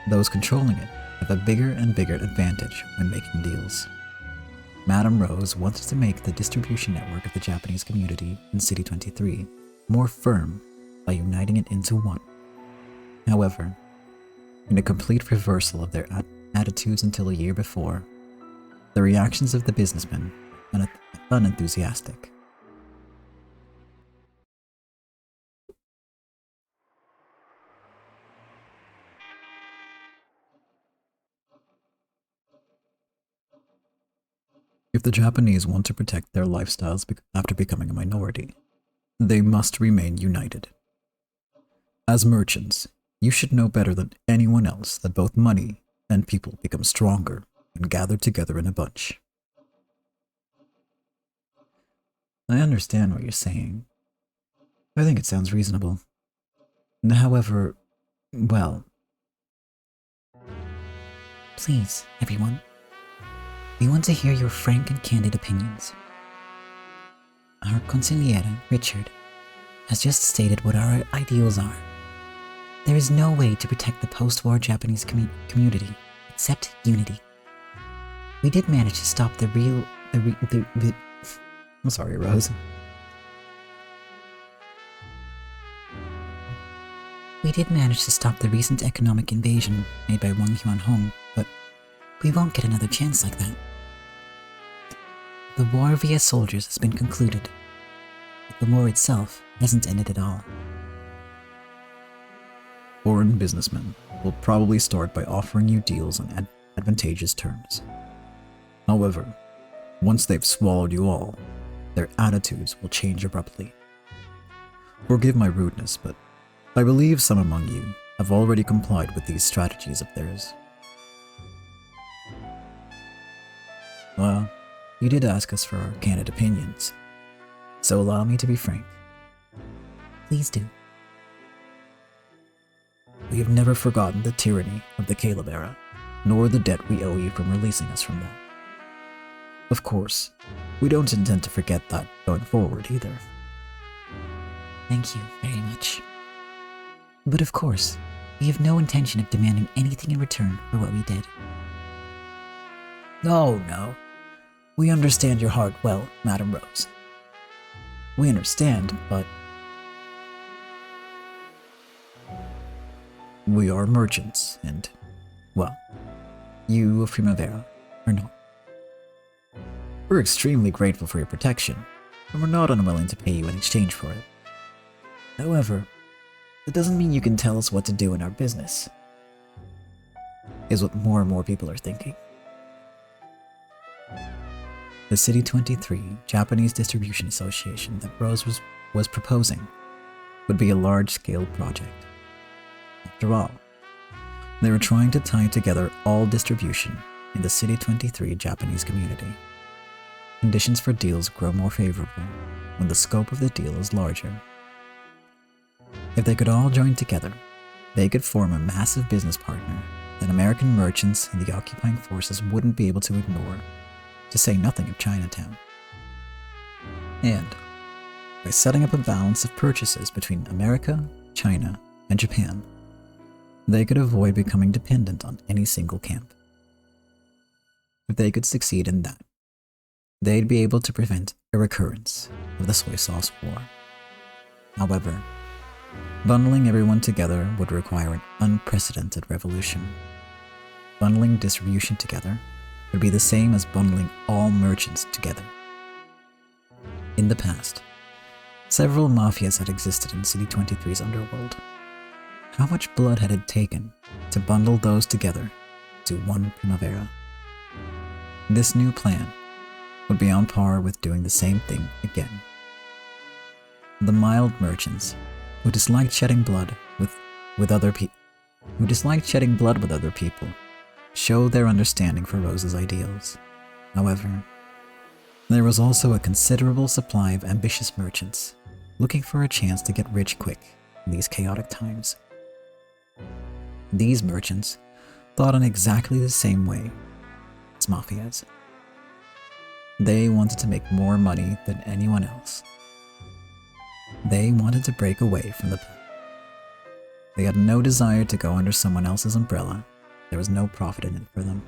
those controlling it have a bigger and bigger advantage when making deals. Madame Rose wanted to make the distribution network of the Japanese community in City 23 more firm by uniting it into one. However, in a complete reversal of their attitudes until a year before, the reactions of the businessmen were unenthusiastic. If the Japanese want to protect their lifestyles after becoming a minority, they must remain united. As merchants, you should know better than anyone else that both money and people become stronger when gathered together in a bunch. I understand what you're saying. I think it sounds reasonable. However, well... Please, everyone. We want to hear your frank and candid opinions. Our consigliere, Richard, has just stated what our ideals are. There is no way to protect the post-war Japanese community except unity. We did manage to stop I'm sorry, Rose. We did manage to stop the recent economic invasion made by Wang Huanhong, but we won't get another chance like that. The war via soldiers has been concluded, but the war itself hasn't ended at all. Foreign businessmen will probably start by offering you deals on advantageous terms. However, once they've swallowed you all, their attitudes will change abruptly. Forgive my rudeness, but I believe some among you have already complied with these strategies of theirs. Well, you did ask us for our candid opinions, so allow me to be frank. Please do. We have never forgotten the tyranny of the Caleb era, nor the debt we owe you from releasing us from that. Of course, we don't intend to forget that going forward either. Thank you very much. But of course, we have no intention of demanding anything in return for what we did. No. We understand your heart well, Madame Rose. We understand, but we are merchants, and, well, you of Primavera are not. We're extremely grateful for your protection, and we're not unwilling to pay you in exchange for it. However, that doesn't mean you can tell us what to do in our business, is what more and more people are thinking. The City 23 Japanese Distribution Association that Rose was proposing would be a large-scale project. After all, they were trying to tie together all distribution in the City 23 Japanese community. Conditions for deals grow more favorable when the scope of the deal is larger. If they could all join together, they could form a massive business partner that American merchants and the occupying forces wouldn't be able to ignore, to say nothing of Chinatown. And by setting up a balance of purchases between America, China, and Japan, they could avoid becoming dependent on any single camp. If they could succeed in that, they'd be able to prevent a recurrence of the soy sauce war. However, bundling everyone together would require an unprecedented revolution. Bundling distribution together would be the same as bundling all merchants together. In the past, several mafias had existed in City 23's underworld. How much blood had it taken to bundle those together to one Primavera? This new plan would be on par with doing the same thing again. The mild merchants who disliked shedding blood with other people showed their understanding for Rose's ideals. However, there was also a considerable supply of ambitious merchants looking for a chance to get rich quick in these chaotic times. These merchants thought in exactly the same way as mafias. They wanted to make more money than anyone else. They wanted to break away from the pack. They had no desire to go under someone else's umbrella. There was no profit in it for them.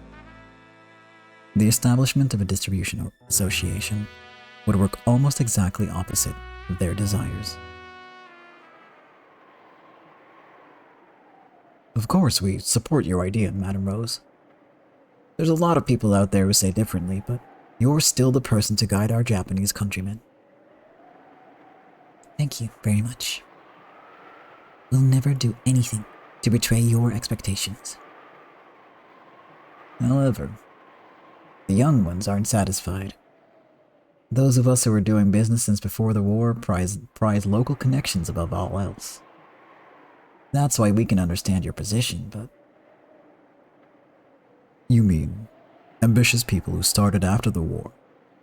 The establishment of a distribution association would work almost exactly opposite of their desires. Of course, we support your idea, Madame Rose. There's a lot of people out there who say differently, but you're still the person to guide our Japanese countrymen. Thank you very much. We'll never do anything to betray your expectations. However, the young ones aren't satisfied. Those of us who were doing business since before the war prize local connections above all else. That's why we can understand your position, but... You mean ambitious people who started after the war,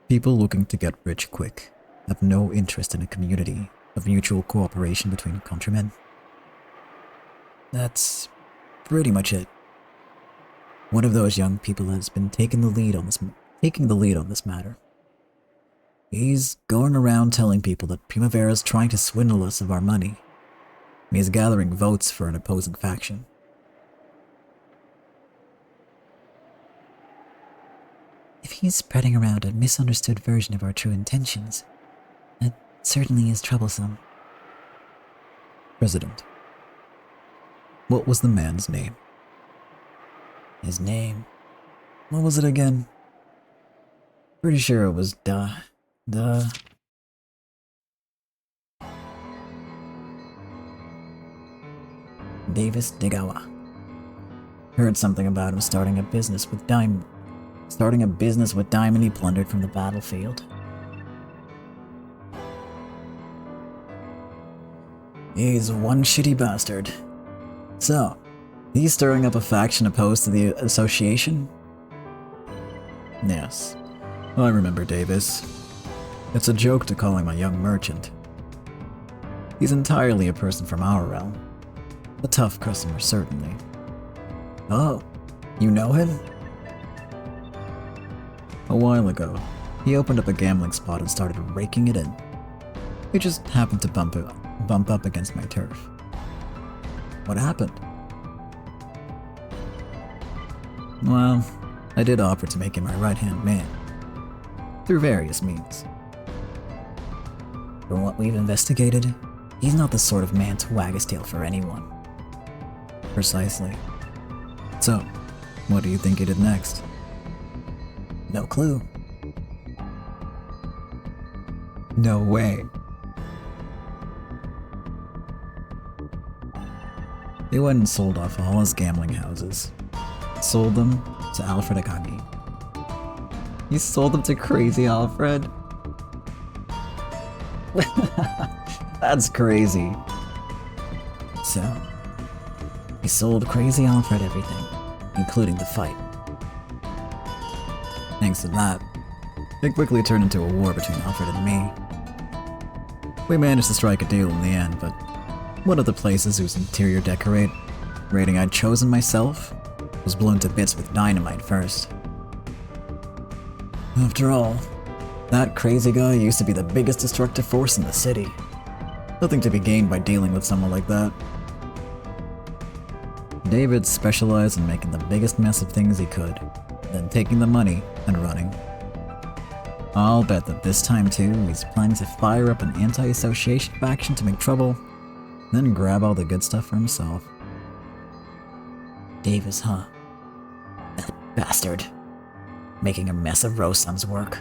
people looking to get rich quick, have no interest in a community of mutual cooperation between countrymen? That's pretty much it. One of those young people has been taking the lead on this matter. He's going around telling people that Primavera's trying to swindle us of our money. He's gathering votes for an opposing faction. If he's spreading around a misunderstood version of our true intentions, that certainly is troublesome. President, what was the man's name? His name? What was it again? Pretty sure it was Davis Degawa. Heard something about him starting a business with diamond he plundered from the battlefield. He's one shitty bastard. So, he's stirring up a faction opposed to the association? Yes, I remember Davis. It's a joke to call him a young merchant. He's entirely a person from our realm. A tough customer, certainly. Oh, you know him? A while ago, he opened up a gambling spot and started raking it in. He just happened to bump up against my turf. What happened? Well, I did offer to make him my right-hand man. Through various means. From what we've investigated, he's not the sort of man to wag his tail for anyone. Precisely. So, what do you think he did next? No clue. No way. They went and sold off all his gambling houses. Sold them to Alfred Akagi. You sold them to Crazy Alfred? That's crazy. So, he sold Crazy Alfred everything, including the fight. Thanks to that, it quickly turned into a war between Alfred and me. We managed to strike a deal in the end, but one of the places whose interior decorating I'd chosen myself was blown to bits with dynamite first. After all, that crazy guy used to be the biggest destructive force in the city. Nothing to be gained by dealing with someone like that. David specialized in making the biggest mess of things he could, then taking the money and running. I'll bet that this time too, he's planning to fire up an anti-association faction to make trouble, then grab all the good stuff for himself. Davis, huh? That bastard. Making a mess of Rosam's work.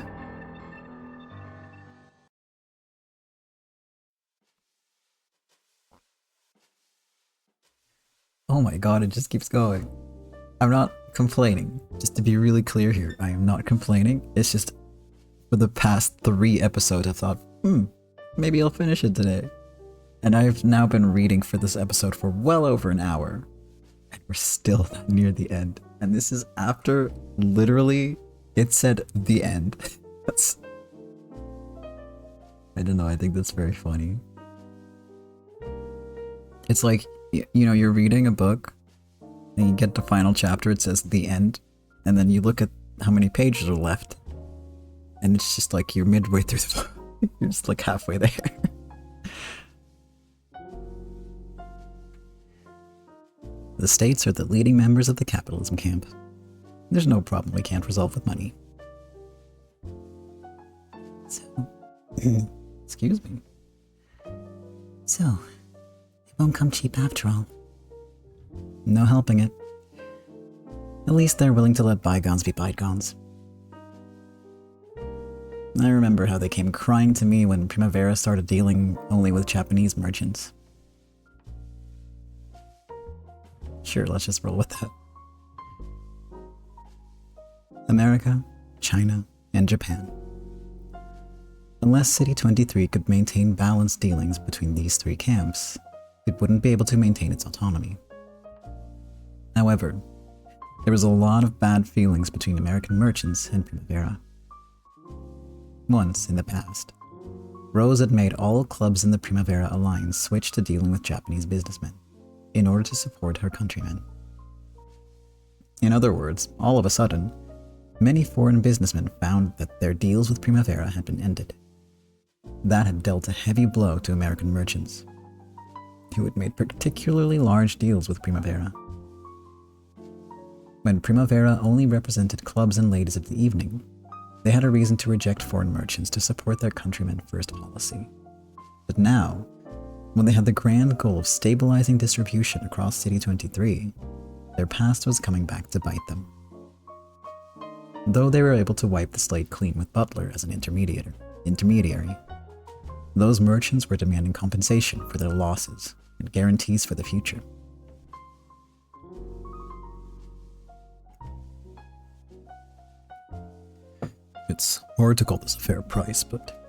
Oh my god, it just keeps going. I'm not complaining. Just to be really clear here, I am not complaining. It's just for the past 3 episodes I thought, maybe I'll finish it today. And I've now been reading for this episode for well over an hour. And we're still not near the end. And this is after literally it said the end. That's... I don't know, I think that's very funny. It's like, you know, you're reading a book and you get the final chapter, it says the end, and then you look at how many pages are left, and it's just like you're midway through the book. You're just like halfway there. The states are the leading members of the capitalism camp. There's no problem we can't resolve with money. So, Excuse me. so, it won't come cheap after all. No helping it. At least they're willing to let bygones be bygones. I remember how they came crying to me when Primavera started dealing only with Japanese merchants. Sure, let's just roll with that. America, China, and Japan. Unless City 23 could maintain balanced dealings between these 3 camps, it wouldn't be able to maintain its autonomy. However, there was a lot of bad feelings between American merchants and Primavera. Once, in the past, Rose had made all clubs in the Primavera Alliance switch to dealing with Japanese businessmen, in order to support her countrymen. In other words, all of a sudden, many foreign businessmen found that their deals with Primavera had been ended. That had dealt a heavy blow to American merchants, who had made particularly large deals with Primavera. When Primavera only represented clubs and ladies of the evening, they had a reason to reject foreign merchants to support their countrymen first policy. But now, when they had the grand goal of stabilizing distribution across City 23, their past was coming back to bite them. Though they were able to wipe the slate clean with Butler as an intermediary, those merchants were demanding compensation for their losses and guarantees for the future. It's hard to call this a fair price, but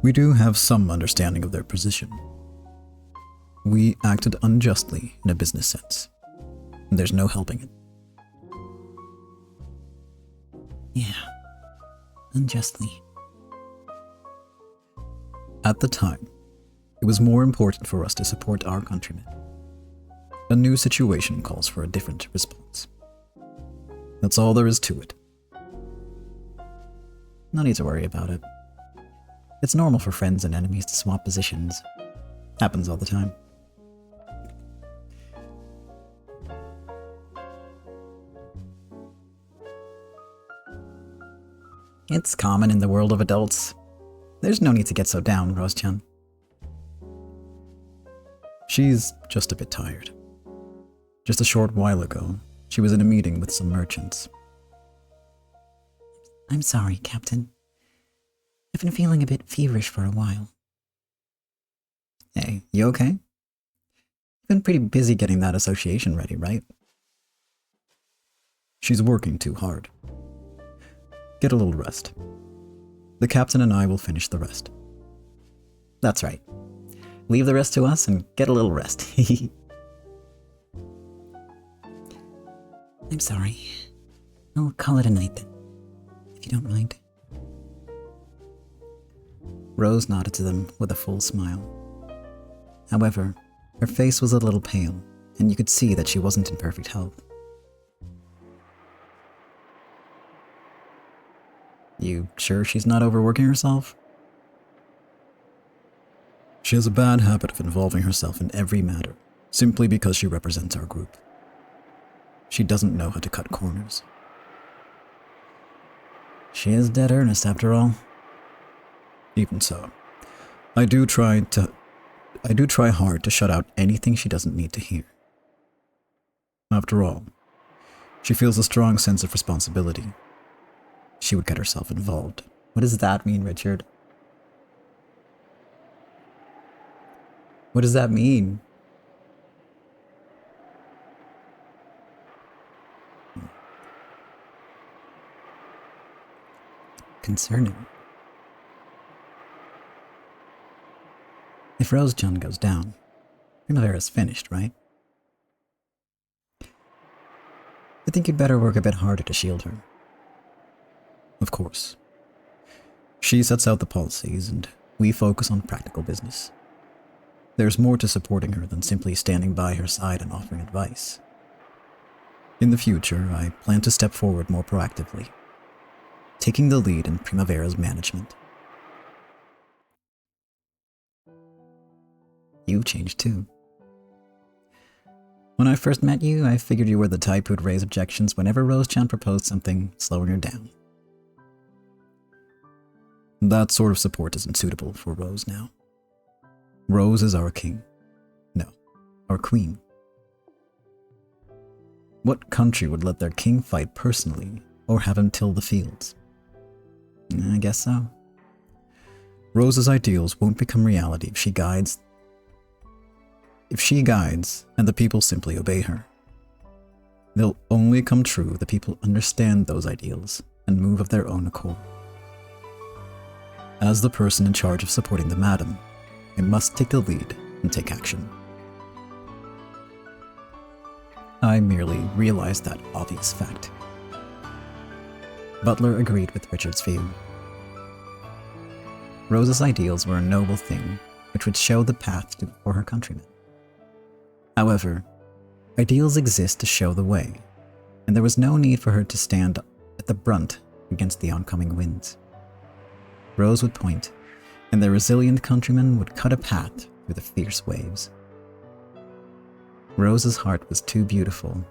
we do have some understanding of their position. We acted unjustly in a business sense, and there's no helping it. Yeah, unjustly. At the time, it was more important for us to support our countrymen. A new situation calls for a different response. That's all there is to it. No need to worry about it. It's normal for friends and enemies to swap positions. Happens all the time. It's common in the world of adults. There's no need to get so down, Rose-chan. She's just a bit tired. Just a short while ago, she was in a meeting with some merchants. I'm sorry, Captain. I've been feeling a bit feverish for a while. Hey, you okay? You've been pretty busy getting that association ready, right? She's working too hard. Get a little rest. The captain and I will finish the rest. That's right. Leave the rest to us and get a little rest. I'm sorry. I'll call it a night then, if you don't mind. Rose nodded to them with a full smile. However, her face was a little pale, and you could see that she wasn't in perfect health. You sure she's not overworking herself? She has a bad habit of involving herself in every matter, simply because she represents our group. she doesn't know how to cut corners. She is dead earnest after all. Even so, I do try hard to shut out anything she doesn't need to hear. After all, she feels a strong sense of responsibility. She would get herself involved. What does that mean, Richard? What does that mean? Concerning. If Rosejun goes down, Primavera's finished, right? I think you'd better work a bit harder to shield her. Of course. She sets out the policies, and we focus on practical business. There's more to supporting her than simply standing by her side and offering advice. In the future, I plan to step forward more proactively, taking the lead in Primavera's management. You've changed too. When I first met you, I figured you were the type who'd raise objections whenever Rosejun proposed something slowing her down. That sort of support isn't suitable for Rose now. Rose is our king. No, our queen. What country would let their king fight personally or have him till the fields? I guess so. Rose's ideals won't become reality if she guides and the people simply obey her. They'll only come true if the people understand those ideals and move of their own accord. As the person in charge of supporting the madam, I must take the lead and take action. I merely realized that obvious fact. Butler agreed with Richard's view. Rose's ideals were a noble thing which would show the path for her countrymen. However, ideals exist to show the way, and there was no need for her to stand at the brunt against the oncoming winds. Rose would point, and their resilient countrymen would cut a path through the fierce waves. Rose's heart was too beautiful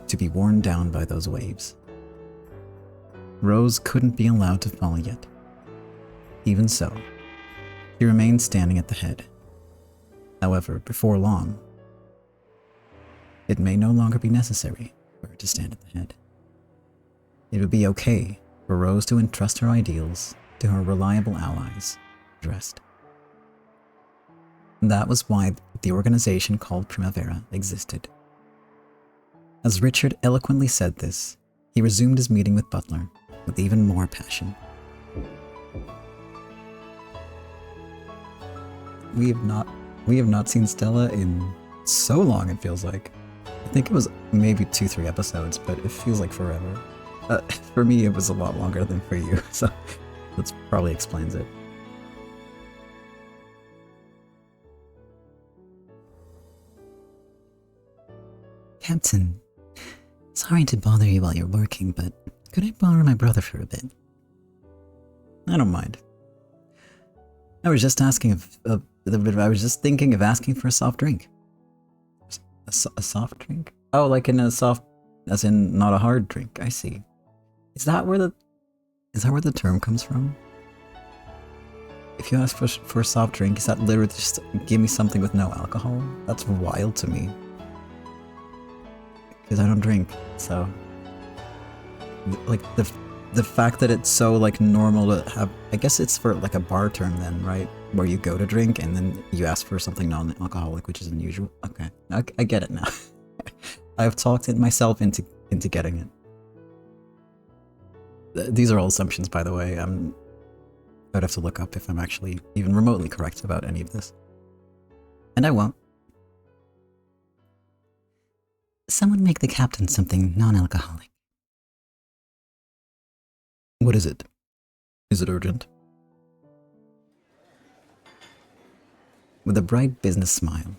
to be worn down by those waves. Rose couldn't be allowed to fall yet. Even so, she remained standing at the head. However, before long, it may no longer be necessary for her to stand at the head. It would be okay for Rose to entrust her ideals to her reliable allies, the rest. That was why the organization called Primavera existed. As Richard eloquently said this, he resumed his meeting with Butler with even more passion. We have not seen Stella in so long, it feels like. I think it was maybe 2-3 episodes, but it feels like forever. For me, it was a lot longer than for you, so that probably explains it. Captain, sorry to bother you while you're working, but could I borrow my brother for a bit? I don't mind. I was just asking I was just thinking of asking for a soft drink. A soft drink? Oh, like in a soft, as in not a hard drink. I see. Is that where the term comes from? If you ask for a soft drink, is that literally just give me something with no alcohol? That's wild to me. Because I don't drink, so like the fact that it's so like normal to have, I guess it's for like a bar term then, right? Where you go to drink and then you ask for something non-alcoholic, which is unusual. Okay, I get it now. I've talked myself into getting it. These are all assumptions, by the way. I'd have to look up if I'm actually even remotely correct about any of this. And I won't. Someone make the captain something non-alcoholic. What is it? Is it urgent? With a bright business smile,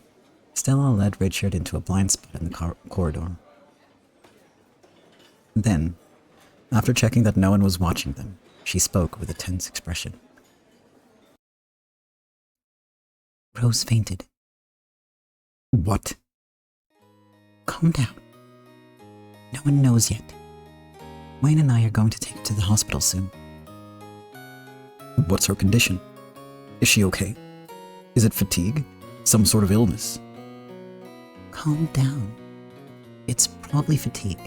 Stella led Richard into a blind spot in the corridor. Then, after checking that no one was watching them, she spoke with a tense expression. Rose fainted. What? Calm down. No one knows yet. Wayne and I are going to take her to the hospital soon. What's her condition? Is she okay? Is it fatigue? Some sort of illness? Calm down. It's probably fatigue.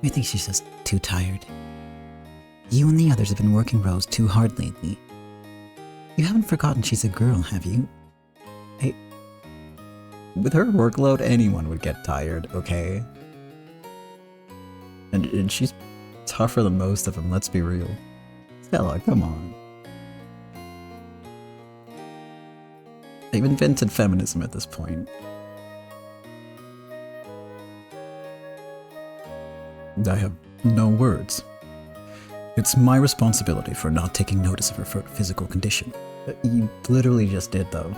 I think she's just too tired. You and the others have been working Rose too hard lately. You haven't forgotten she's a girl, have you? With her workload, anyone would get tired, okay? And she's tougher than most of them, let's be real. Stella, come on. They've invented feminism at this point. I have no words. It's my responsibility for not taking notice of her physical condition. You literally just did, though.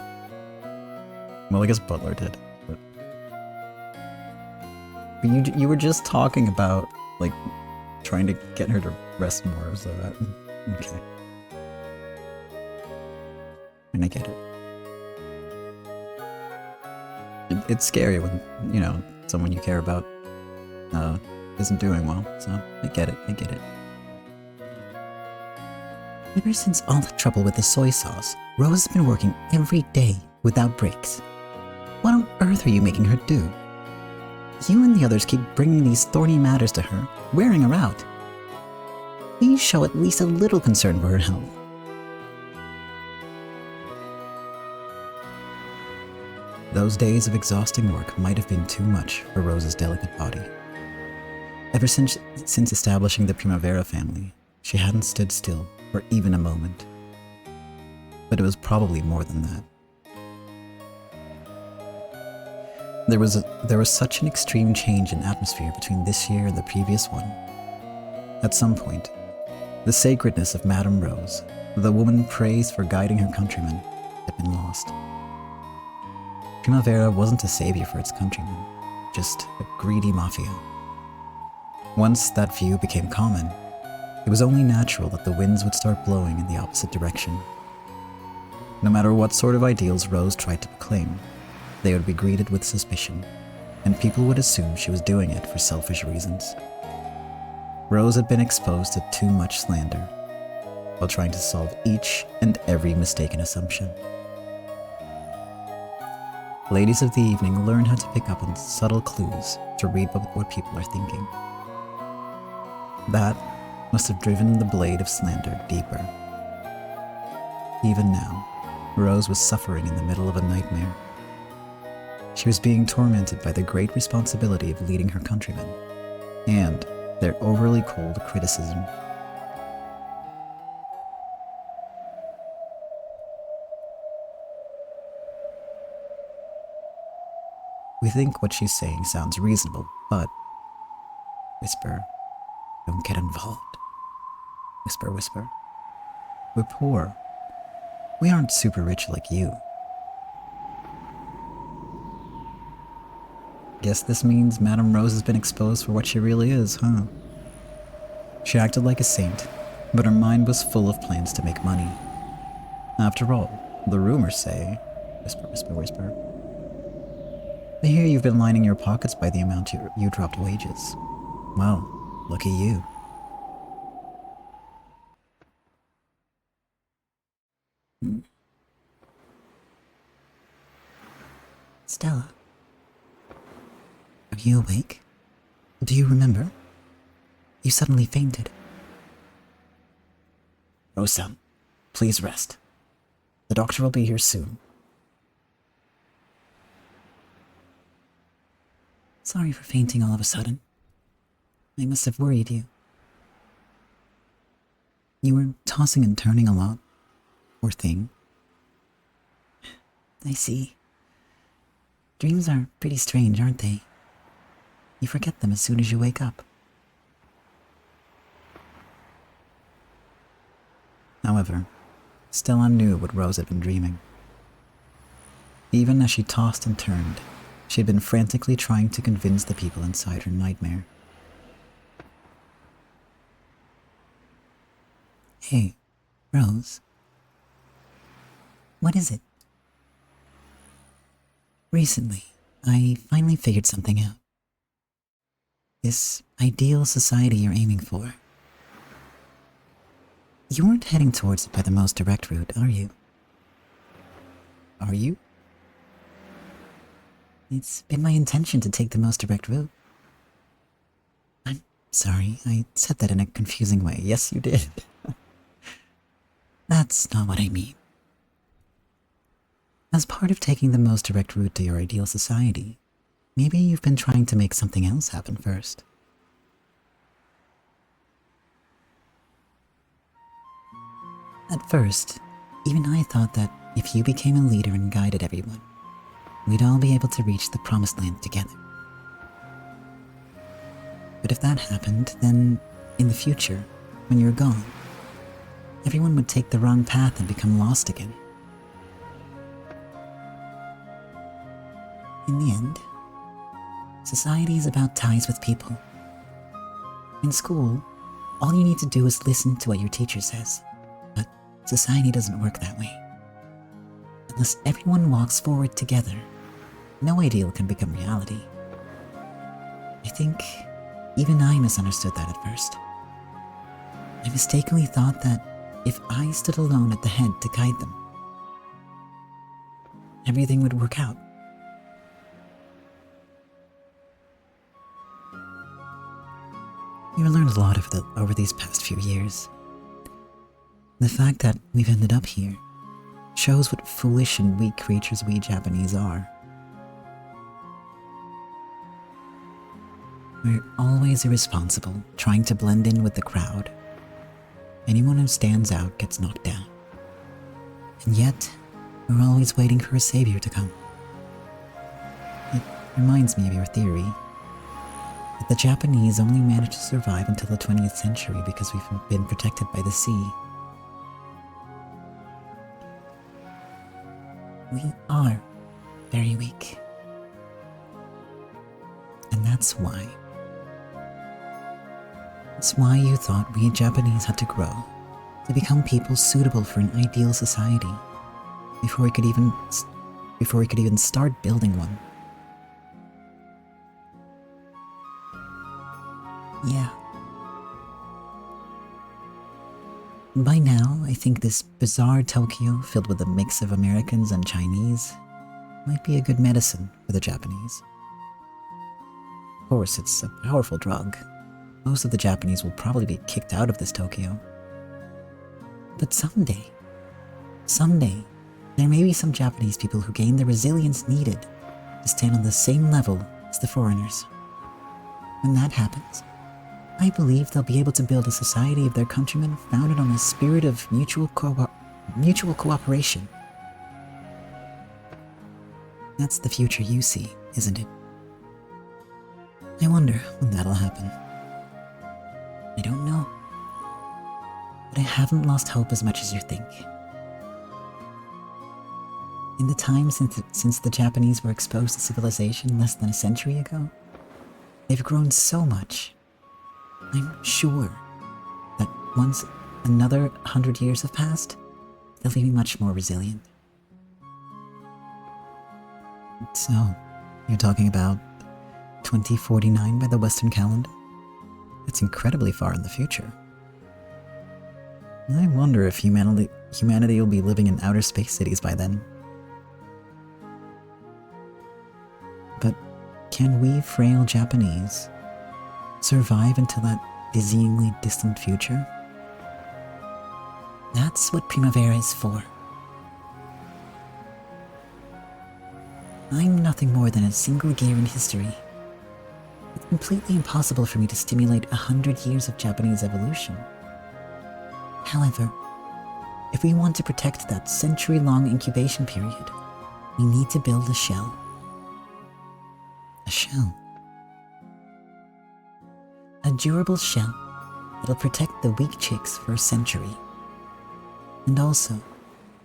Well, I guess Butler did. But you were just talking about, like, trying to get her to rest more, so that... Okay. And I get it. It's scary when, you know, someone you care about isn't doing well, so I get it. Ever since all the trouble with the soy sauce, Rose has been working every day without breaks. What on earth are you making her do? You and the others keep bringing these thorny matters to her, wearing her out. Please show at least a little concern for her health. Those days of exhausting work might have been too much for Rose's delicate body. Ever since establishing the Primavera family, she hadn't stood still for even a moment. But it was probably more than that. There was such an extreme change in atmosphere between this year and the previous one. At some point, the sacredness of Madame Rose, the woman praised for guiding her countrymen, had been lost. Primavera wasn't a savior for its countrymen, just a greedy mafia. Once that view became common, it was only natural that the winds would start blowing in the opposite direction. No matter what sort of ideals Rose tried to proclaim, they would be greeted with suspicion, and people would assume she was doing it for selfish reasons. Rose had been exposed to too much slander, while trying to solve each and every mistaken assumption. Ladies of the evening learned how to pick up on subtle clues to read what people are thinking. That must have driven the blade of slander deeper. Even now, Rose was suffering in the middle of a nightmare. She was being tormented by the great responsibility of leading her countrymen, and their overly cold criticism. We think what she's saying sounds reasonable, but... Whisper, don't get involved. Whisper, whisper. We're poor. We aren't super rich like you. Guess this means Madame Rose has been exposed for what she really is, huh? She acted like a saint, but her mind was full of plans to make money. After all, the rumors say... Whisper, whisper, whisper. I hear you've been lining your pockets by the amount you dropped wages. Well, lucky you. Stella, are you awake? Do you remember? You suddenly fainted. Rosa, please rest. The doctor will be here soon. Sorry for fainting all of a sudden. I must have worried you. You were tossing and turning a lot. Poor thing. I see. Dreams are pretty strange, aren't they? You forget them as soon as you wake up. However, Stella knew what Rose had been dreaming. Even as she tossed and turned, she had been frantically trying to convince the people inside her nightmare. Hey, Rose. What is it? Recently, I finally figured something out. this ideal society you're aiming for. You aren't heading towards it by the most direct route, are you? Are you? It's been my intention to take the most direct route. I'm sorry, I said that in a confusing way. Yes, you did. That's not what I mean. As part of taking the most direct route to your ideal society, maybe you've been trying to make something else happen first. At first, even I thought that if you became a leader and guided everyone, we'd all be able to reach the promised land together. But if that happened, then in the future, when you're gone, everyone would take the wrong path and become lost again. In the end, society is about ties with people. In school, all you need to do is listen to what your teacher says, but society doesn't work that way. Unless everyone walks forward together, no ideal can become reality. I think even I misunderstood that at first. I mistakenly thought that if I stood alone at the head to guide them, everything would work out. We've learned a lot over these past few years. The fact that we've ended up here shows what foolish and weak creatures we Japanese are. We're always irresponsible, trying to blend in with the crowd. Anyone who stands out gets knocked down. And yet, we're always waiting for a savior to come. It reminds me of your theory that the Japanese only managed to survive until the 20th century because we've been protected by the sea. We are very weak. And that's why. It's why you thought we Japanese had to grow, to become people suitable for an ideal society, before we could even start building one. Yeah. By now, I think this bizarre Tokyo filled with a mix of Americans and Chinese might be a good medicine for the Japanese. Of course, it's a powerful drug. Most of the Japanese will probably be kicked out of this Tokyo. But someday, there may be some Japanese people who gain the resilience needed to stand on the same level as the foreigners. When that happens, I believe they'll be able to build a society of their countrymen founded on a spirit of mutual cooperation. That's the future you see, isn't it? I wonder when that'll happen. I don't know. But I haven't lost hope as much as you think. In the time since the Japanese were exposed to civilization less than a century ago, they've grown so much. I'm sure that once another 100 years have passed, they'll be much more resilient. So, you're talking about 2049 by the Western calendar? It's incredibly far in the future. I wonder if humanity will be living in outer space cities by then. But can we frail Japanese survive until that dizzyingly distant future? That's what Primavera is for. I'm nothing more than a single gear in history. It's completely impossible for me to stimulate 100 years of Japanese evolution. However, if we want to protect that century-long incubation period, we need to build a shell. A shell? A durable shell that'll protect the weak chicks for a century. And also,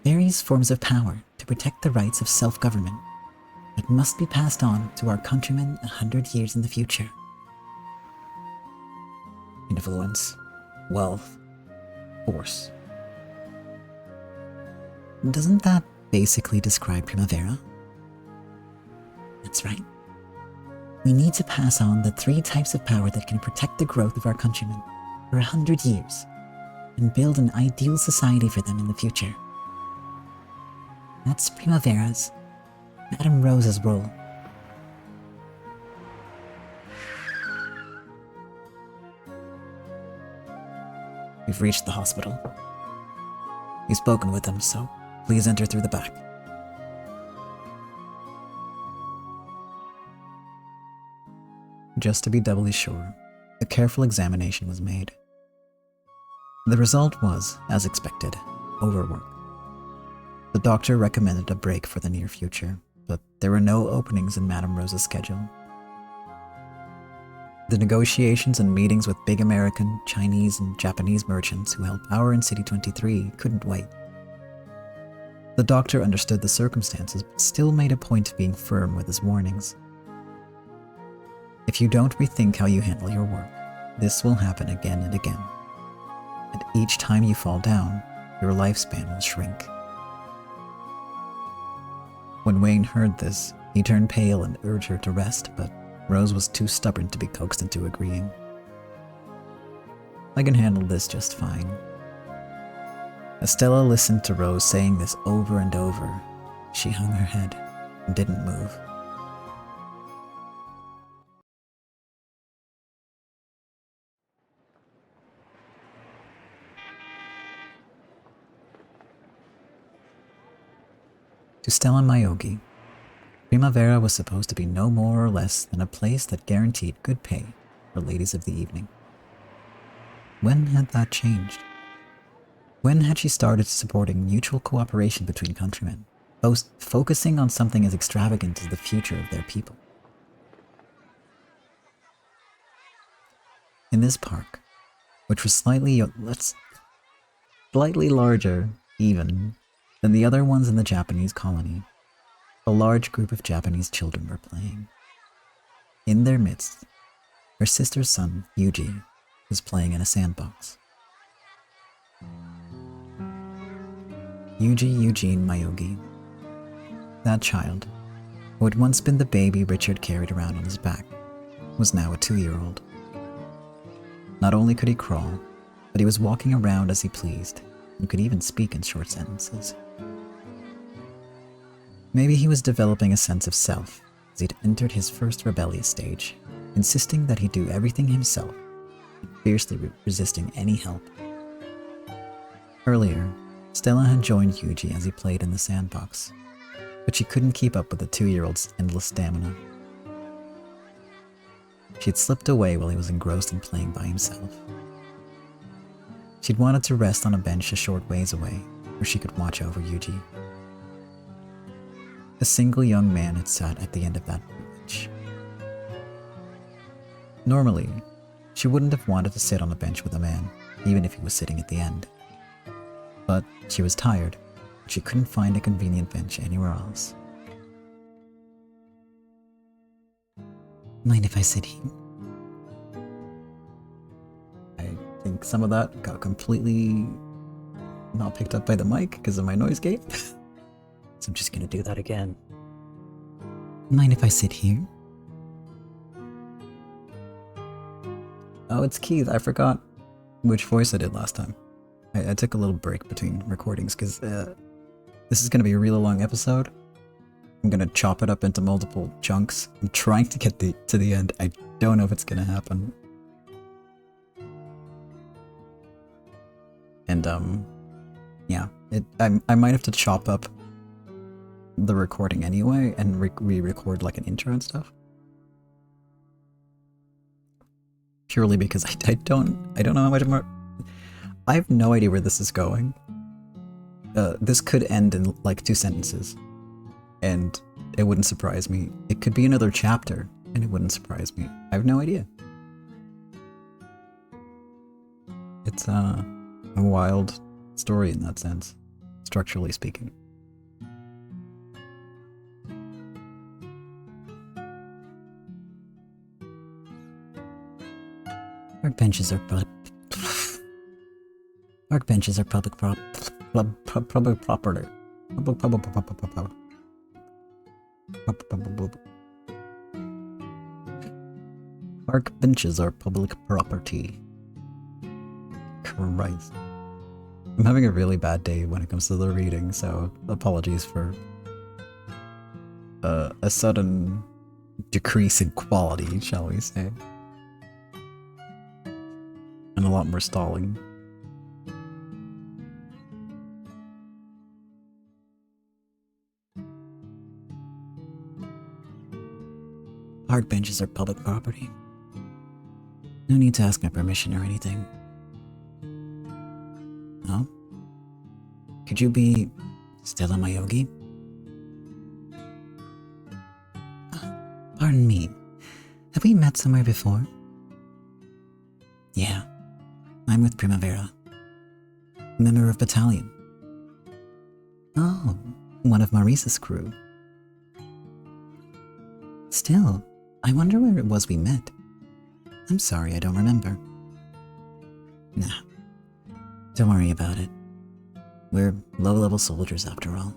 various forms of power to protect the rights of self-government that must be passed on to our countrymen 100 years in the future. Influence, wealth, force. Doesn't that basically describe Primavera? That's right. We need to pass on the 3 types of power that can protect the growth of our countrymen for 100 years and build an ideal society for them in the future. That's Primavera's, Madame Rose's role. We've reached the hospital. You've spoken with them, so please enter through the back. Just to be doubly sure, a careful examination was made. The result was, as expected, overwork. The doctor recommended a break for the near future, but there were no openings in Madame Rose's schedule. The negotiations and meetings with big American, Chinese, and Japanese merchants who held power in City 23 couldn't wait. The doctor understood the circumstances, but still made a point of being firm with his warnings. If you don't rethink how you handle your work, this will happen again and again. And each time you fall down, your lifespan will shrink. When Wayne heard this, he turned pale and urged her to rest, but Rose was too stubborn to be coaxed into agreeing. I can handle this just fine. Estella listened to Rose saying this over and over. She hung her head and didn't move. To Stella Myogi, Primavera was supposed to be no more or less than a place that guaranteed good pay for ladies of the evening. When had that changed? When had she started supporting mutual cooperation between countrymen, focusing on something as extravagant as the future of their people? In this park, which was slightly larger even than the other ones in the Japanese colony, a large group of Japanese children were playing. In their midst, her sister's son, Yuji, was playing in a sandbox. Yuji Eugene Myogi, that child, who had once been the baby Richard carried around on his back, was now a 2-year-old. Not only could he crawl, but he was walking around as he pleased and could even speak in short sentences. Maybe he was developing a sense of self as he'd entered his first rebellious stage, insisting that he do everything himself, fiercely resisting any help. Earlier, Stella had joined Yuji as he played in the sandbox, but she couldn't keep up with the 2-year-old's endless stamina. She'd slipped away while he was engrossed in playing by himself. She'd wanted to rest on a bench a short ways away, where she could watch over Yuji. A single young man had sat at the end of that bench. Normally, she wouldn't have wanted to sit on a bench with a man, even if he was sitting at the end. But she was tired, and she couldn't find a convenient bench anywhere else. Mind if I sit here? I think some of that got completely not picked up by the mic because of my noise gate. So I'm just gonna do that again. Mind if I sit here? Oh, it's Keith. I forgot which voice I did last time. I took a little break between recordings because this is gonna be a really long episode. I'm gonna chop it up into multiple chunks. I'm trying to get to the end. I don't know if it's gonna happen. And yeah, I might have to chop up the recording anyway and re-record like an intro and stuff. Purely because I don't know how much more. I have no idea where this is going. This could end in like 2 sentences, and it wouldn't surprise me. It could be another chapter, and it wouldn't surprise me. I have no idea. It's a wild story in that sense, structurally speaking. Park benches are public property. Park benches are public property. Christ. I'm having a really bad day when it comes to the reading, so apologies for a sudden decrease in quality, shall we say. And a lot more stalling. Park benches are public property. No need to ask my permission or anything. No? Could you be Stella Mayogi? Pardon me. Have we met somewhere before? Yeah. I'm with Primavera. Member of Battalion. Oh, one of Maurice's crew. Still, I wonder where it was we met. I'm sorry, I don't remember. Nah. Don't worry about it. We're low-level soldiers after all.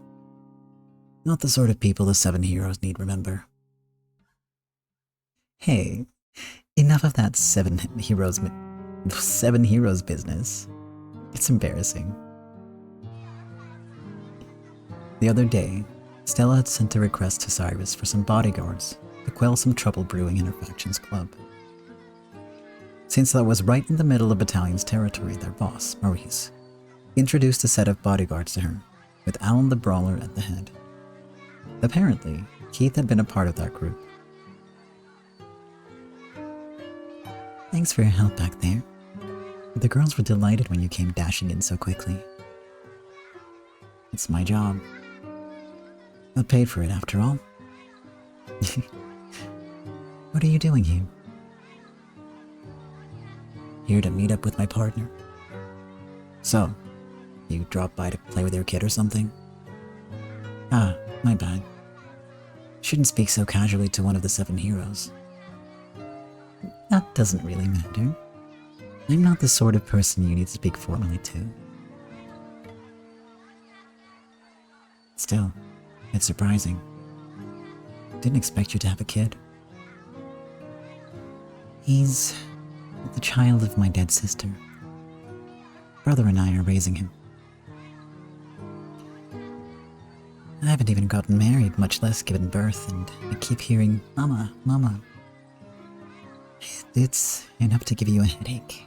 Not the sort of people the 7 heroes need remember. Hey, enough of that 7 heroes business. It's embarrassing. The other day, Stella had sent a request to Cyrus for some bodyguards to quell some trouble brewing in her faction's club. Since that was right in the middle of Battalion's territory, their boss, Maurice, introduced a set of bodyguards to her, with Alan the Brawler at the head. Apparently, Keith had been a part of that group. Thanks for your help back there. The girls were delighted when you came dashing in so quickly. It's my job. I paid for it after all. What are you doing here? Here to meet up with my partner. So, you dropped by to play with your kid or something? Ah, my bad. Shouldn't speak so casually to one of the 7 heroes. That doesn't really matter. I'm not the sort of person you need to speak formally to. Still, it's surprising. Didn't expect you to have a kid. He's the child of my dead sister. Brother and I are raising him. I haven't even gotten married, much less given birth, and I keep hearing, Mama, Mama. It's enough to give you a headache.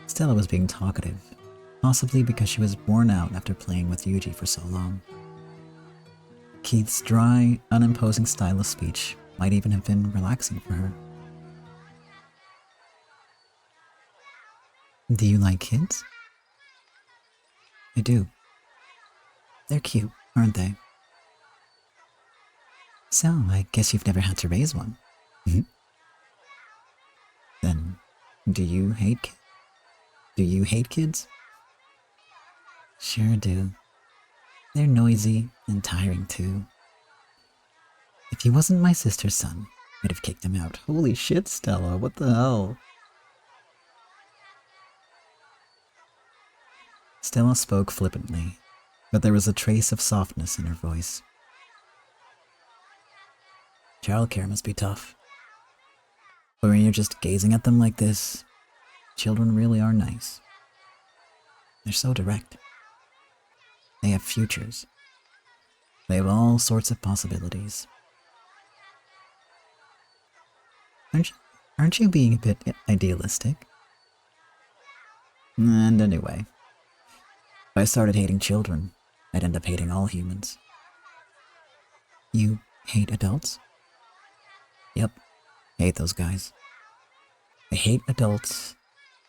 Stella was being talkative, possibly because she was worn out after playing with Yuji for so long. Keith's dry, unimposing style of speech might even have been relaxing for her. Do you like kids? I do. They're cute, aren't they? So, I guess you've never had to raise one. Then, do you hate kids? Sure do. They're noisy and tiring too. If he wasn't my sister's son, I'd have kicked him out. Holy shit, Stella, what the hell? Stella spoke flippantly, but there was a trace of softness in her voice. Childcare must be tough. But when you're just gazing at them like this, children really are nice. They're so direct. They have futures. They have all sorts of possibilities. Aren't you being a bit idealistic? And anyway, if I started hating children, I'd end up hating all humans. You hate adults? Yep, hate those guys. I hate adults,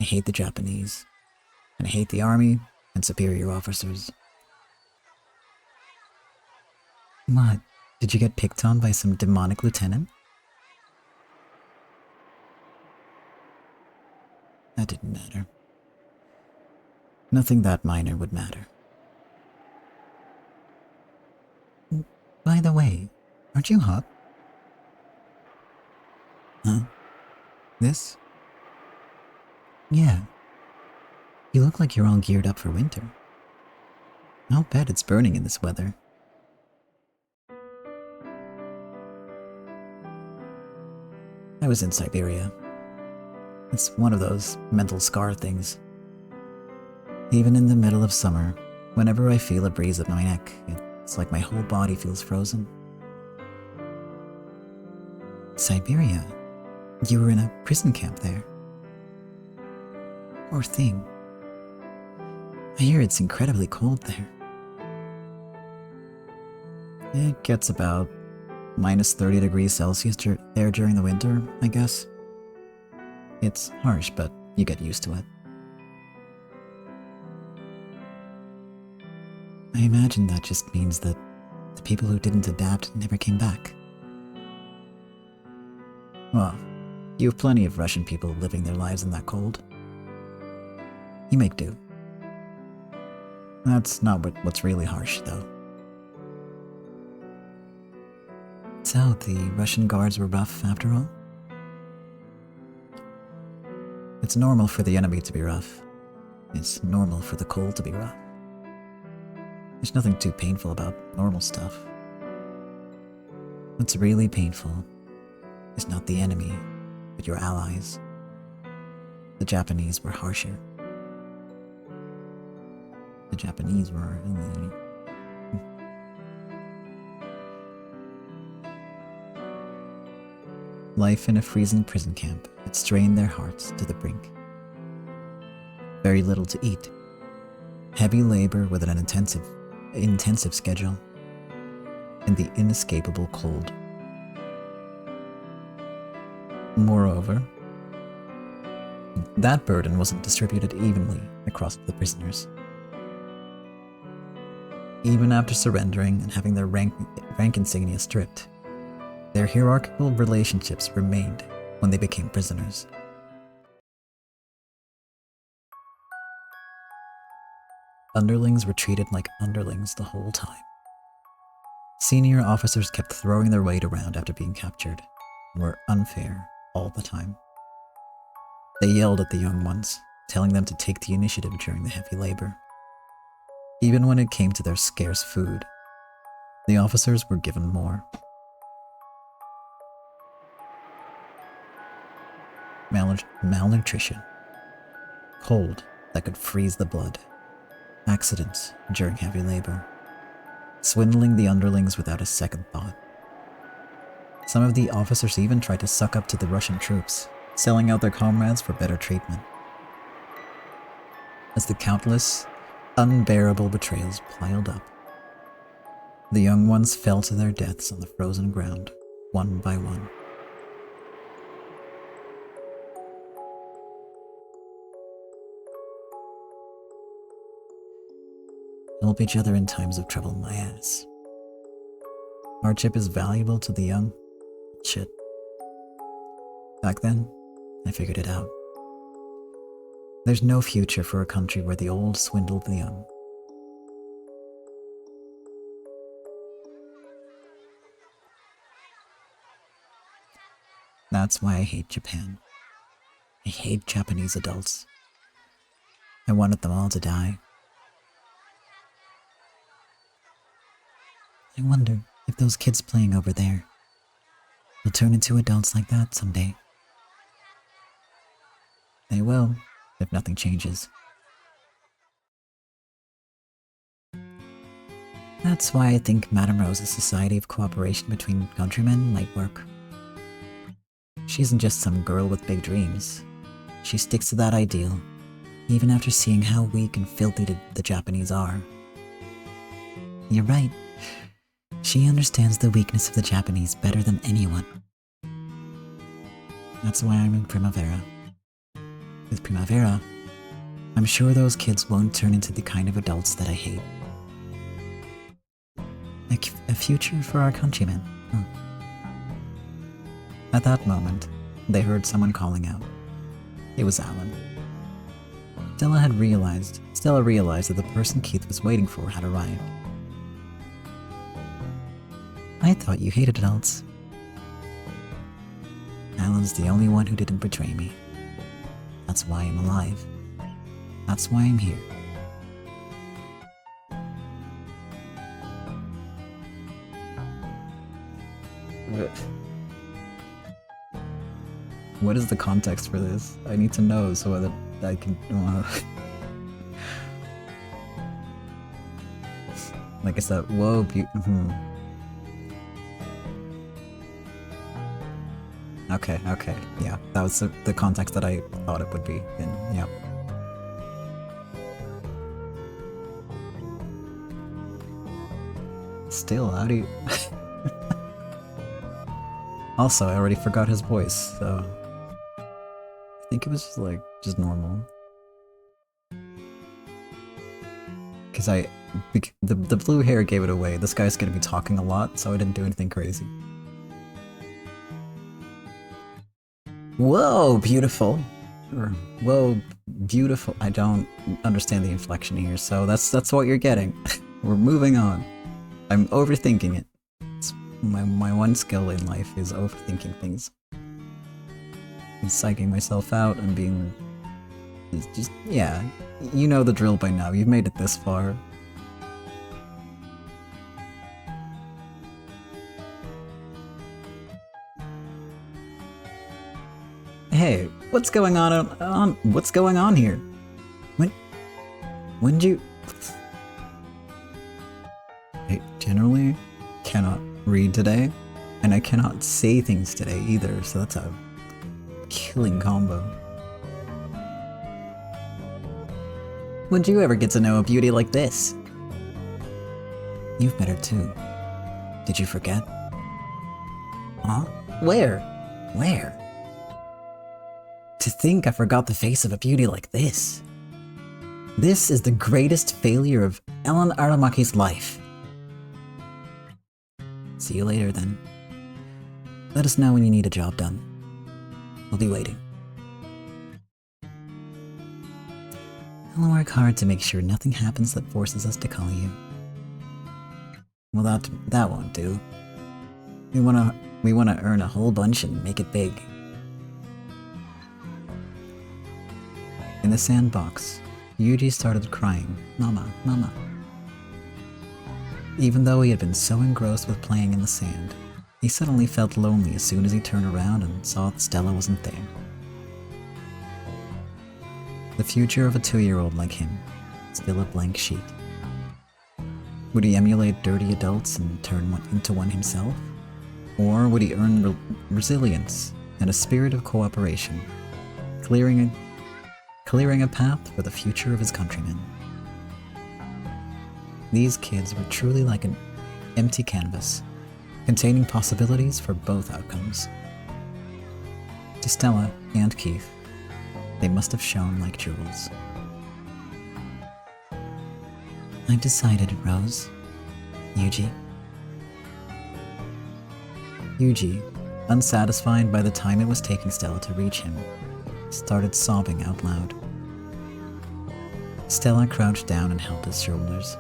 I hate the Japanese, and I hate the army and superior officers. What? Did you get picked on by some demonic lieutenant? That didn't matter. Nothing that minor would matter. By the way, aren't you hot? Huh? This? Yeah. You look like you're all geared up for winter. I'll bet it's burning in this weather. I was in Siberia. It's one of those mental scar things. Even in the middle of summer, whenever I feel a breeze at my neck, it's like my whole body feels frozen. Siberia? You were in a prison camp there. Poor thing. I hear it's incredibly cold there. It gets about minus 30 degrees Celsius there during the winter, I guess. It's harsh, but you get used to it. I imagine that just means that the people who didn't adapt never came back. Well, you have plenty of Russian people living their lives in that cold. You make do. That's not what's really harsh, though. So, the Russian guards were rough after all? It's normal for the enemy to be rough. It's normal for the cold to be rough. There's nothing too painful about normal stuff. What's really painful is not the enemy, but your allies. The Japanese were harsher. The Japanese were... Life in a freezing prison camp had strained their hearts to the brink. Very little to eat. Heavy labor with an intensive schedule. And the inescapable cold. Moreover, that burden wasn't distributed evenly across the prisoners. Even after surrendering and having their rank insignia stripped, their hierarchical relationships remained when they became prisoners. Underlings were treated like underlings the whole time. Senior officers kept throwing their weight around after being captured, and were unfair all the time. They yelled at the young ones, telling them to take the initiative during the heavy labor. Even when it came to their scarce food, the officers were given more. Malnutrition, cold that could freeze the blood, accidents during heavy labor, swindling the underlings without a second thought. Some of the officers even tried to suck up to the Russian troops, selling out their comrades for better treatment. As the countless, unbearable betrayals piled up, the young ones fell to their deaths on the frozen ground, one by one. Help each other in times of trouble, my ass. Hardship is valuable to the young. Shit. Back then, I figured it out. There's no future for a country where the old swindle the young. That's why I hate Japan. I hate Japanese adults. I wanted them all to die. I wonder if those kids playing over there will turn into adults like that someday. They will, if nothing changes. That's why I think Madame Rose's society of cooperation between countrymen might work. She isn't just some girl with big dreams. She sticks to that ideal, even after seeing how weak and filthy the Japanese are. You're right. She understands the weakness of the Japanese better than anyone. That's why I'm in Primavera. With Primavera, I'm sure those kids won't turn into the kind of adults that I hate. A future for our countrymen. At that moment, they heard someone calling out. It was Alan. Stella realized that the person Keith was waiting for had arrived. I thought you hated adults. Alan's the only one who didn't betray me. That's why I'm alive. That's why I'm here. What is the context for this? I need to know so that I can... Like I said, whoa, Okay, yeah. That was the context that I thought it would be in, yeah. Still, how do you... Also, I already forgot his voice, so... I think it was just, like, just normal. Because the blue hair gave it away. This guy's gonna be talking a lot, so I didn't do anything crazy. Whoa, beautiful. Or, whoa, beautiful. I don't understand the inflection here, so that's what you're getting. We're moving on. I'm overthinking it. It's my one skill in life is overthinking things. And psyching myself out and being... just, yeah. You know the drill by now. You've made it this far. Hey, what's going on what's going on here? When did you... I generally cannot read today, and I cannot say things today either, so that's a killing combo. When'd you ever get to know a beauty like this? You've met her too. Did you forget? Huh? Where? Where? To think I forgot the face of a beauty like this. This is the greatest failure of Ellen Aramaki's life. See you later then. Let us know when you need a job done. We'll be waiting. I'll work hard to make sure nothing happens that forces us to call you. Well, that won't do. We wanna earn a whole bunch and make it big. In the sandbox, Yuji started crying, "Mama, Mama." Even though he had been so engrossed with playing in the sand, he suddenly felt lonely as soon as he turned around and saw that Stella wasn't there. The future of a 2-year-old like him, still a blank sheet. Would he emulate dirty adults and turn into one himself? Or would he earn resilience and a spirit of cooperation, clearing a path for the future of his countrymen? These kids were truly like an empty canvas, containing possibilities for both outcomes. To Stella and Keith, they must have shone like jewels. I've decided, Rose. Yuji. Yuji, unsatisfied by the time it was taking Stella to reach him, started sobbing out loud. Stella crouched down and held his shoulders.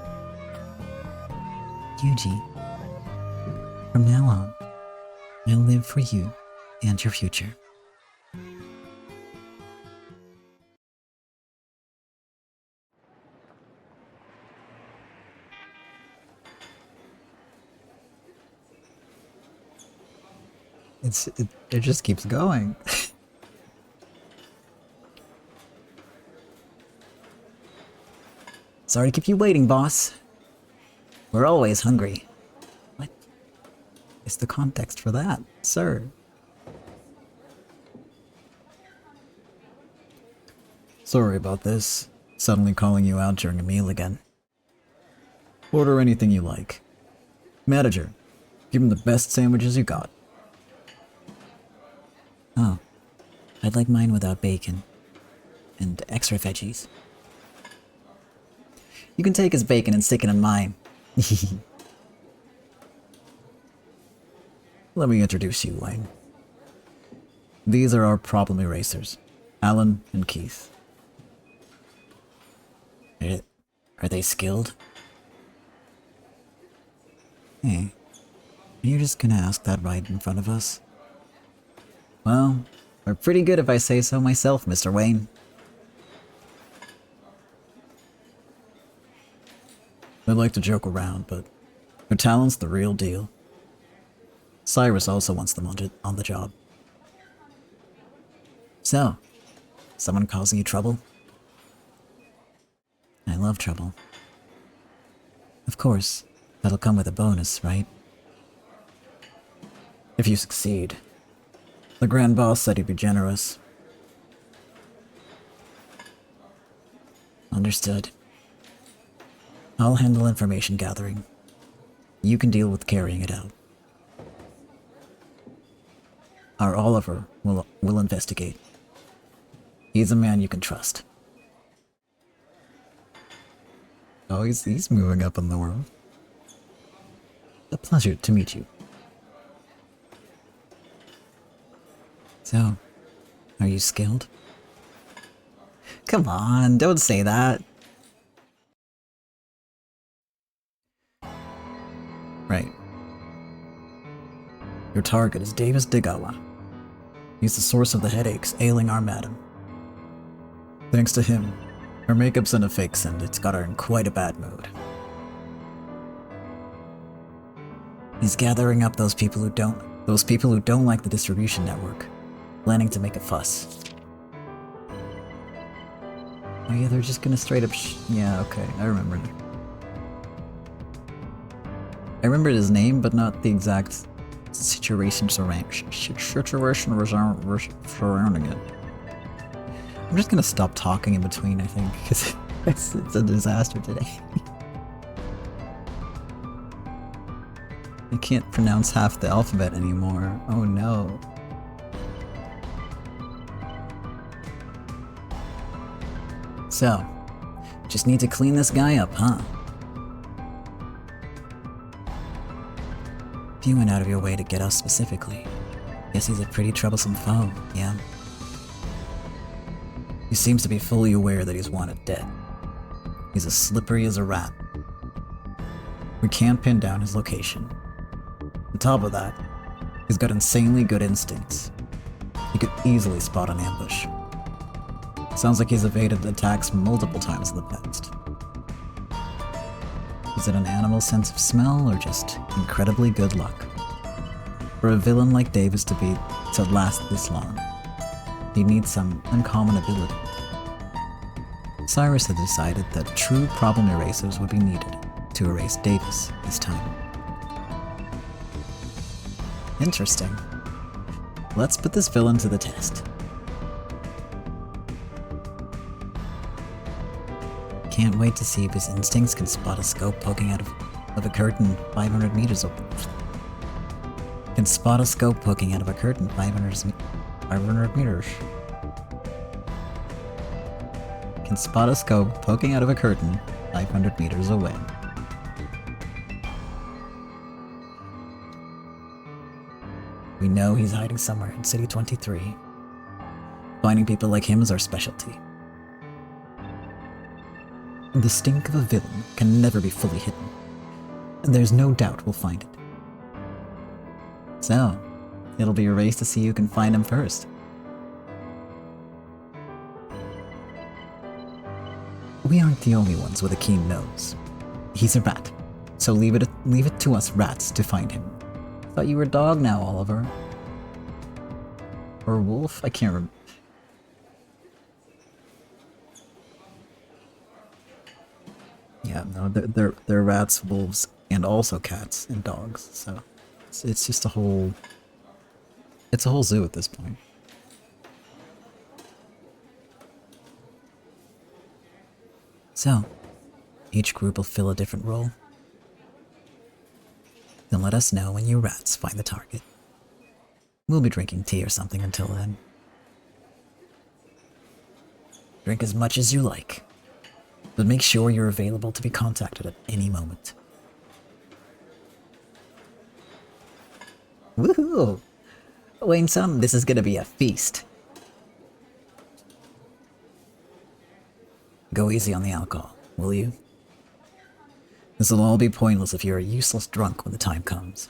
Yuji, from now on, I'll live for you and your future. It just keeps going. Sorry to keep you waiting, boss. We're always hungry. What is the context for that, sir? Sorry about this. Suddenly calling you out during a meal again. Order anything you like. Manager, give him the best sandwiches you got. Oh, I'd like mine without bacon. And extra veggies. You can take his bacon and stick it in mine. Let me introduce you, Wayne. These are our problem erasers, Alan and Keith. Are they skilled? Hey, are you just gonna ask that right in front of us? Well, we're pretty good if I say so myself, Mr. Wayne. I'd like to joke around, but their talent's the real deal. Cyrus also wants them on the job. So, someone causing you trouble? I love trouble. Of course, that'll come with a bonus, right? If you succeed. The Grand Boss said he'd be generous. Understood. I'll handle information gathering. You can deal with carrying it out. Our Oliver will investigate. He's a man you can trust. Oh, he's moving up in the world. A pleasure to meet you. So, are you skilled? Come on, don't say that. Right. Your target is Davis Degawa. He's the source of the headaches ailing our madam. Thanks to him, her makeup's in a fix and it's got her in quite a bad mood. He's gathering up those people who don't like the distribution network, planning to make a fuss. Oh yeah, they're just gonna straight up yeah, okay, I remember. I remembered his name, but not the exact situation surrounding it. I'm just gonna stop talking in between, I think, because it's a disaster today. I can't pronounce half the alphabet anymore. Oh no. So, just need to clean this guy up, huh? If you went out of your way to get us specifically, guess he's a pretty troublesome foe, yeah? He seems to be fully aware that he's wanted dead. He's as slippery as a rat. We can't pin down his location. On top of that, he's got insanely good instincts. He could easily spot an ambush. Sounds like he's evaded attacks multiple times in the past. Is it an animal sense of smell or just incredibly good luck? For a villain like Davis to last this long, he needs some uncommon ability. Cyrus had decided that true problem erasers would be needed to erase Davis this time. Interesting. Let's put this villain to the test. Can't wait to see if his instincts can spot a scope poking out of a curtain 500 meters away. Can spot a scope poking out of a curtain 500 meters. Can spot a scope poking out of a curtain 500 meters away. We know he's hiding somewhere in City 23. Finding people like him is our specialty. The stink of a villain can never be fully hidden, and there's no doubt we'll find it. So, it'll be a race to see who can find him first. We aren't the only ones with a keen nose. He's a rat, so leave it to us rats to find him. Thought you were a dog now, Oliver. Or a wolf? I can't remember. Yeah, no, they're rats, wolves, and also cats and dogs. So it's just a whole zoo at this point. So, each group will fill a different role. Then let us know when you rats find the target. We'll be drinking tea or something until then. Drink as much as you like, but make sure you're available to be contacted at any moment. Woohoo! Wayne-san, this is gonna be a feast. Go easy on the alcohol, will you? This'll all be pointless if you're a useless drunk when the time comes.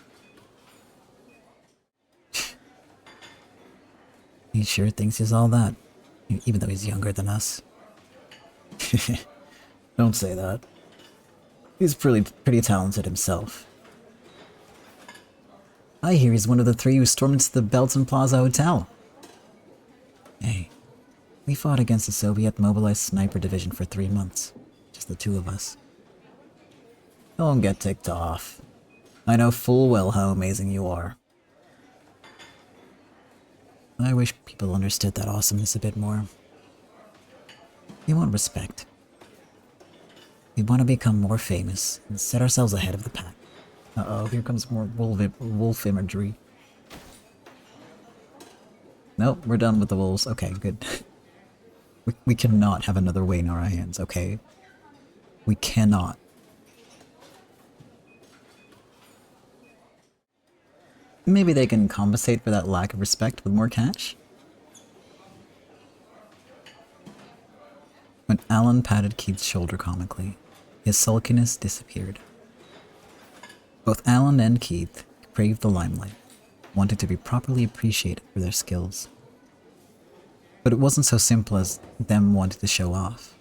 He sure thinks he's all that, even though he's younger than us. Don't say that. He's pretty talented himself. I hear he's one of the three who stormed into the Belton Plaza Hotel. Hey, we fought against the Soviet mobilized sniper division for 3 months. Just the two of us. Don't get ticked off. I know full well how amazing you are. I wish people understood that awesomeness a bit more. We want respect. We want to become more famous and set ourselves ahead of the pack. Uh-oh, here comes more wolf imagery. Nope, we're done with the wolves. Okay, good. We cannot have another Wayne in our hands, okay? We cannot. Maybe they can compensate for that lack of respect with more cash? When Alan patted Keith's shoulder comically, his sulkiness disappeared. Both Alan and Keith craved the limelight, wanting to be properly appreciated for their skills. But it wasn't so simple as them wanting to show off.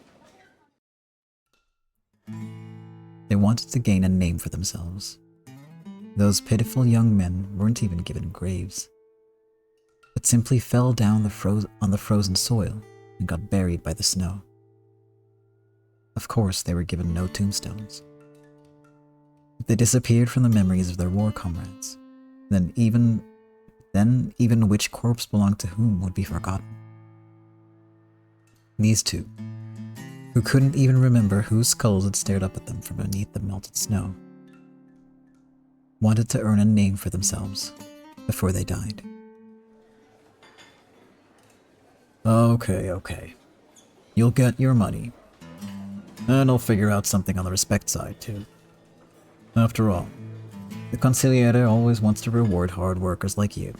They wanted to gain a name for themselves. Those pitiful young men weren't even given graves, but simply fell down on the frozen soil and got buried by the snow. Of course, they were given no tombstones. They disappeared from the memories of their war comrades. Then even which corpse belonged to whom would be forgotten. These two, who couldn't even remember whose skulls had stared up at them from beneath the melted snow, wanted to earn a name for themselves before they died. Okay. You'll get your money. And I'll figure out something on the respect side, too. After all, the Conciliator always wants to reward hard workers like you.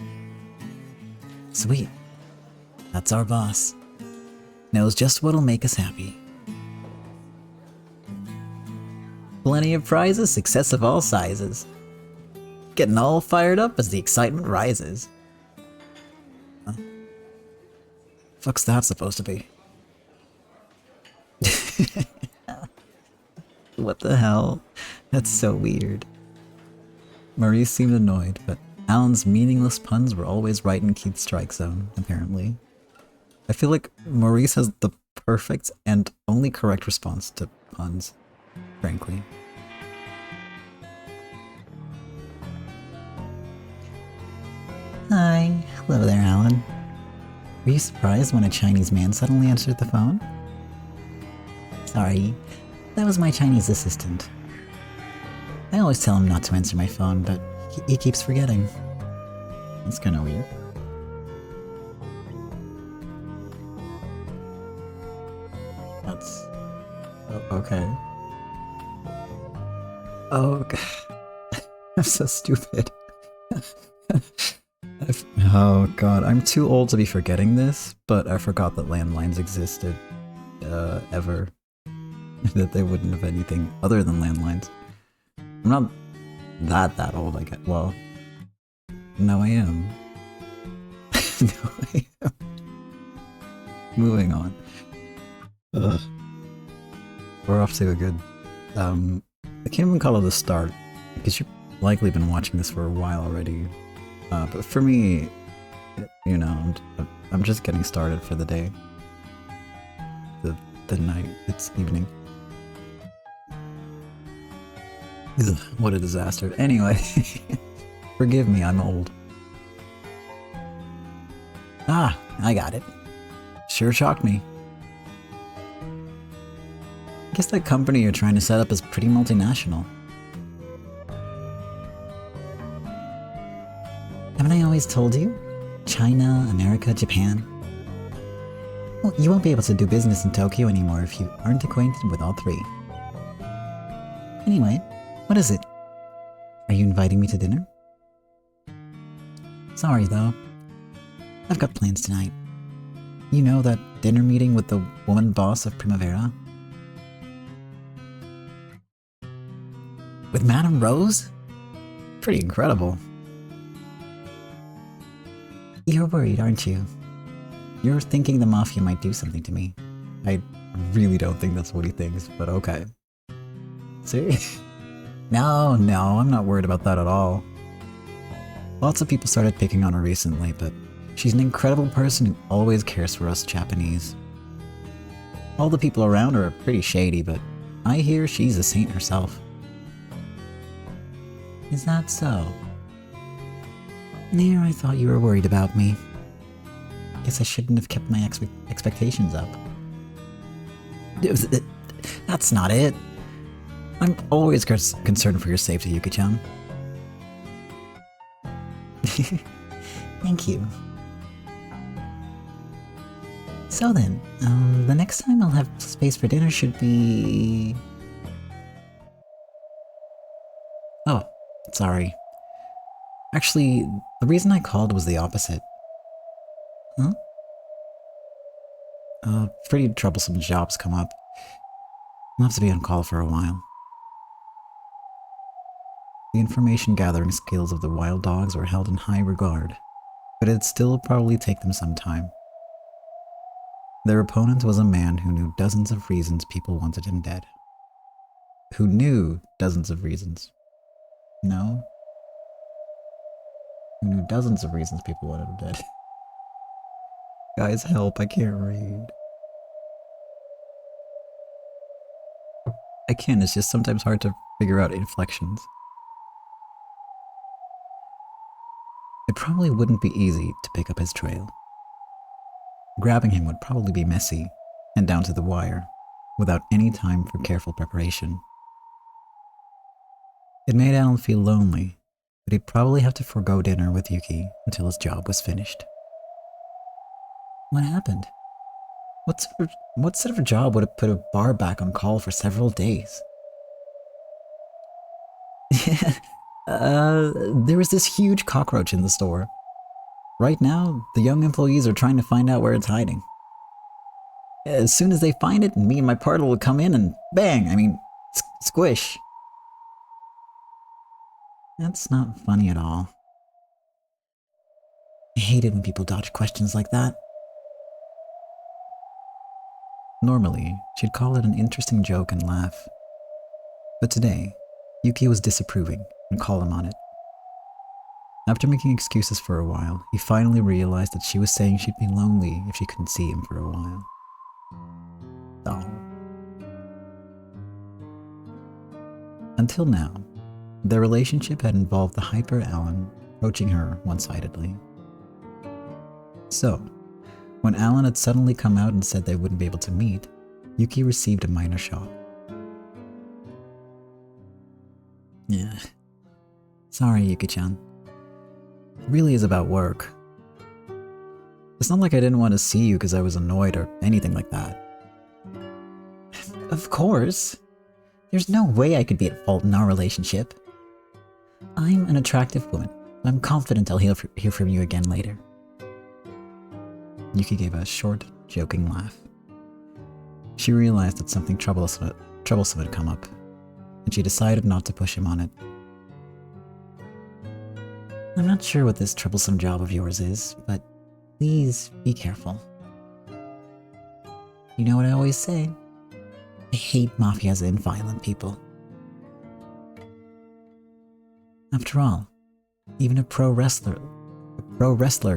Sweet. That's our boss. Knows just what'll make us happy. Plenty of prizes, success of all sizes. Getting all fired up as the excitement rises. Huh? Fuck's that supposed to be? What the hell? That's so weird. Maurice seemed annoyed, but Alan's meaningless puns were always right in Keith's strike zone, apparently. I feel like Maurice has the perfect and only correct response to puns, frankly. Hi. Hello there, Alan. Were you surprised when a Chinese man suddenly answered the phone? Sorry, that was my Chinese assistant. I always tell him not to answer my phone, but he keeps forgetting. That's kind of weird. That's... okay. Oh, God. I'm so stupid. Oh god, I'm too old to be forgetting this, but I forgot that landlines existed, ever. That they wouldn't have anything other than landlines. I'm not that old, I guess. Well, no I am. No I am. Moving on. Ugh. We're off to a good, I can't even call it a start, because you've likely been watching this for a while already. But for me, you know, I'm just getting started for the day. The night, it's evening. Ugh, what a disaster. Anyway, forgive me, I'm old. Ah, I got it. Sure shocked me. I guess that company you're trying to set up is pretty multinational. Haven't I always told you? China, America, Japan. Well, you won't be able to do business in Tokyo anymore if you aren't acquainted with all three. Anyway, what is it? Are you inviting me to dinner? Sorry though. I've got plans tonight. You know that dinner meeting with the woman boss of Primavera? With Madame Rose? Pretty incredible. You're worried, aren't you? You're thinking the Mafia might do something to me. I really don't think that's what he thinks, but okay. See? No, I'm not worried about that at all. Lots of people started picking on her recently, but She's an incredible person who always cares for us Japanese. All the people around her are pretty shady, but I hear she's a saint herself. Is that so? There, I thought you were worried about me. Guess I shouldn't have kept my expectations up. That's not it. I'm always concerned for your safety, Yuki-chan. Thank you. So then, the next time I'll have space for dinner should be... Oh, sorry. Actually, the reason I called was the opposite. Huh? Pretty troublesome jobs come up. I'll have to be on call for a while. The information gathering skills of the wild dogs were held in high regard, but it'd still probably take them some time. Their opponent was a man who knew dozens of reasons people wanted him dead. Who knew dozens of reasons. No? Who knew dozens of reasons people wanted him dead. Guys, help, I can't read. I can, it's just sometimes hard to figure out inflections. It probably wouldn't be easy to pick up his trail. Grabbing him would probably be messy and down to the wire, without any time for careful preparation. It made Alan feel lonely, but he'd probably have to forego dinner with Yuki until his job was finished. What happened? What sort of a job would have put a bar back on call for several days? There was this huge cockroach in the store. Right now, the young employees are trying to find out where it's hiding. As soon as they find it, me and my partner will come in and bang, squish. That's not funny at all. I hate it when people dodge questions like that. Normally, she'd call it an interesting joke and laugh. But today, Yuki was disapproving and called him on it. After making excuses for a while, he finally realized that she was saying she'd be lonely if she couldn't see him for a while. Oh. Until now, their relationship had involved the hyper Alan approaching her one-sidedly. So, when Alan had suddenly come out and said they wouldn't be able to meet, Yuki received a minor shock. Yeah. Sorry, Yuki-chan. It really is about work. It's not like I didn't want to see you because I was annoyed or anything like that. Of course. There's no way I could be at fault in our relationship. I'm an attractive woman. I'm confident I'll hear from you again later. Yuki gave a short, joking laugh. She realized that something troublesome had come up, and she decided not to push him on it. I'm not sure what this troublesome job of yours is, but please be careful. You know what I always say? I hate mafias and violent people. After all, even a pro wrestler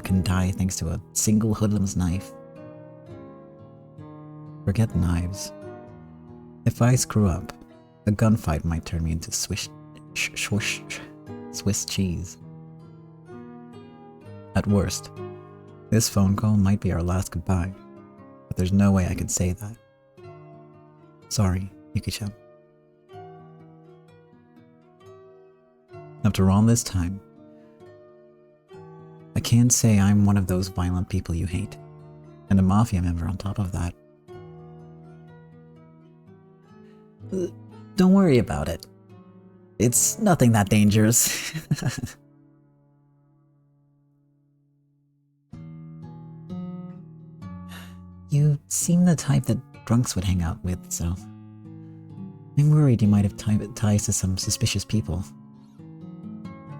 can die thanks to a single hoodlum's knife. Forget knives. If I screw up, a gunfight might turn me into Swiss cheese. At worst, this phone call might be our last goodbye, but there's no way I can say that. Sorry, Yuki-chan. After all this time, I can't say I'm one of those violent people you hate, and a mafia member on top of that. Don't worry about it. It's nothing that dangerous. You seem the type that drunks would hang out with, so I'm worried you might have ties to some suspicious people.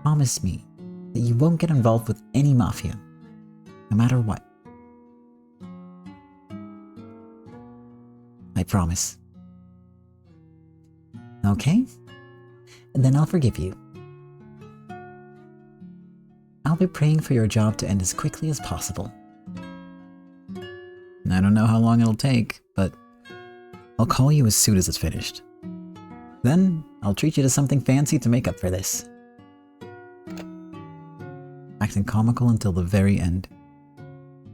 Promise me that you won't get involved with any mafia, no matter what. I promise. Okay? Then I'll forgive you. I'll be praying for your job to end as quickly as possible. I don't know how long it'll take, but I'll call you as soon as it's finished. Then I'll treat you to something fancy to make up for this. Acting comical until the very end,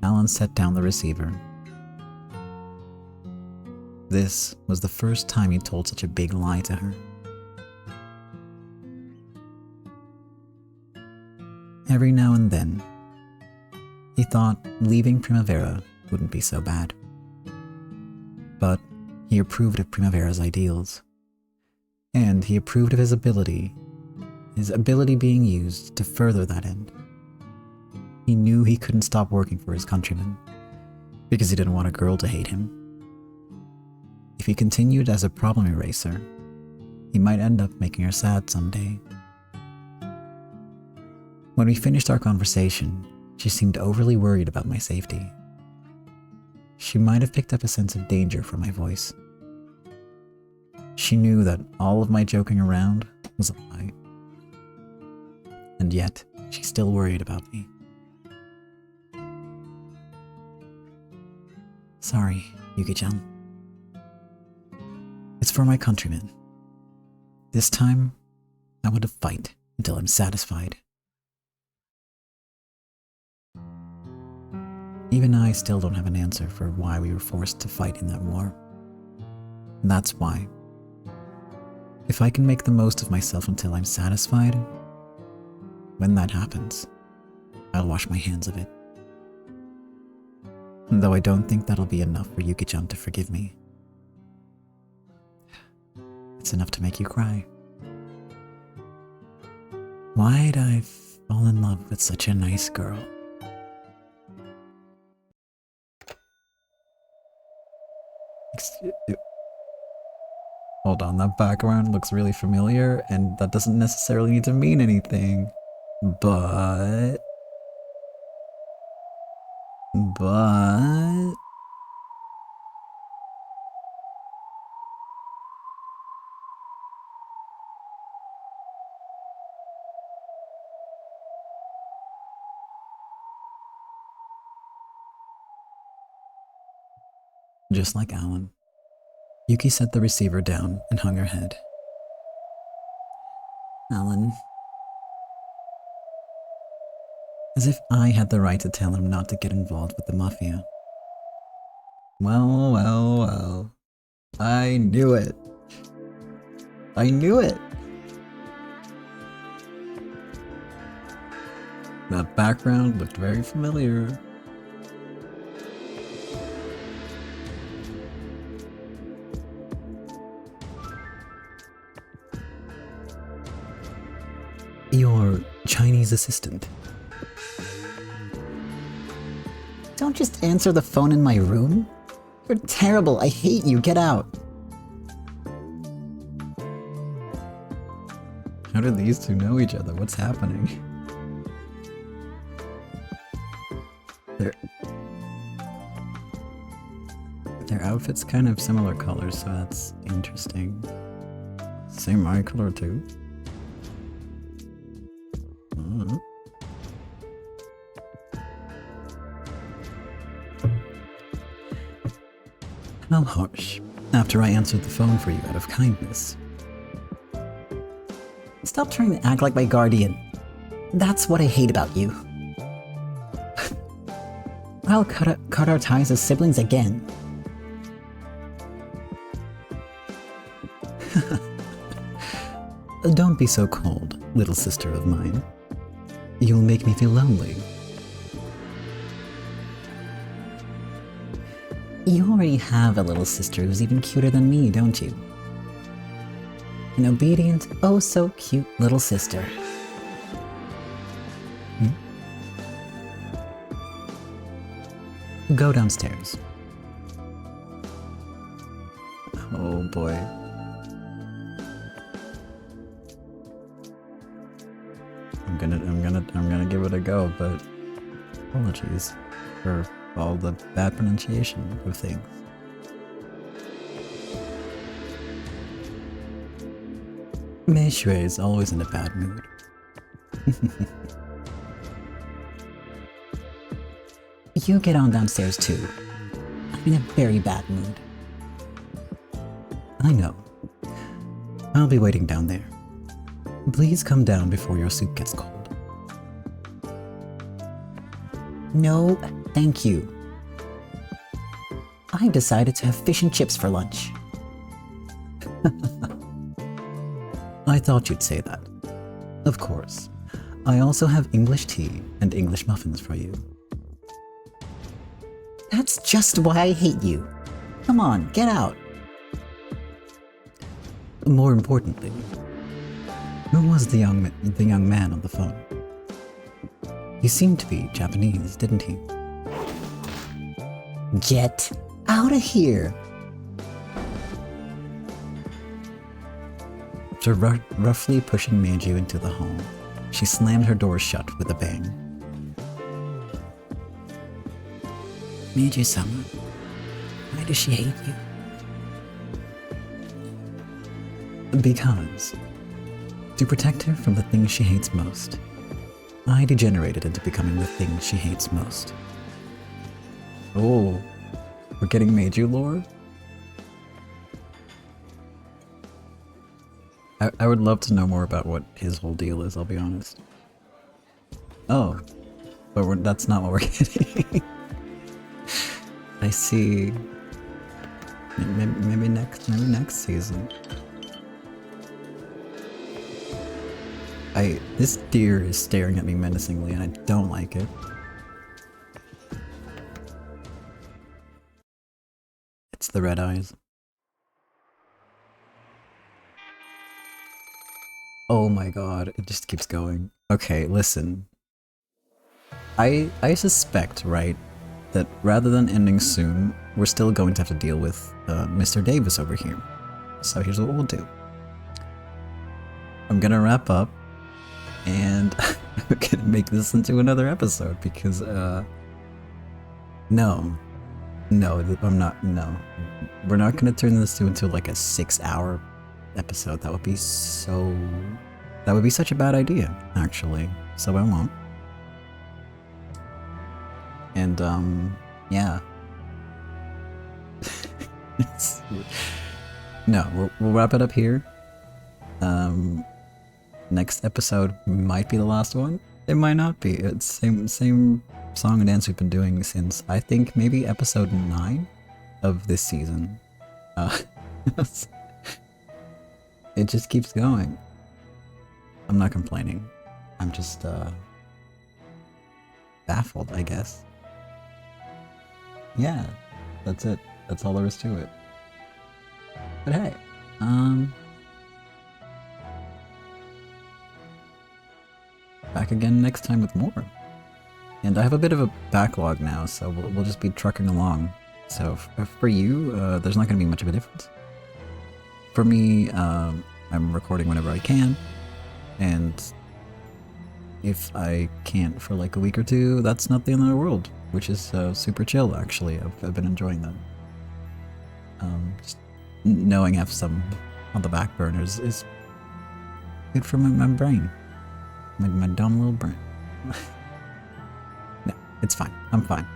Alan set down the receiver. This was the first time he told such a big lie to her. Every now and then, he thought leaving Primavera wouldn't be so bad. But he approved of Primavera's ideals. And he approved of his ability being used to further that end. He knew he couldn't stop working for his countrymen, because he didn't want a girl to hate him. If he continued as a problem eraser, he might end up making her sad someday. When we finished our conversation, she seemed overly worried about my safety. She might have picked up a sense of danger from my voice. She knew that all of my joking around was a lie. And yet, she still worried about me. Sorry, Yuki-chan. It's for my countrymen. This time, I want to fight until I'm satisfied. Even I still don't have an answer for why we were forced to fight in that war. And that's why, if I can make the most of myself until I'm satisfied, when that happens, I'll wash my hands of it. Though I don't think that'll be enough for Yuki-chan to forgive me. It's enough to make you cry. Why'd I fall in love with such a nice girl? Hold on, that background looks really familiar, and that doesn't necessarily need to mean anything. But... Just like Alan, Yuki set the receiver down and hung her head. Alan. As if I had the right to tell him not to get involved with the Mafia. Well, well, well. I knew it. I knew it. That background looked very familiar. Your Chinese assistant. Don't just answer the phone in my room. You're terrible. I hate you. Get out. How do these two know each other? What's happening? Their outfits kind of similar colors, so that's interesting. Same eye color too. How harsh, after I answered the phone for you out of kindness. Stop trying to act like my guardian. That's what I hate about you. I'll cut our ties as siblings again. Don't be so cold, little sister of mine. You'll make me feel lonely. You already have a little sister who's even cuter than me, don't you? An obedient, oh so cute little sister. Go downstairs. Oh boy. I'm gonna give it a go, but apologies for all the bad pronunciation of things. Mei Shui is always in a bad mood. You get on downstairs too. I'm in a very bad mood. I know. I'll be waiting down there. Please come down before your soup gets cold. No, thank you. I decided to have fish and chips for lunch. I thought you'd say that. Of course. I also have English tea and English muffins for you. That's just why I hate you. Come on, get out. More importantly, who was the young man on the phone? He seemed to be Japanese, didn't he? Get out of here. After roughly pushing Meiju into the home, she slammed her door shut with a bang. Meiju-sama, why does she hate you? Because, to protect her from the things she hates most, I degenerated into becoming the thing she hates most. Oh, we're getting Meiju lore? I would love to know more about what his whole deal is, I'll be honest. Oh, but that's not what we're getting. I see. Maybe next season. This deer is staring at me menacingly and I don't like it. It's the red eyes. Oh my god, it just keeps going. Okay, listen. I suspect, right, that rather than ending soon, we're still going to have to deal with Mr. Davis over here. So here's what we'll do. I'm gonna wrap up, and I'm gonna make this into another episode because, no, I'm not, no. We're not gonna turn this into like a 6-hour episode. That would be such a bad idea, actually. So I won't. And, yeah. No, we'll wrap it up here. Next episode might be the last one. It might not be. It's same song and dance we've been doing since, I think, maybe episode 9 of this season. It just keeps going. I'm not complaining. I'm just, baffled, I guess. Yeah, that's it. That's all there is to it. But hey, back again next time with more. And I have a bit of a backlog now, so we'll just be trucking along. So for you, there's not going to be much of a difference. For me, I'm recording whenever I can, and if I can't for like a week or two, that's not the end of the world, which is super chill, actually. I've been enjoying that. Just knowing I have some on the back burners is good for my brain. My dumb little brain. No, it's fine. I'm fine.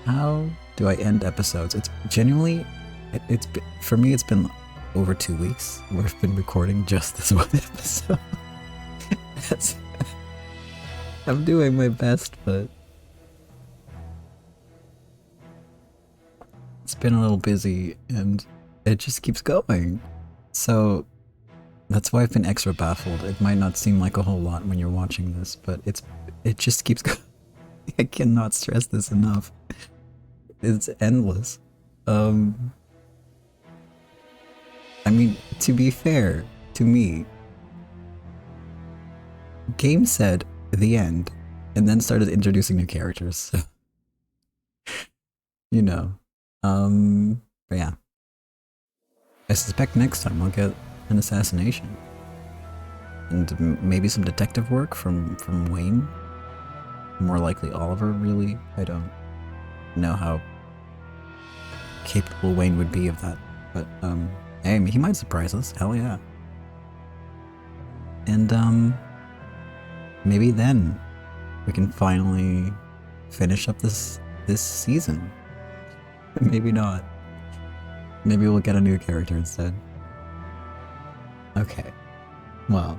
How do I end episodes? It's genuinely, for me, it's been over 2 weeks where I've been recording just this one episode. I'm doing my best, but it's been a little busy and it just keeps going. So that's why I've been extra baffled. It might not seem like a whole lot when you're watching this, but it just keeps going. I cannot stress this enough. It's endless. I mean, to be fair to me, game said the end and then started introducing new characters. So, you know. But yeah. I suspect next time I'll get an assassination. And maybe some detective work from Wayne. More likely Oliver, really. I don't know how capable Wayne would be of that. But, hey, he might surprise us. Hell yeah. And, maybe then we can finally finish up this season. Maybe not. Maybe we'll get a new character instead. Okay. Well.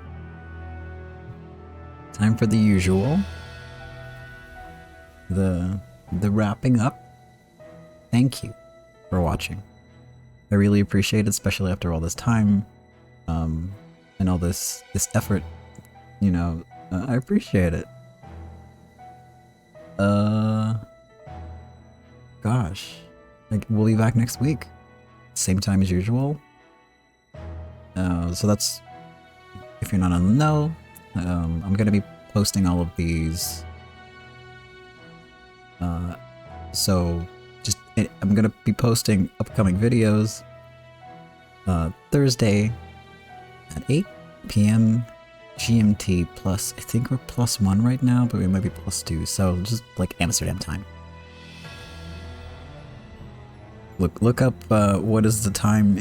Time for the usual. The wrapping up. Thank you for watching. I really appreciate it, especially after all this time, and all this effort. You know, I appreciate it. Gosh, like we'll be back next week, same time as usual. So that's if you're not on the know. I'm gonna be posting all of these. So just I'm gonna be posting upcoming videos Thursday at 8 p.m. GMT plus, I think we're +1 right now, but we might be +2, so just like Amsterdam time. Look up what is the time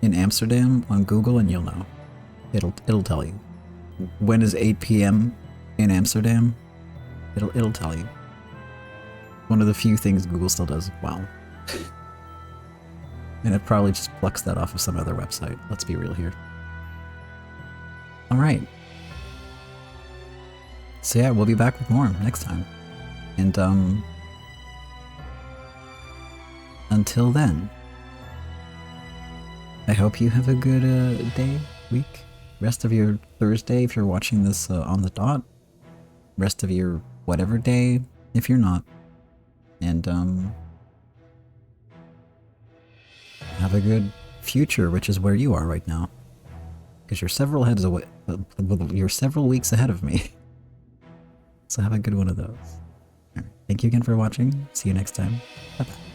in Amsterdam on Google and you'll know. It'll tell you. When is 8 p.m. in Amsterdam? It'll tell you. One of the few things Google still does well. And it probably just plucks that off of some other website. Let's be real here. Alright. So yeah, we'll be back with more next time. And until then, I hope you have a good day, week, rest of your Thursday if you're watching this on the dot, rest of your whatever day if you're not, and have a good future, which is where you are right now, because you're several heads away. You're several weeks ahead of me. So have a good one of those. All right. Thank you again for watching. See you next time. Bye bye.